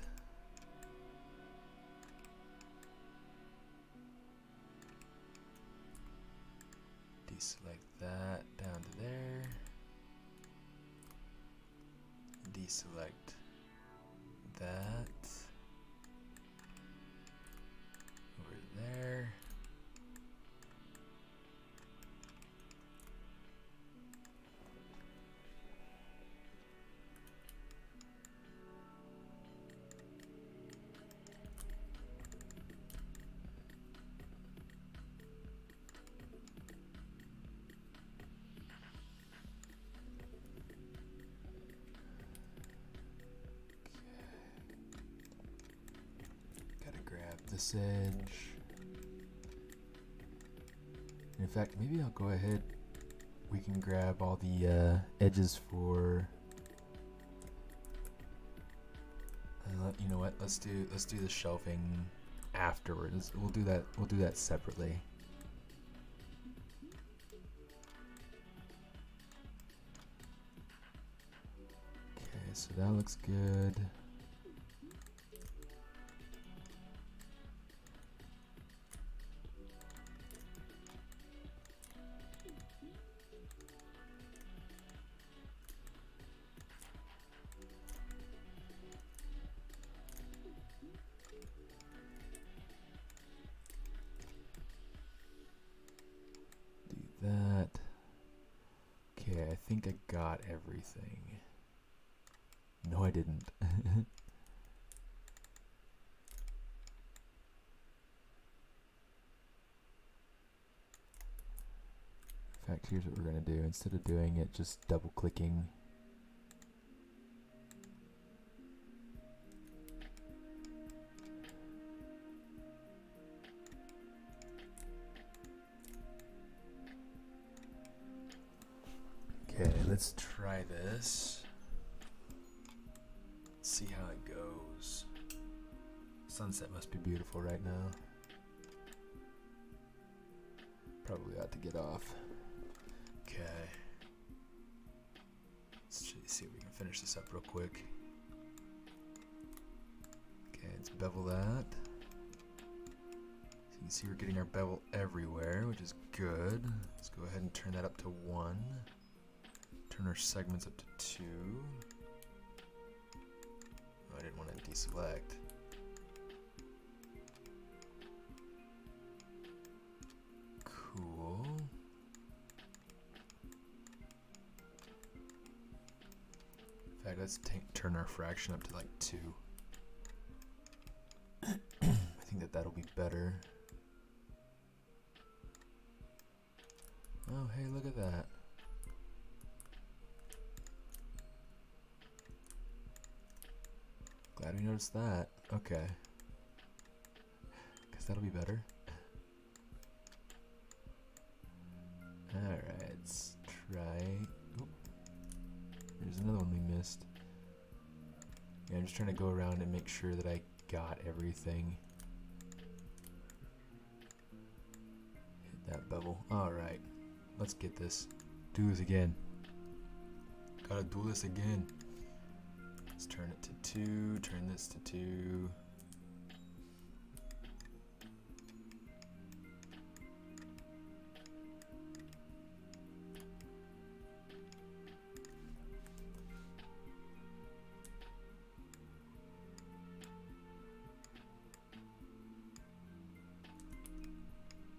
Deselect that down to there. Deselect that over there. This edge. In fact, maybe I'll go ahead. We can grab all the edges for. You know what? Let's do the shelving afterwards. We'll do that. We'll do that separately. Okay, so that looks good. That. Okay, I think I got everything. No, I didn't. In fact, here's what we're going to do. Instead of doing it, just double clicking. let's try this. See how it goes. Sunset must be beautiful right now. Probably ought to get off. Okay. Let's see if we can finish this up real quick. Okay, let's bevel that. So you can see we're getting our bevel everywhere, which is good. Let's go ahead and turn that up to 1. Turn our segments up to 2. Oh, I didn't want to deselect. Cool. In fact, let's turn our fraction up to like 2. I think that'll be better. Oh, hey, look at that. Glad we noticed that. Okay. Guess that'll be better. Alright, let's try. Oop. There's another one we missed. Yeah, I'm just trying to go around and make sure that I got everything. Hit that bevel. Alright, let's get this. Do this again. Gotta do this again. Let's turn it to 2, turn this to 2.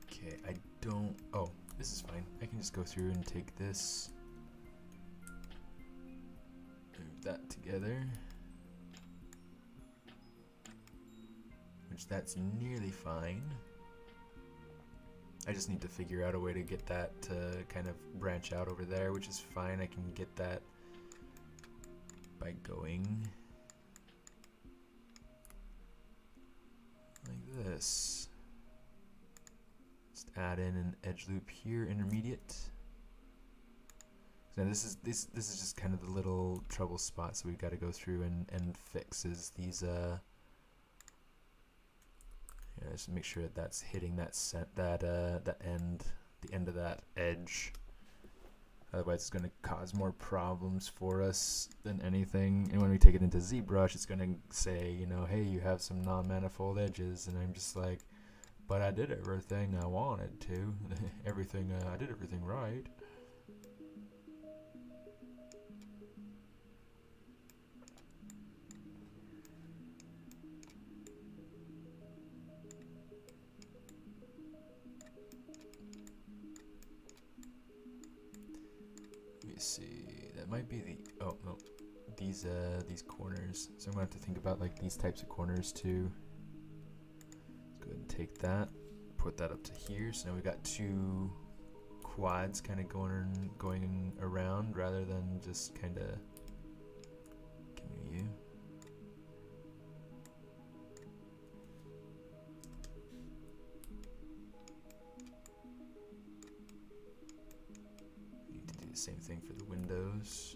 Okay, I don't, oh, this is fine. I can just go through and take this. Move that together. Which that's nearly fine. I just need to figure out a way to get that to kind of branch out over there, which is fine. I can get that by going like this. Just add in an edge loop here, intermediate. Now this is just kind of the little trouble spot, so we've got to go through and fix is these yeah, just make sure that that's hitting that the end of that edge. Otherwise it's going to cause more problems for us than anything. And when we take it into ZBrush, it's going to say, you know, hey, you have some non-manifold edges, and I'm just like, but I did everything I wanted to. I did everything right. Let me see. That might be the. Oh no, these corners. So I'm gonna have to think about like these types of corners too. Let's go ahead and take that, put that up to here. So now we got 2 quads kind of going around rather than just kind of. Give me you. Need to do the same thing for the windows.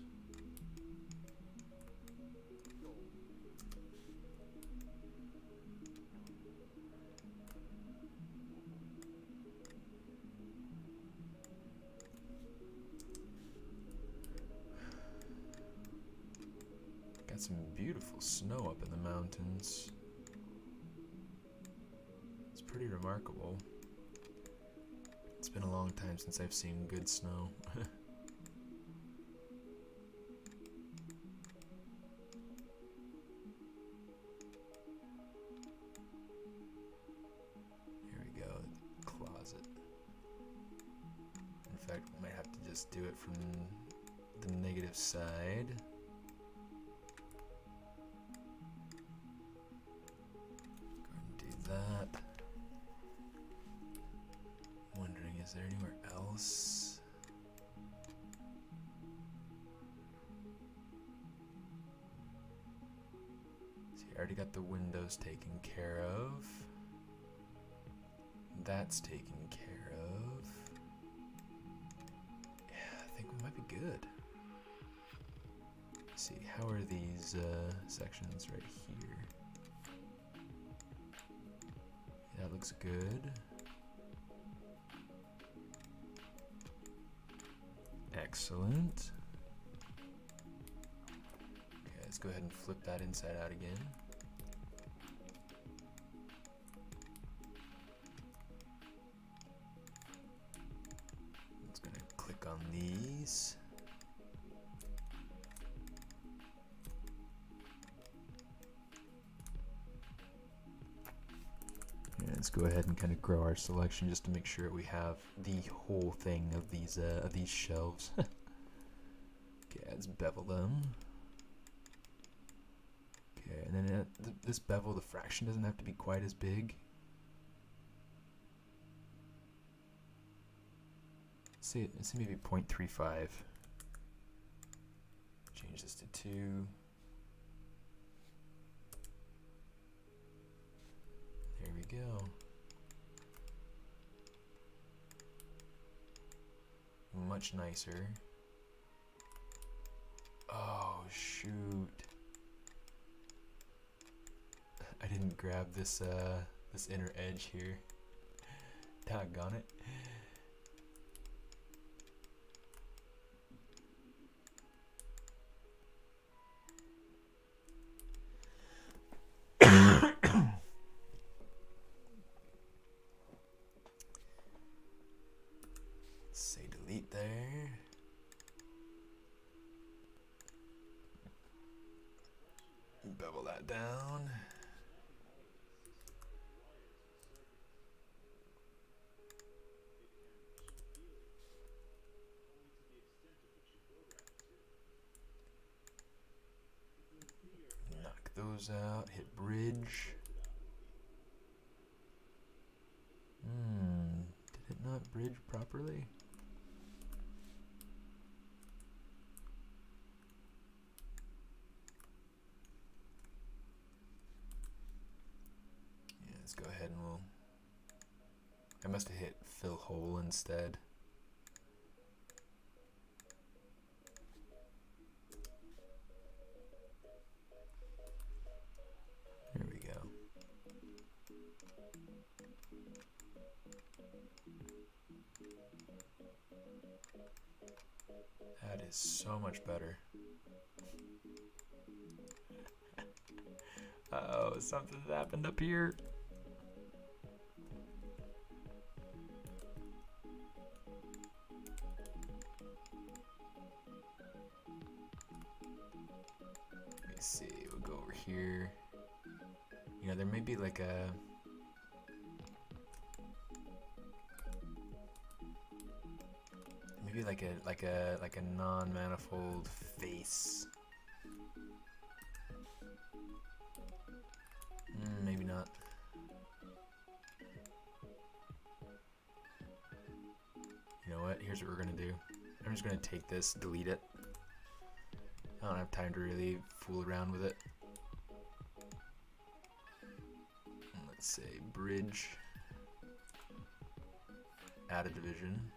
Got some beautiful snow up in the mountains. It's pretty remarkable. It's been a long time since I've seen good snow. Here we go, closet. In fact, we might have to just do it from the negative side. That. Wondering, is there anywhere else? See, I already got the windows taken care of. That's taken care of. Yeah, I think we might be good. See, how are these sections right here? That looks good. Excellent. Okay, let's go ahead and flip that inside out again. It's gonna click on these. And let's go ahead and kind of grow our selection just to make sure we have the whole thing of these shelves. Okay, let's bevel them. Okay, and then this bevel, the fraction doesn't have to be quite as big. Let's say maybe 0.35. Change this to 2. There we go. Much nicer. Oh, shoot. I didn't grab this this inner edge here. Doggone it. Say delete there. Bevel that down. Knock those out, hit bridge. Did it not bridge properly? Yeah, let's go ahead and I must have hit fill hole instead. There we go. That is so much better. Uh-oh, something's happened up here. Let me see, we'll go over here. You know, there may be like a like a non-manifold face. Maybe not. You know what? Here's what we're gonna do. I'm just gonna take this, delete it. I don't have time to really fool around with it. Let's say bridge. Add a division.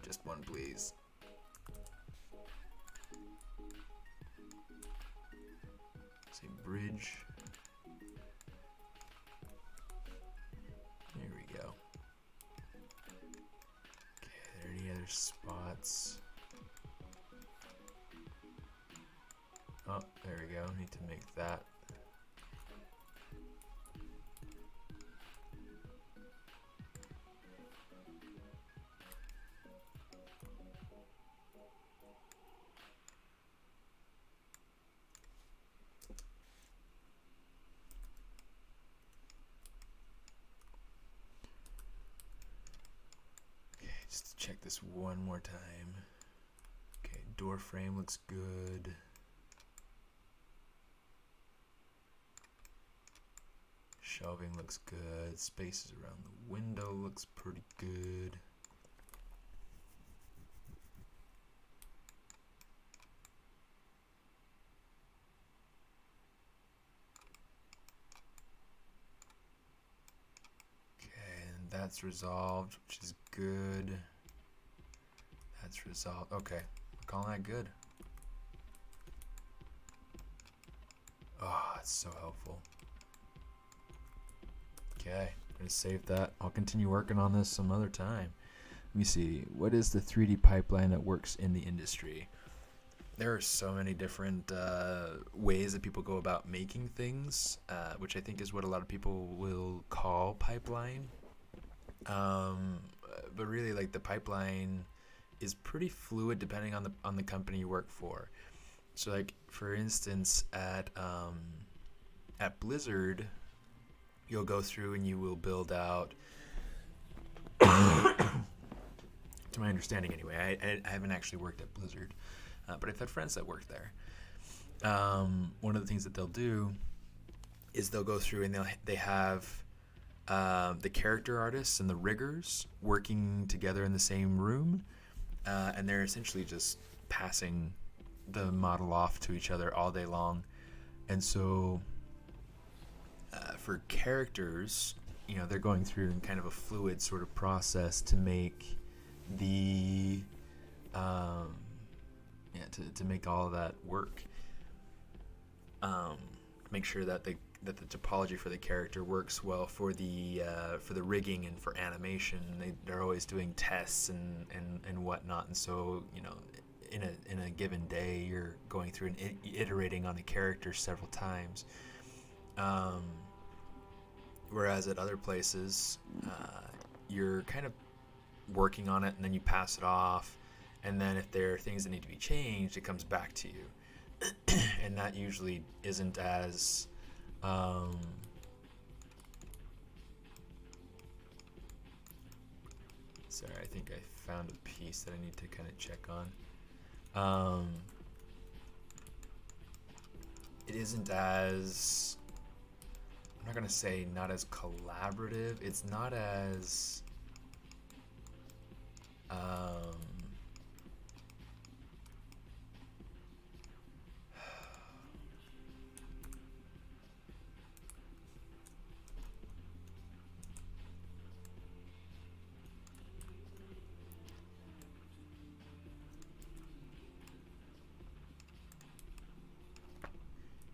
Just one, please. Say bridge. There we go. Okay, are there any other spots? Oh, there we go. Need to make that. Just to check this one more time. Okay, door frame looks good. Shelving looks good. Spaces around the window looks pretty good. That's resolved, which is good. That's resolved. Okay, we're calling that good. Oh, that's so helpful. Okay, I'm gonna save that. I'll continue working on this some other time. Let me see. What is the 3D pipeline that works in the industry? There are so many different ways that people go about making things, which I think is what a lot of people will call pipeline. But really, like, the pipeline is pretty fluid depending on the company you work for. So, like, for instance, at Blizzard, you'll go through and you will build out. To my understanding, anyway, I haven't actually worked at Blizzard, but I've had friends that work there. One of the things that they'll do is they'll go through and they have the character artists and the riggers working together in the same room, and they're essentially just passing the model off to each other all day long. And so for characters, they're going through in kind of a fluid sort of process to make the to make all of that work. Make sure that the topology for the character works well for the rigging and for animation. They're always doing tests and whatnot, and so in a given day you're going through and iterating on a character several times. Whereas at other places, you're kind of working on it and then you pass it off, and then if there are things that need to be changed, it comes back to you. And that usually isn't as sorry, I think I found a piece that I need to kind of check on. It isn't as, I'm not going to say not as collaborative, it's not as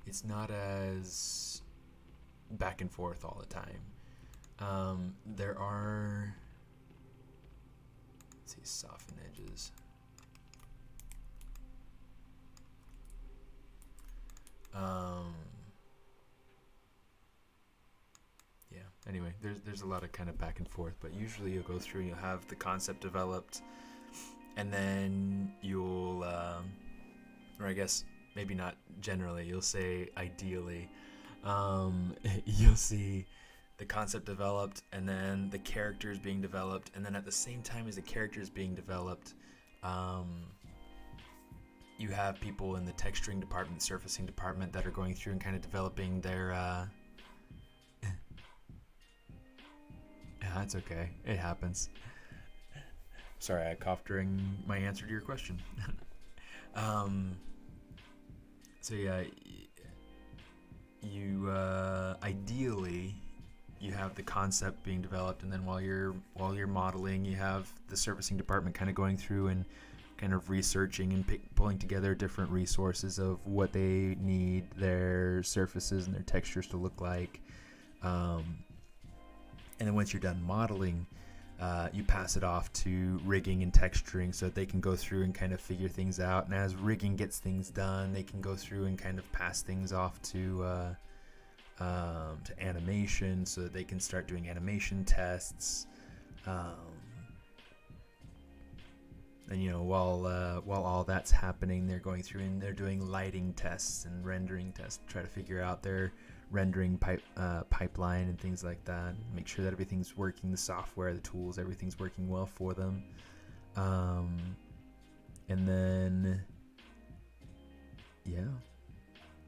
it's not as back and forth all the time. There are, let's see, soften edges. Yeah, anyway, there's a lot of kind of back and forth, but usually you'll go through and you'll have the concept developed, and then you'll, or I guess maybe not generally, you'll say ideally, you'll see the concept developed and then the characters being developed, and then at the same time as the characters being developed, you have people in the texturing department, surfacing department that are going through and kind of developing their yeah, it's okay, it happens. Sorry, I coughed during my answer to your question. So yeah, you ideally you have the concept being developed, and then while you're modeling, you have the surfacing department kind of going through and kind of researching and pulling together different resources of what they need their surfaces and their textures to look like. And then once you're done modeling, you pass it off to rigging and texturing so that they can go through and kind of figure things out. And as rigging gets things done, they can go through and kind of pass things off to animation so that they can start doing animation tests. And while all that's happening, they're going through and they're doing lighting tests and rendering tests to try to figure out their rendering pipeline and things like that. Make sure that everything's working, the software, the tools, everything's working well for them. And then yeah,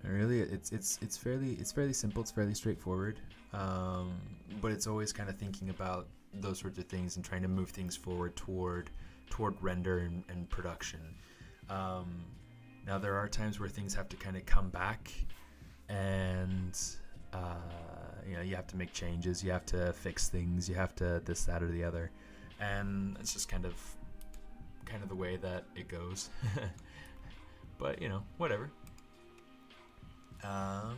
really it's fairly simple, it's fairly straightforward. But it's always kind of thinking about those sorts of things and trying to move things forward toward render and production. Now there are times where things have to kind of come back, and you have to make changes, you have to fix things, you have to this, that, or the other, and it's just kind of the way that it goes. But whatever. Yeah,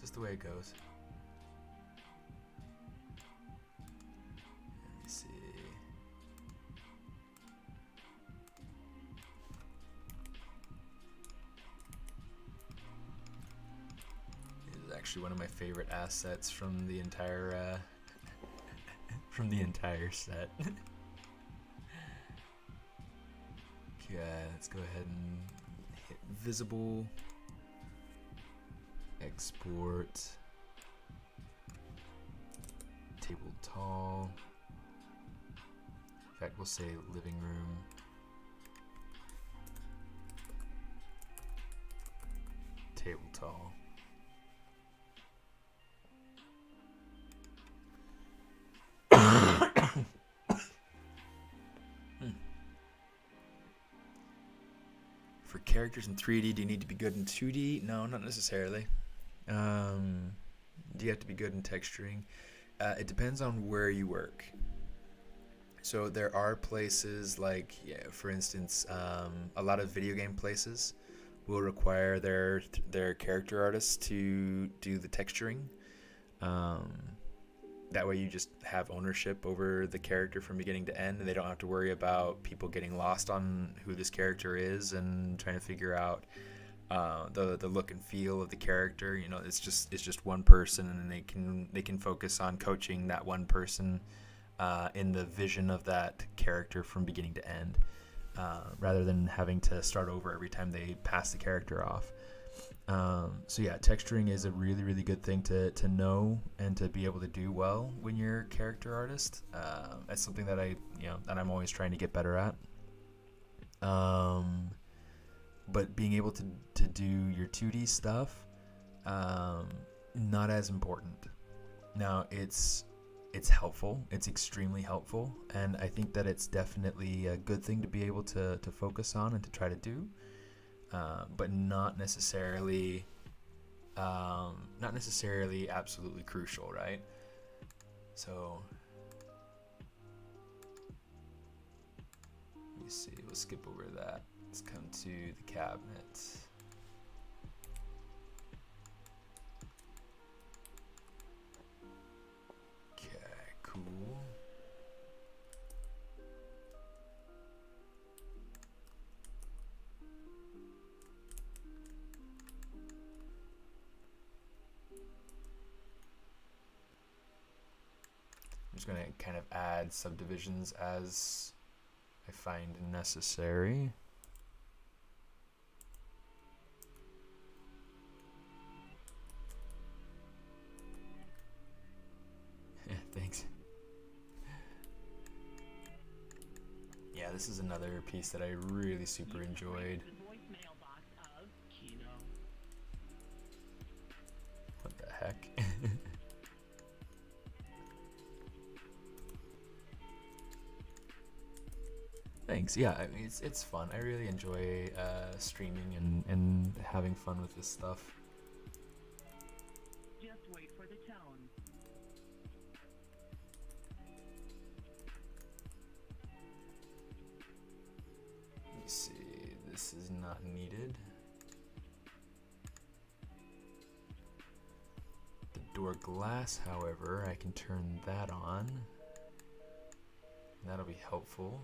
just the way it goes. Let me see. This is actually one of my favorite assets from the entire set. Okay, let's go ahead and hit visible, export, table tall. In fact, we'll say living room. Table tall. For characters in 3D, do you need to be good in 2D? No, not necessarily. Do you have to be good in texturing? It depends on where you work. So there are places like, for instance, a lot of video game places will require their character artists to do the texturing. That way you just have ownership over the character from beginning to end, and they don't have to worry about people getting lost on who this character is and trying to figure out the look and feel of the character. You know, it's just one person, and they can focus on coaching that one person in the vision of that character from beginning to end, rather than having to start over every time they pass the character off. So yeah, texturing is a really, really good thing to know and to be able to do well when you're a character artist. That's something that that I'm always trying to get better at. But being able to do your 2D stuff, not as important. Now it's helpful. It's extremely helpful, and I think that it's definitely a good thing to be able to focus on and to try to do. But not necessarily absolutely crucial, right? So let me see. We'll skip over that. Let's come to the cabinet. Okay, cool. I'm just going to kind of add subdivisions as I find necessary. Thanks. Yeah, this is another piece that I really super enjoyed. What the heck? Thanks. Yeah, I mean, it's fun. I really enjoy streaming and having fun with this stuff. Just wait for the tone. Let me see. This is not needed. The door glass, however, I can turn that on. That'll be helpful.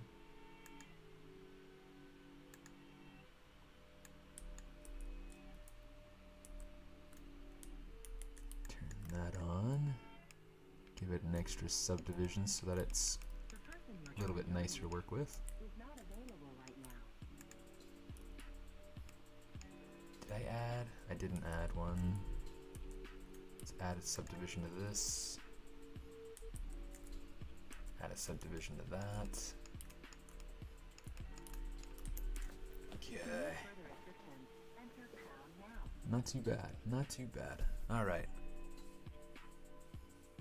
That on, give it an extra subdivision so that it's a little bit nicer to work with. Did I add? I didn't add one. Let's add a subdivision to this. Add a subdivision to that. Okay. Not too bad. Not too bad. All right.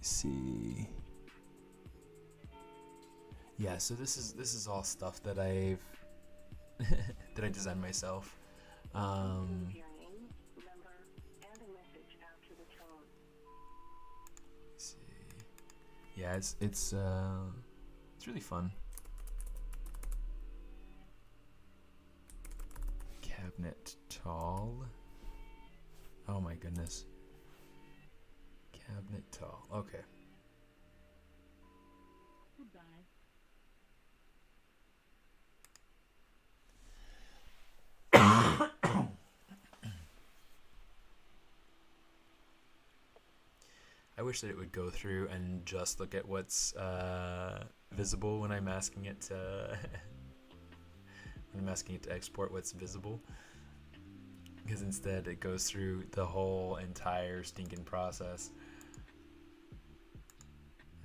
See, yeah, so this is all stuff that I've that I designed myself. See, yeah, it's really fun. cabinet tall. Oh my goodness. Cabinet tall. Okay. I wish that it would go through and just look at what's visible when I'm asking it to when I'm asking it to export what's visible. Because instead it goes through the whole entire stinking process.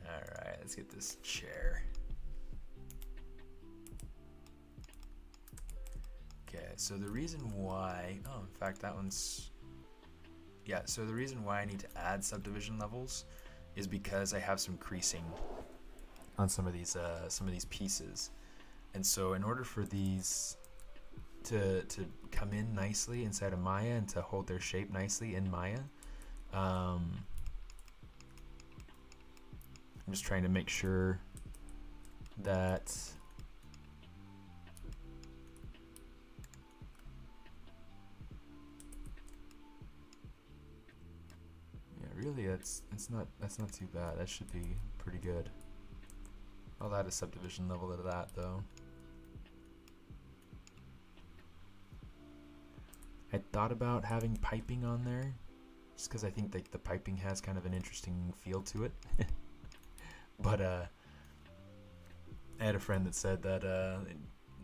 Alright, let's get this chair. Okay, so the reason why... Oh, in fact, that one's... Yeah, so the reason why I need to add subdivision levels is because I have some creasing on some of these pieces. And so in order for these to come in nicely inside of Maya and to hold their shape nicely in Maya, I'm just trying to make sure that really that's not too bad. That should be pretty good. I'll add a subdivision level to that though. I thought about having piping on there just because I think like the piping has kind of an interesting feel to it. But I had a friend that said that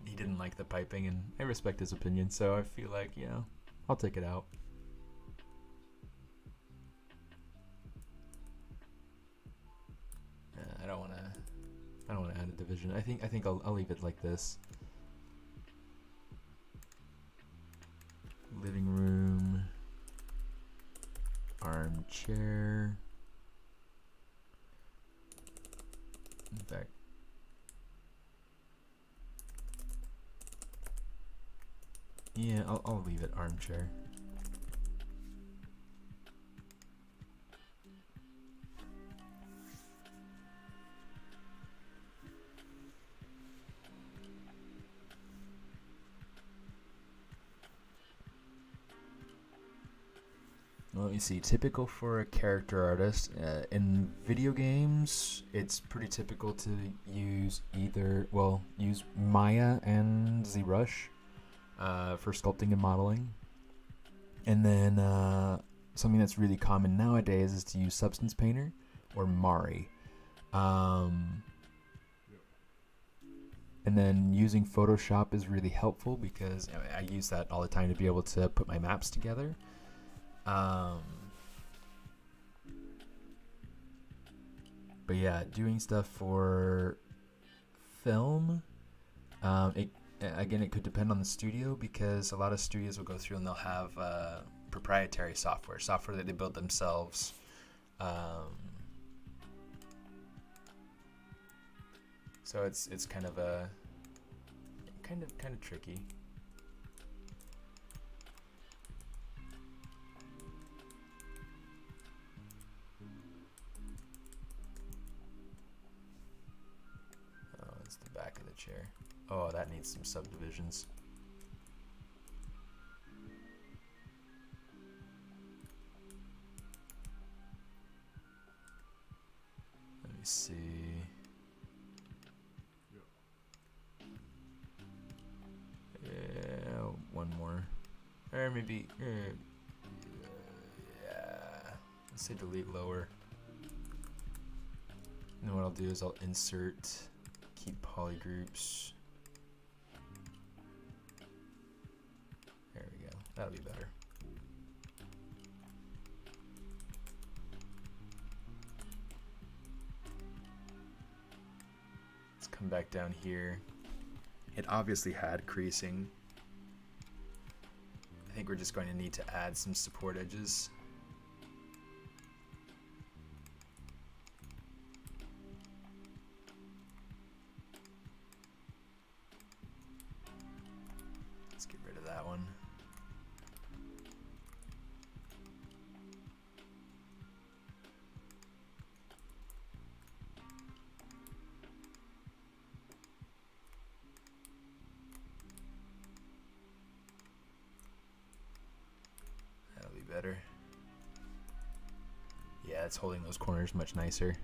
he didn't like the piping, and I respect his opinion, so I feel like, you know, I'll take it out. I don't want to add a division. I think I'll leave it like this. Living room, armchair. In fact, yeah, I'll leave it armchair. Well, you see, typical for a character artist. In video games, it's pretty typical to use use Maya and ZBrush for sculpting and modeling. And then something that's really common nowadays is to use Substance Painter or Mari. And then using Photoshop is really helpful because I use that all the time to be able to put my maps together. But yeah, doing stuff for film, it could depend on the studio, because a lot of studios will go through and they'll have proprietary software that they build themselves. So it's kind of tricky. The back of the chair. Oh, that needs some subdivisions. Let me see. Yeah, one more. Or maybe, yeah. Let's say delete lower. And then what I'll do is I'll insert, keep polygroups. There we go. That'll be better. Let's come back down here. It obviously had creasing. I think we're just going to need to add some support edges. Let's get rid of that one. yeah, it's holding those corners much nicer.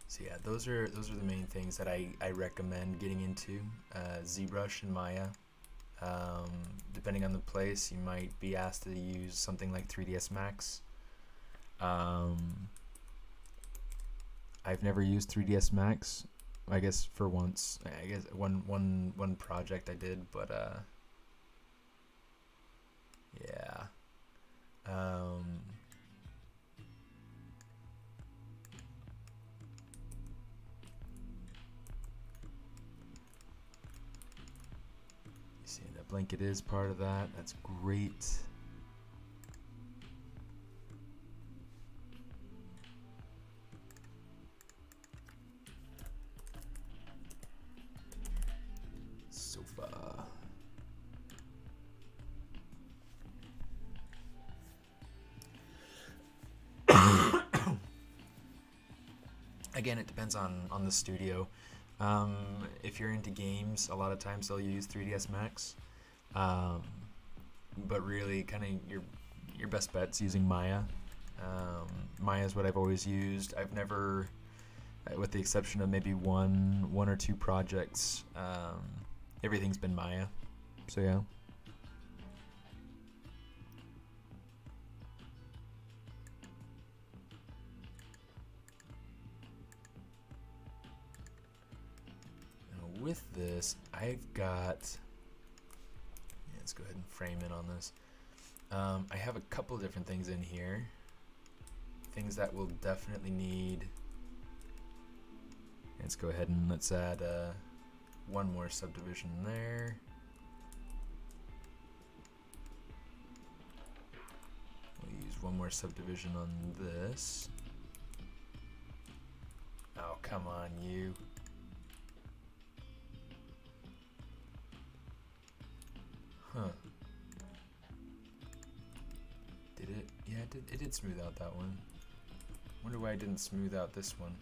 So yeah, those are the main things that I recommend getting into. ZBrush and Maya. Depending on the place, you might be asked to use something like 3ds Max. I've never used 3ds Max. I guess for once. I guess one project I did, but yeah. You see that blanket is part of that. That's great. Sofa. Again, it depends on the studio. If you're into games, a lot of times they'll use 3ds Max. But really, kind of your best bet's using Maya. Maya is what I've always used. I've never, with the exception of maybe one or two projects, everything's been Maya. So yeah. With this, I've got, let's go ahead and frame in on this. I have a couple of different things in here. Things that will definitely need. Let's go ahead and let's add one more subdivision there. We'll use one more subdivision on this. Oh, come on, you. Huh. Did it? Yeah, it did smooth out that one. Wonder why I didn't smooth out this one.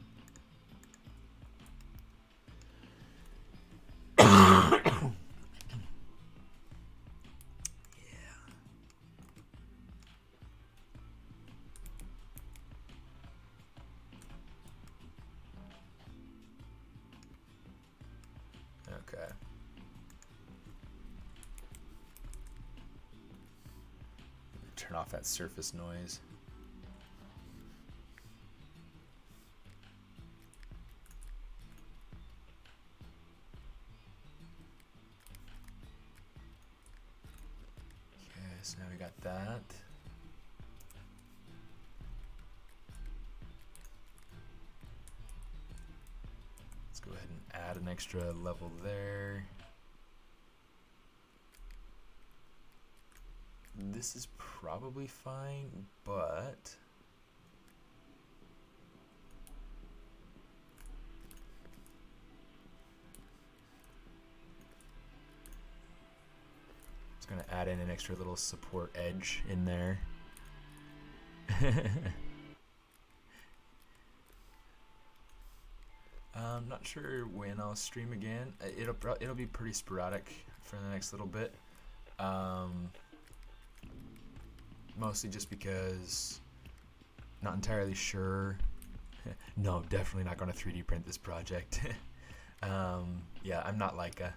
Okay. Turn off that surface noise. Okay, so now we got that. Let's go ahead and add an extra level there. This is probably fine, but just gonna add in an extra little support edge in there. I'm not sure when I'll stream again. It'll be pretty sporadic for the next little bit. Mostly just because not entirely sure. No, definitely not going to 3D print this project. Yeah, I'm not like a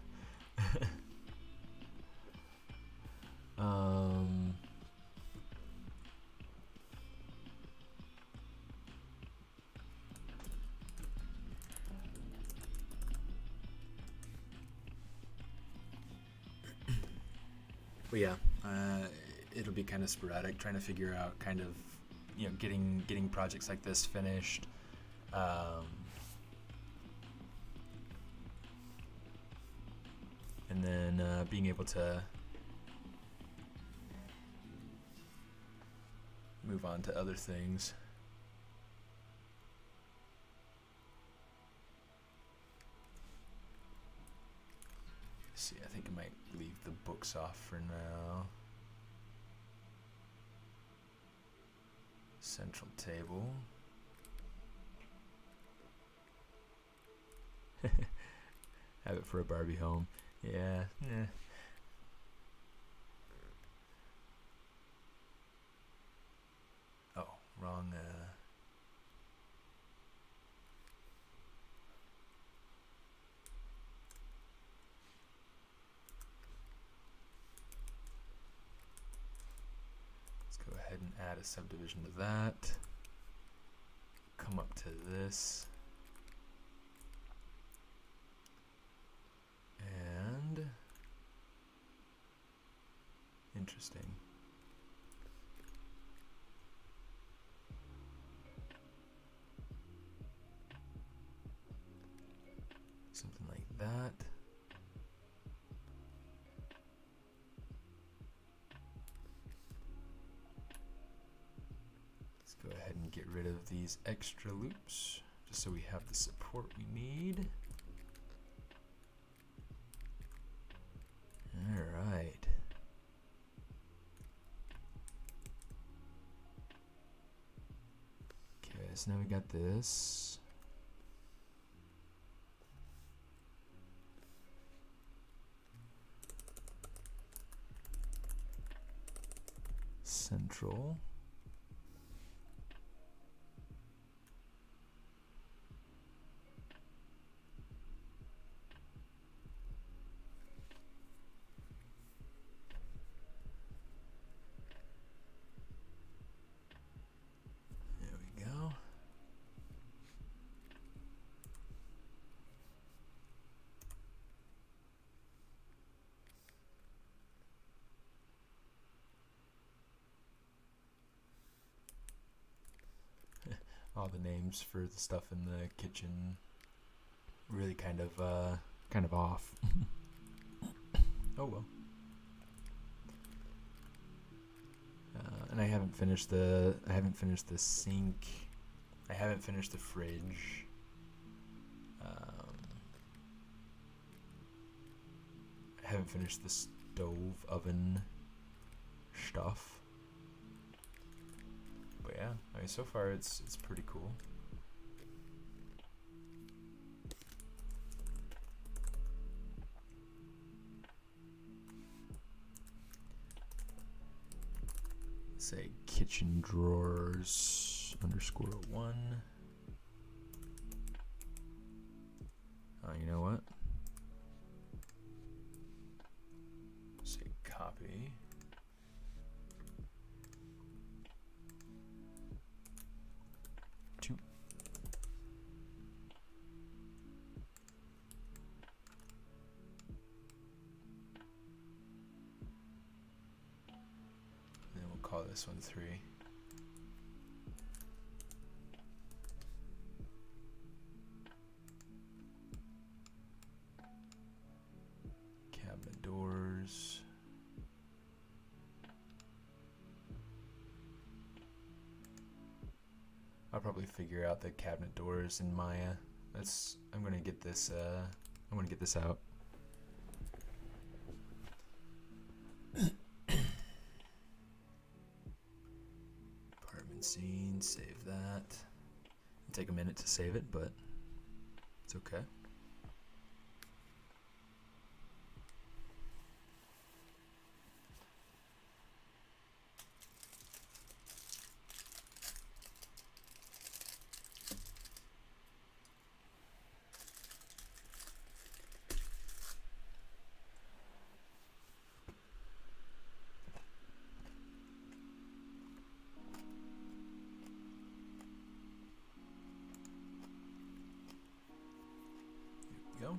but yeah, it'll be kind of sporadic, trying to figure out kind of, getting projects like this finished. And then being able to move on to other things. Let's see, I think I might leave the books off for now. Central table. Have it for a Barbie home. Yeah. wrong. Let's go ahead and add a subdivision to that. Come up to this. And interesting. Something like that. Let's go ahead and get rid of these extra loops, just so we have the support we need. All right. Okay, so now we got this. Central. There we go. All the names for the stuff in the kitchen really kind of off. Oh well. And I haven't finished the sink. I haven't finished the fridge. I haven't finished the stove, oven stuff. But yeah, I mean, so far it's pretty cool. Say kitchen drawers _1. You know what? Say copy. Call this one 3. Cabinet doors. I'll probably figure out the cabinet doors in Maya. I'm gonna get this out. Scene, save that. It'll take a minute to save it, but it's okay. Go.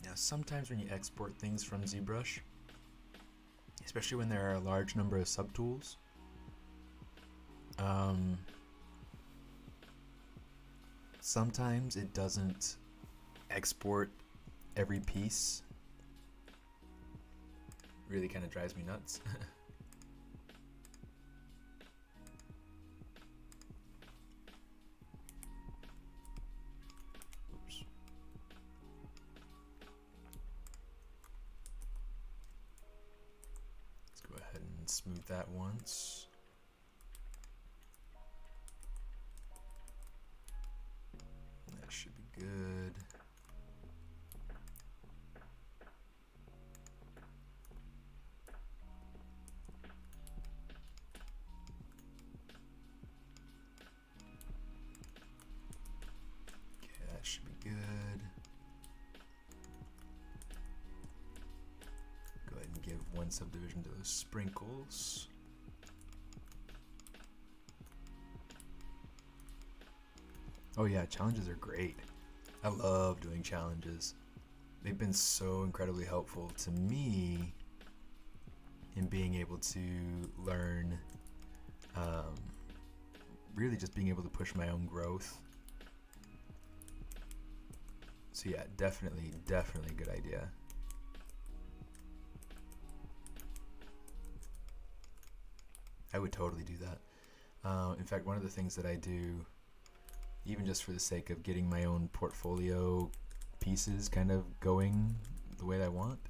Now, sometimes when you export things from ZBrush, especially when there are a large number of subtools, sometimes it doesn't export every piece. Really kind of drives me nuts. Oops. smooth that once. That should be good. Okay, that should be good. Go ahead and give one subdivision to those sprinkles. Oh yeah, challenges are great. I love doing challenges. They've been so incredibly helpful to me in being able to learn, really just being able to push my own growth. So yeah, definitely a good idea. I would totally do that. In fact, one of the things that I do, even just for the sake of getting my own portfolio pieces kind of going the way I want,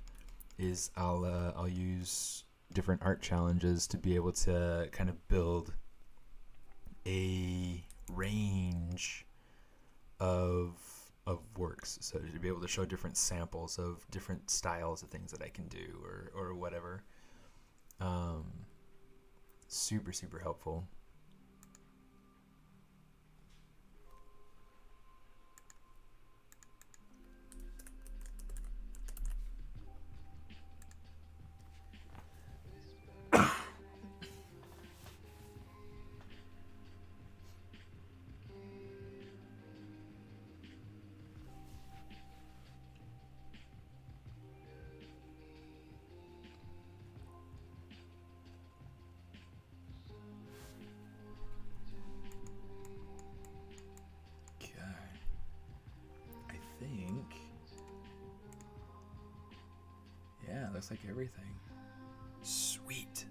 is I'll use different art challenges to be able to kind of build a range of works, so to be able to show different samples of different styles of things that I can do or whatever. Super helpful. Looks like everything. Sweet.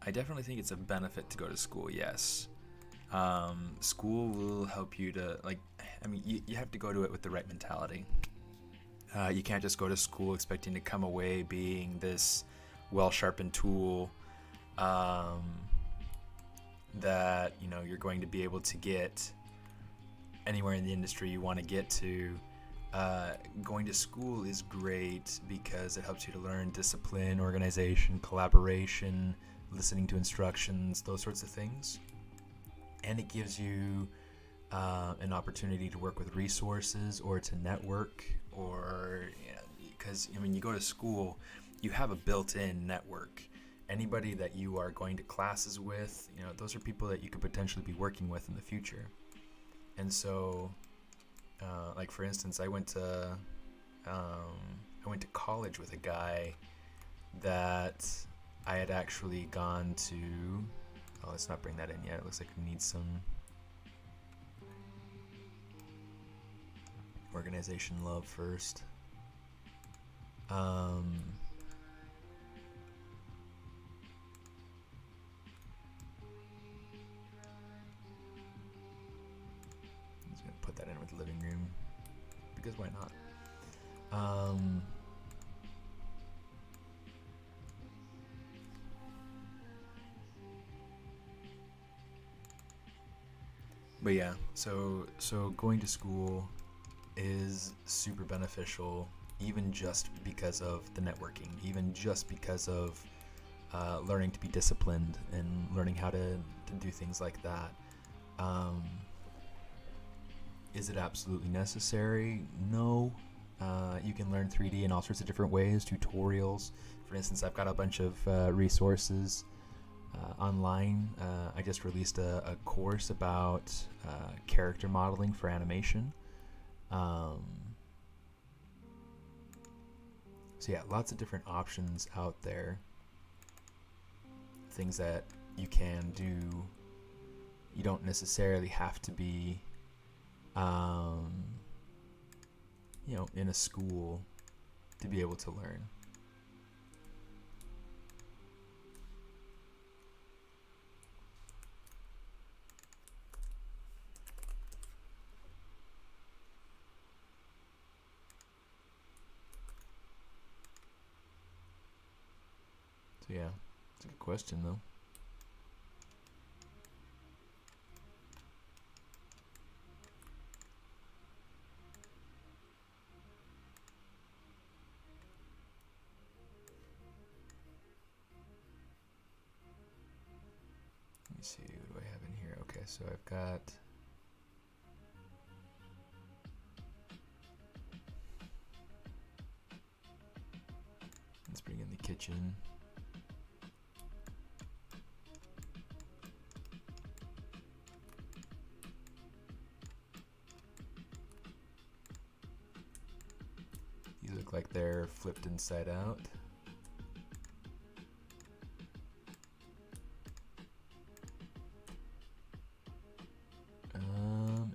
I definitely think it's a benefit to go to school, yes. School will help you to, you have to go to it with the right mentality. You can't just go to school expecting to come away being this well-sharpened tool that, you're going to be able to get anywhere in the industry you want to get to. Going to school is great because it helps you to learn discipline, organization, collaboration, listening to instructions, those sorts of things. And it gives you an opportunity to work with resources or to network, or because you go to school, you have a built-in network. Anybody that you are going to classes with, those are people that you could potentially be working with in the future. And so for instance, I went to college with a guy that I had actually gone to. Oh, let's not bring that in yet. It looks like we need some organization love first. I'm just gonna put that in with the living room because why not? But yeah, so going to school is super beneficial, even just because of the networking, even just because of learning to be disciplined and learning how to do things like that. Is it absolutely necessary? No. You can learn 3D in all sorts of different ways, tutorials. For instance, I've got a bunch of resources online. I just released a course about character modeling for animation. So yeah, lots of different options out there. Things that you can do. You don't necessarily have to be in a school to be able to learn. So yeah, it's a good question though. Let me see, what do I have in here? Okay, so I've got let's bring in the kitchen. These look like they're flipped inside out.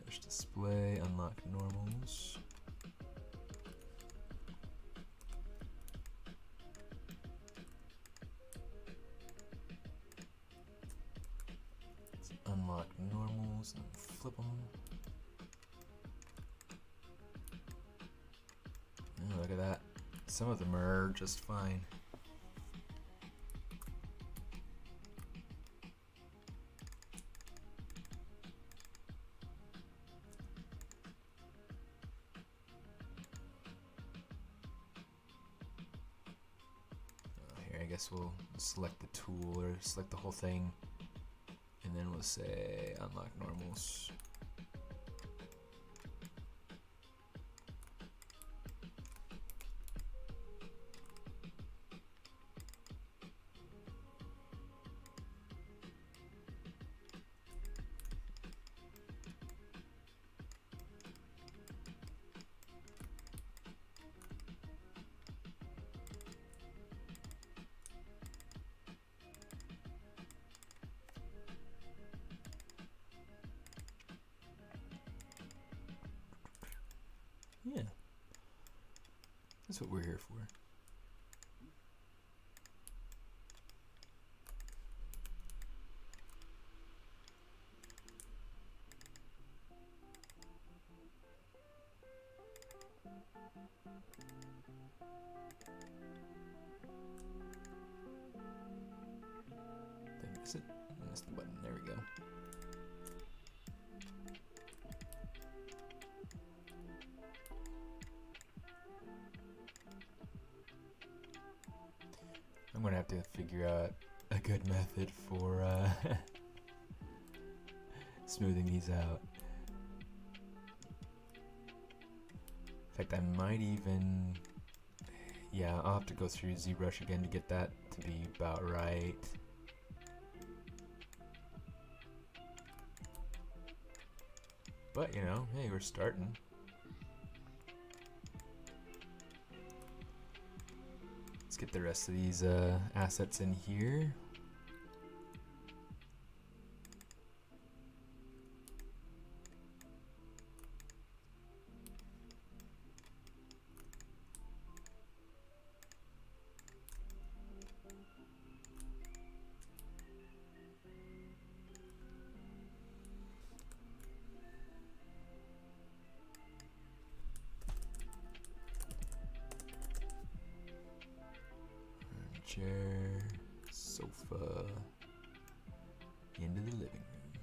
Mesh display, unlock normals. Let's unlock normals and flip them. Oh, look at that. Some of them are just fine. Here, I guess we'll select the tool or select the whole thing, and then we'll say unlock normals. Yeah, that's what we're here for. Did I miss it? I missed the button. There we go. I'm gonna have to figure out a good method for smoothing these out. In fact, I might even, yeah, I'll have to go through ZBrush again to get that to be about right. But you know, hey, we're starting. Let's get the rest of these assets in here. Chair, sofa, into the living room.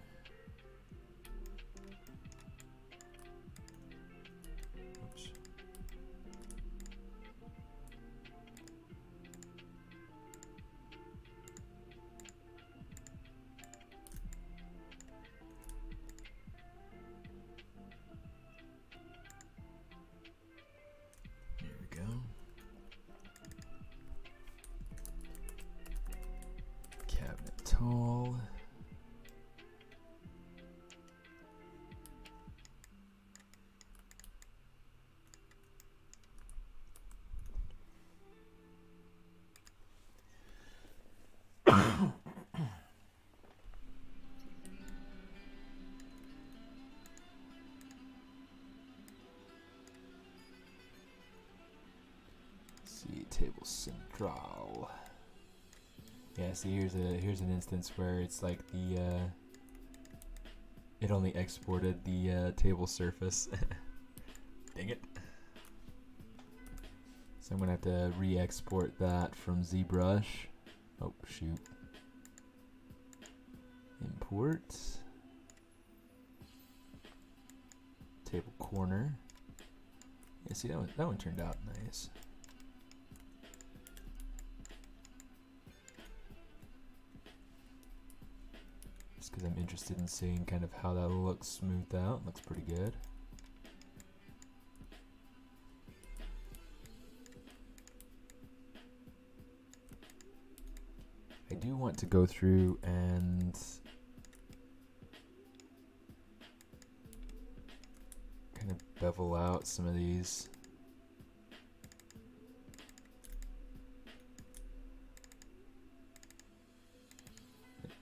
Oops. There we go. Cabinet tall. See, table central. Yeah, see, here's an instance where it's like the it only exported the table surface. Dang it. So I'm gonna have to re-export that from ZBrush Oh shoot. Import. Table corner. Yeah, see that one turned out nice. Just because I'm interested in seeing kind of how that looks smoothed out. Looks pretty good. I do want to go through and kind of bevel out some of these.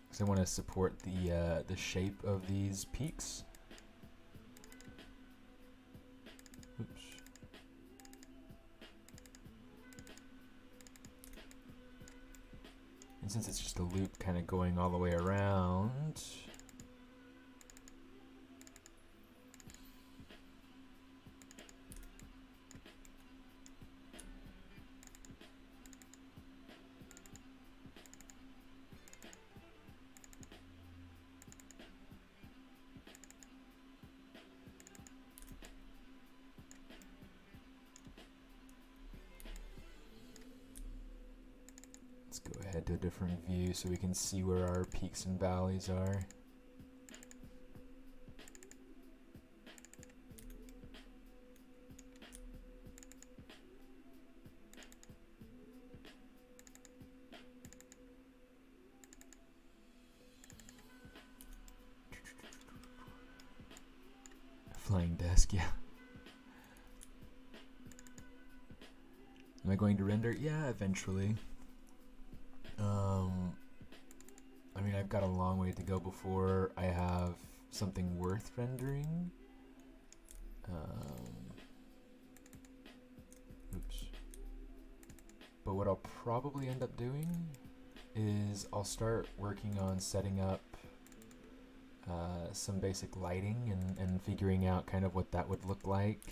Because I want to support the shape of these peaks. Oops. And since it's just a loop kind of going all the way around, let's go ahead to a different view so we can see where our peaks and valleys are. Flying desk, yeah. Am I going to render? Yeah, eventually. I mean, I've got a long way to go before I have something worth rendering. Oops. But what I'll probably end up doing is I'll start working on setting up some basic lighting and figuring out kind of what that would look like.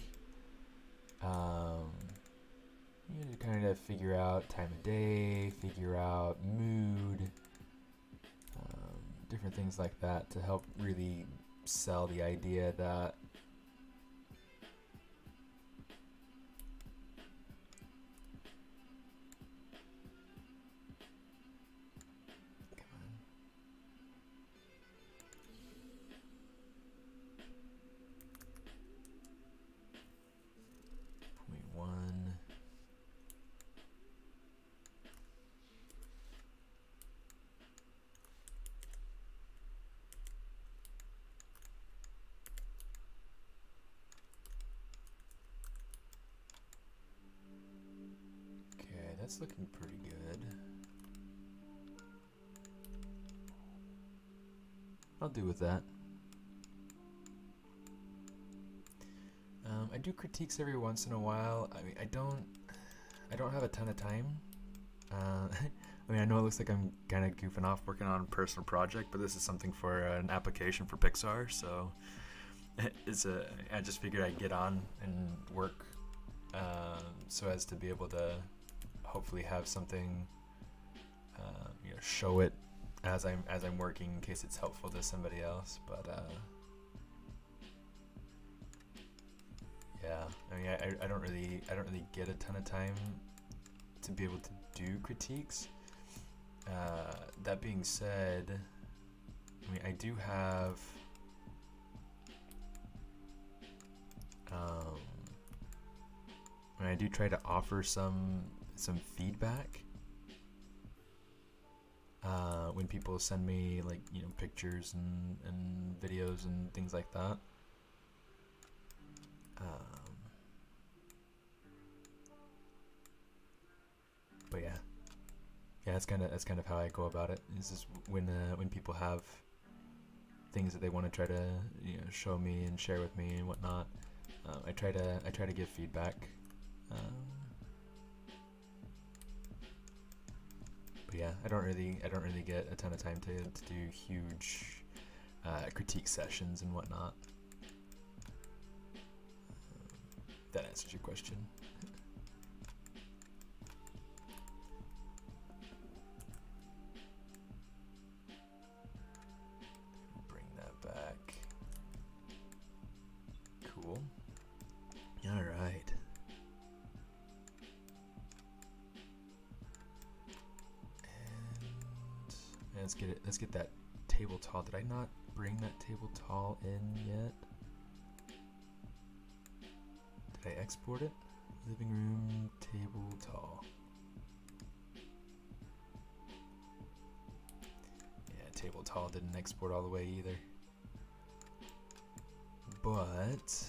You know, to kind of figure out time of day, figure out mood, different things like that to help really sell the idea that that's looking pretty good. I'll do with that. I do critiques every once in a while. I mean, I don't have a ton of time. I mean, I know it looks like I'm kind of goofing off working on a personal project, but this is something for an application for Pixar, so I just figured I'd get on and work so as to be able to hopefully have something, you know, show it as I'm working in case it's helpful to somebody else. But yeah, I mean, I don't really get a ton of time to be able to do critiques. That being said, I mean, I do have and I do try to offer some feedback when people send me, like, you know, pictures and videos and things like that. But yeah, that's kind of how I go about it. Is just when people have things that they want to try to, you know, show me and share with me and whatnot, I try to give feedback. But yeah, I don't really get a ton of time to do huge critique sessions and whatnot. If that answers your question. let's get it. Let's get that table tall. Did I not bring that table tall in yet? Did I export it? Living room table tall. Yeah, table tall didn't export all the way either. But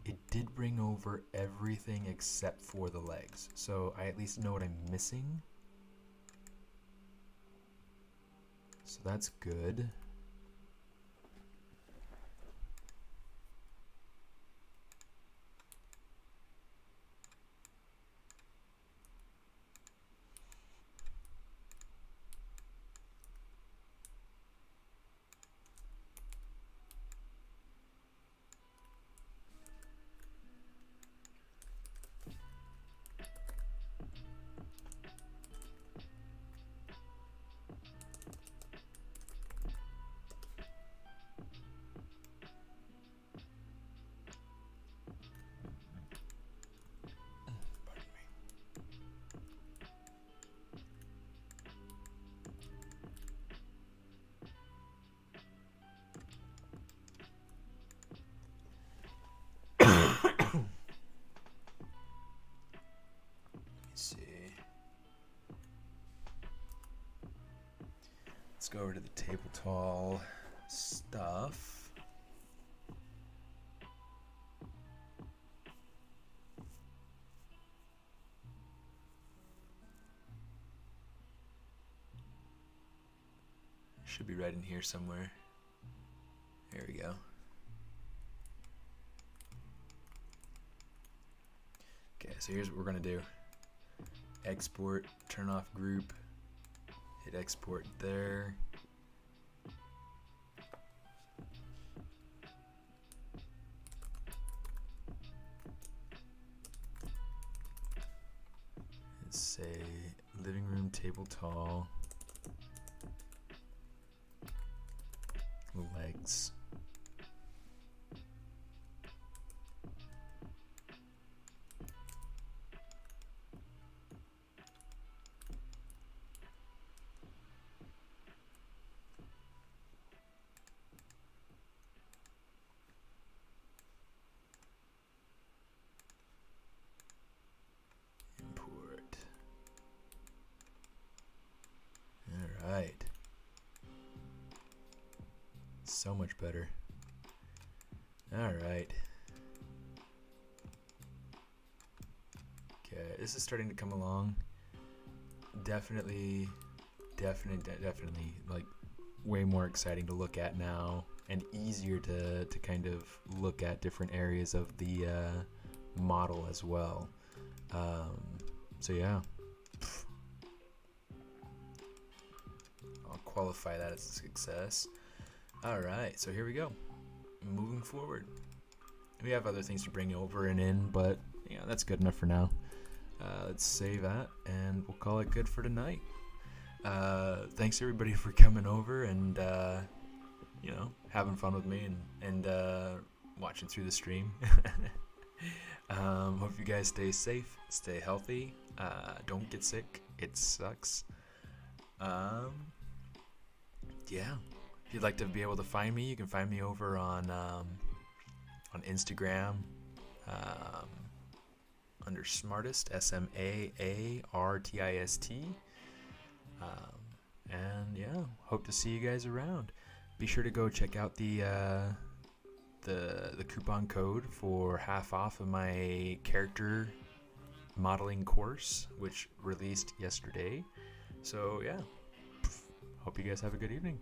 it did bring over everything except for the legs. So I at least know what I'm missing. So that's good. Let's go over to the table tall stuff. Should be right in here somewhere. There we go. Okay, so here's what we're gonna do. Export, turn off group. Hit export there. Let's say living room table tall. Legs. Alright. So much better. Alright. Okay, this is starting to come along. Definitely, like way more exciting to look at now and easier to kind of look at different areas of the model as well. So yeah. Qualify that as a success. Alright, so here we go. Moving forward. We have other things to bring over and in, but yeah, that's good enough for now. Let's save that and we'll call it good for tonight. Thanks everybody for coming over and you know, having fun with me and watching through the stream. Hope you guys stay safe, stay healthy, don't get sick, it sucks. Yeah, if you'd like to be able to find me, you can find me over on Instagram under SMAARTIST, SMAARTIST. And yeah, hope to see you guys around. Be sure to go check out the coupon code for half off of my character modeling course, which released yesterday. So yeah. Hope you guys have a good evening.